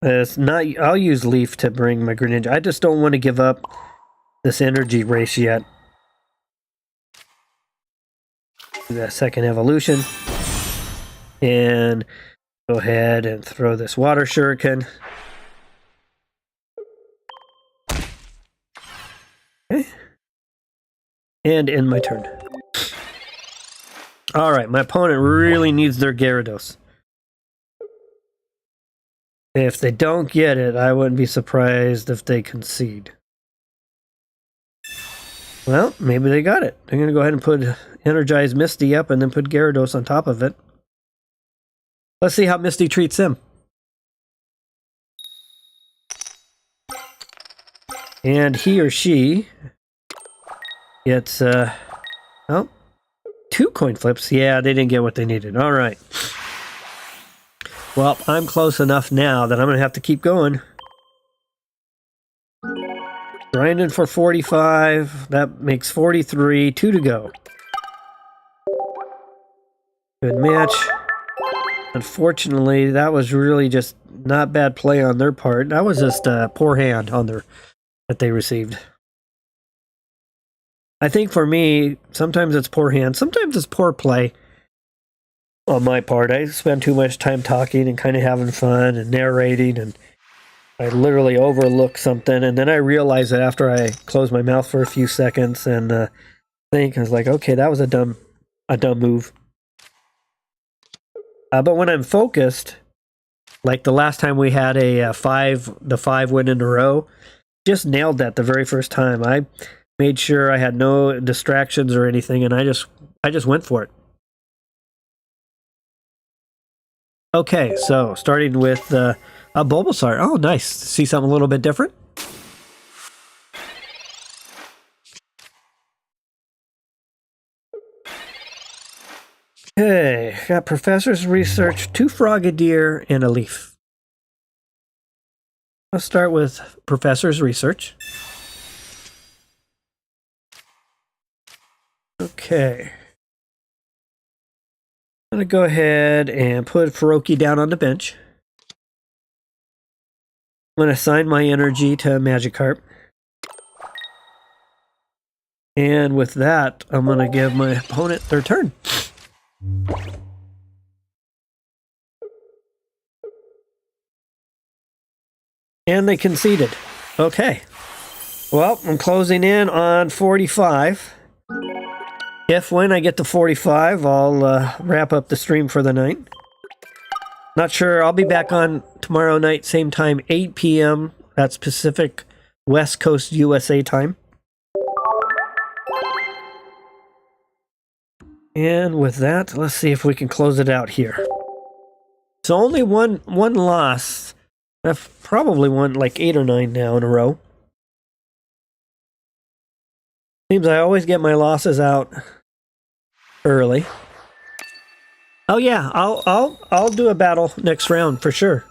is I'll use Leaf to bring my Greninja. I just don't want to give up this energy race yet. Do that second evolution. And go ahead and throw this Water Shuriken. Okay. And end my turn. Alright, my opponent really needs their Gyarados. If they don't get it, I wouldn't be surprised if they concede. Well, maybe they got it. I'm going to go ahead and put Energize Misty up and then put Gyarados on top of it. Let's see how Misty treats him. And he or she gets, oh, 2 coin flips. Yeah, they didn't get what they needed. All right. Well, I'm close enough now that I'm going to have to keep going. Grinding for 45. That makes 43. 2 to go. Good match. Unfortunately, that was really just not bad play on their part. That was just a poor hand on that they received. I think for me, sometimes it's poor hand. Sometimes it's poor play. On my part, I spend too much time talking and kind of having fun and narrating, and I literally overlook something, and then I realize that after I close my mouth for a few seconds and think, I was like, okay, that was a dumb move. But when I'm focused, like the last time we had the 5 win in a row, just nailed that the very first time. I made sure I had no distractions or anything, and I just went for it. Okay, so starting with a Bulbasaur. Oh, nice. See something a little bit different? Okay, got Professor's Research, 2 Frogadier, and a Leaf. Let's start with Professor's Research. Okay. I'm going to go ahead and put Faroki down on the bench. I'm going to assign my energy to Magikarp. And with that, I'm going to give my opponent their turn. And they conceded. Okay. Well, I'm closing in on 45. When I get to 45, I'll wrap up the stream for the night. Not sure. I'll be back on tomorrow night, same time, 8 p.m. That's Pacific West Coast USA time. And with that, let's see if we can close it out here. So only one loss. I've probably won like 8 or 9 now in a row. Seems I always get my losses out early. Oh yeah, I'll do a battle next round for sure.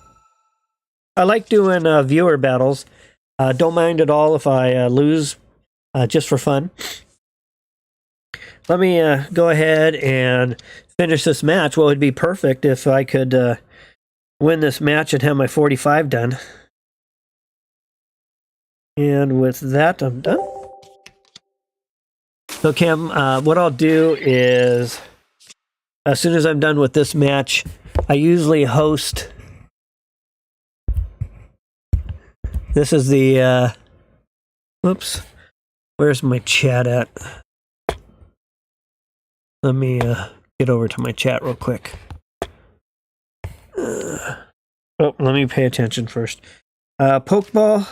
I like doing viewer battles. Don't mind at all if I lose, just for fun. Let me go ahead and finish this match. What would be perfect if I could win this match and have my 45 done. And with that, I'm done. So Cam, what I'll do is, as soon as I'm done with this match, I usually host. This is the, whoops, where's my chat at? Let me get over to my chat real quick. Oh, let me pay attention first. Pokeball.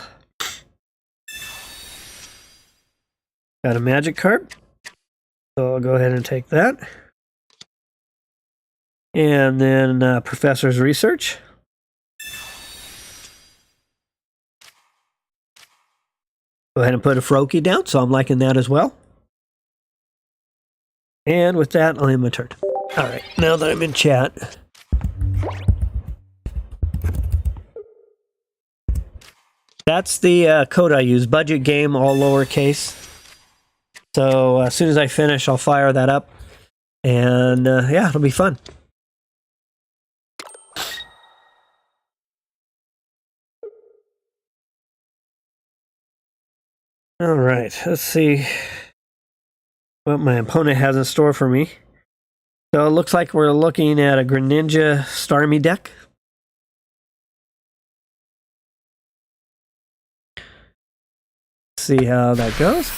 Got a Magikarp. So I'll go ahead and take that. And then Professor's Research. Go ahead and put a Froakie down, so I'm liking that as well. And with that, I'll end my turn. Alright, now that I'm in chat. That's the code I use, budget game, all lowercase. So as soon as I finish, I'll fire that up. And yeah, it'll be fun. Alright, let's see what my opponent has in store for me. So it looks like we're looking at a Greninja Starmie deck. See how that goes.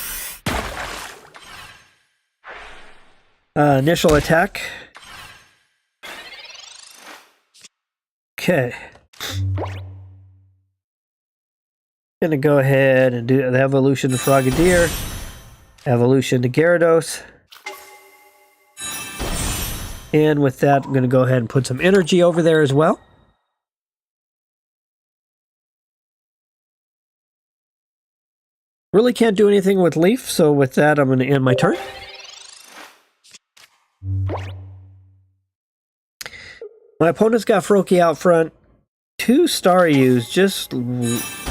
Initial attack. Okay. Gonna go ahead and do the evolution to Frogadier, evolution to Gyarados. And with that, I'm gonna go ahead and put some energy over there as well. Really can't do anything with Leaf, so with that, I'm gonna end my turn. My opponent's got Froakie out front. 2 Staryus, just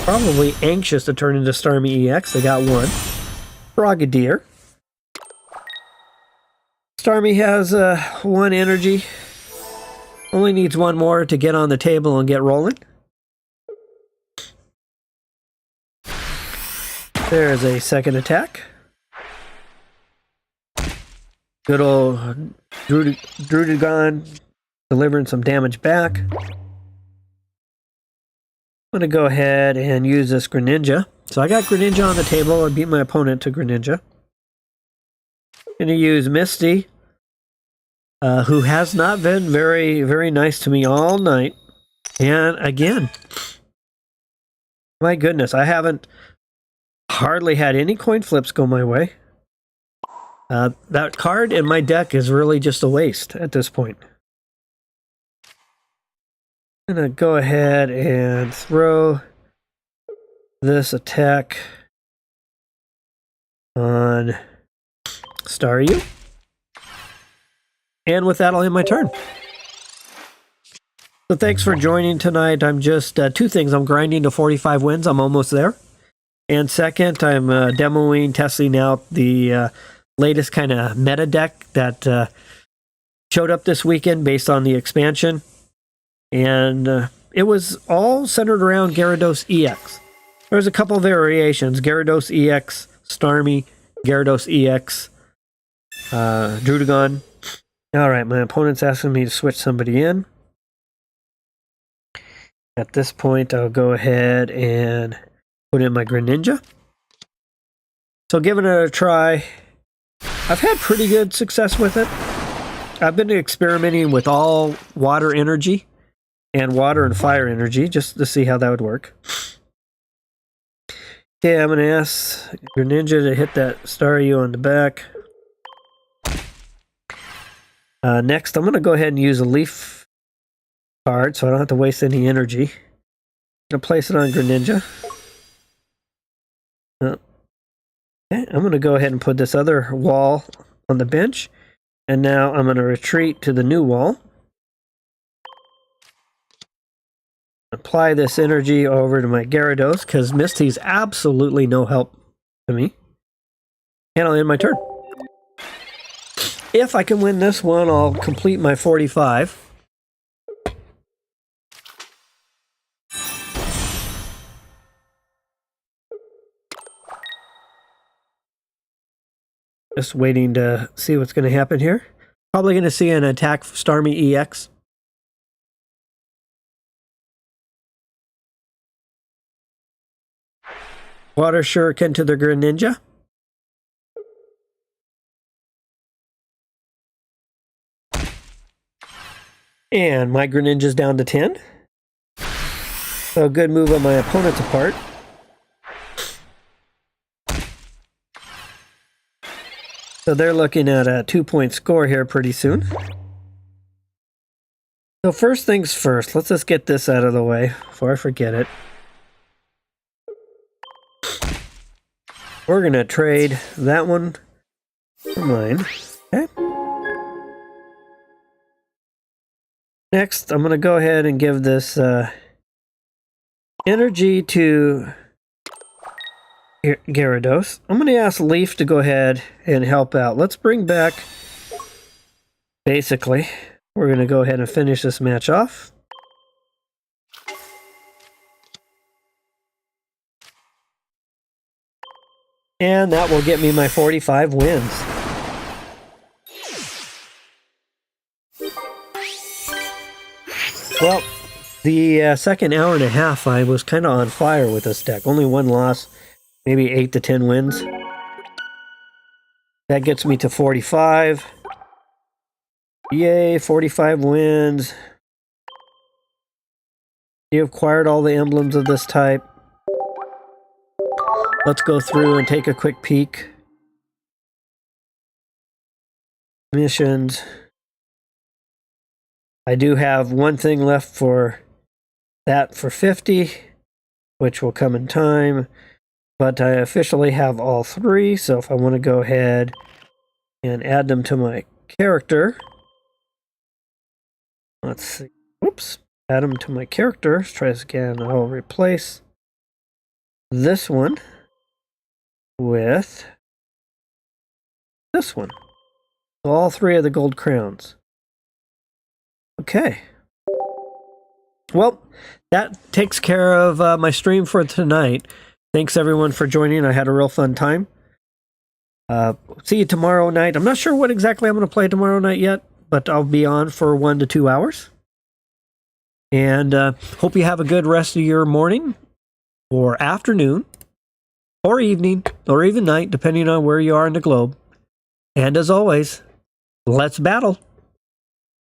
probably anxious to turn into Starmie EX. They got 1. Frogadier. Starmie has 1 energy. Only needs 1 more to get on the table and get rolling. There's a second attack. Good old Druddigon delivering some damage back. I'm going to go ahead and use this Greninja. So I got Greninja on the table. I beat my opponent to Greninja. Going to use Misty, who has not been very, very nice to me all night. And again, my goodness, I haven't hardly had any coin flips go my way. That card in my deck is really just a waste at this point. I'm going to go ahead and throw this attack on Staryu. And with that, I'll end my turn. So thanks for joining tonight. I'm just, two things. I'm grinding to 45 wins. I'm almost there. And second, I'm demoing, testing out the latest kind of meta deck that showed up this weekend based on the expansion. And it was all centered around Gyarados EX. There was a couple of variations. Gyarados EX, Starmie, Gyarados EX, Druddigon. All right, my opponent's asking me to switch somebody in. At this point, I'll go ahead and put in my Greninja. So giving it a try. I've had pretty good success with it. I've been experimenting with all water energy and water and fire energy just to see how that would work. Okay, I'm going to ask Greninja to hit that Staryu on the back. Next, I'm going to go ahead and use a leaf card so I don't have to waste any energy. I'm going to place it on Greninja. Okay, I'm going to go ahead and put this other wall on the bench. And now I'm going to retreat to the new wall. Apply this energy over to my Gyarados because Misty's absolutely no help to me. And I'll end my turn. If I can win this one, I'll complete my 45. Just waiting to see what's going to happen here. Probably going to see an attack Starmie EX. Water Shuriken to the Greninja. And my Greninja's down to 10. So a good move on my opponent's part. So they're looking at a 2-point score here pretty soon. So first things first, let's just get this out of the way before I forget it. We're going to trade that one for mine. Okay. Next, I'm going to go ahead and give this energy to Gyarados. I'm going to ask Leaf to go ahead and help out. Let's bring back, basically, we're going to go ahead and finish this match off. And that will get me my 45 wins. Well, the second hour and a half, I was kind of on fire with this deck. Only one loss, maybe 8 to 10 wins. That gets me to 45. Yay, 45 wins. You acquired all the emblems of this type. Let's go through and take a quick peek. Missions. I do have one thing left for that for 50, which will come in time. But I officially have all 3, so if I want to go ahead and add them to my character. Let's see. Oops. Add them to my character. Let's try this again. I'll replace this one with this one. All 3 of the gold crowns. Okay. Well, that takes care of my stream for tonight. Thanks everyone for joining. I had a real fun time. See you tomorrow night. I'm not sure what exactly I'm going to play tomorrow night yet, but I'll be on for 1 to 2 hours. And hope you have a good rest of your morning or afternoon or evening or even night, depending on where you are in the globe. And as always, let's battle.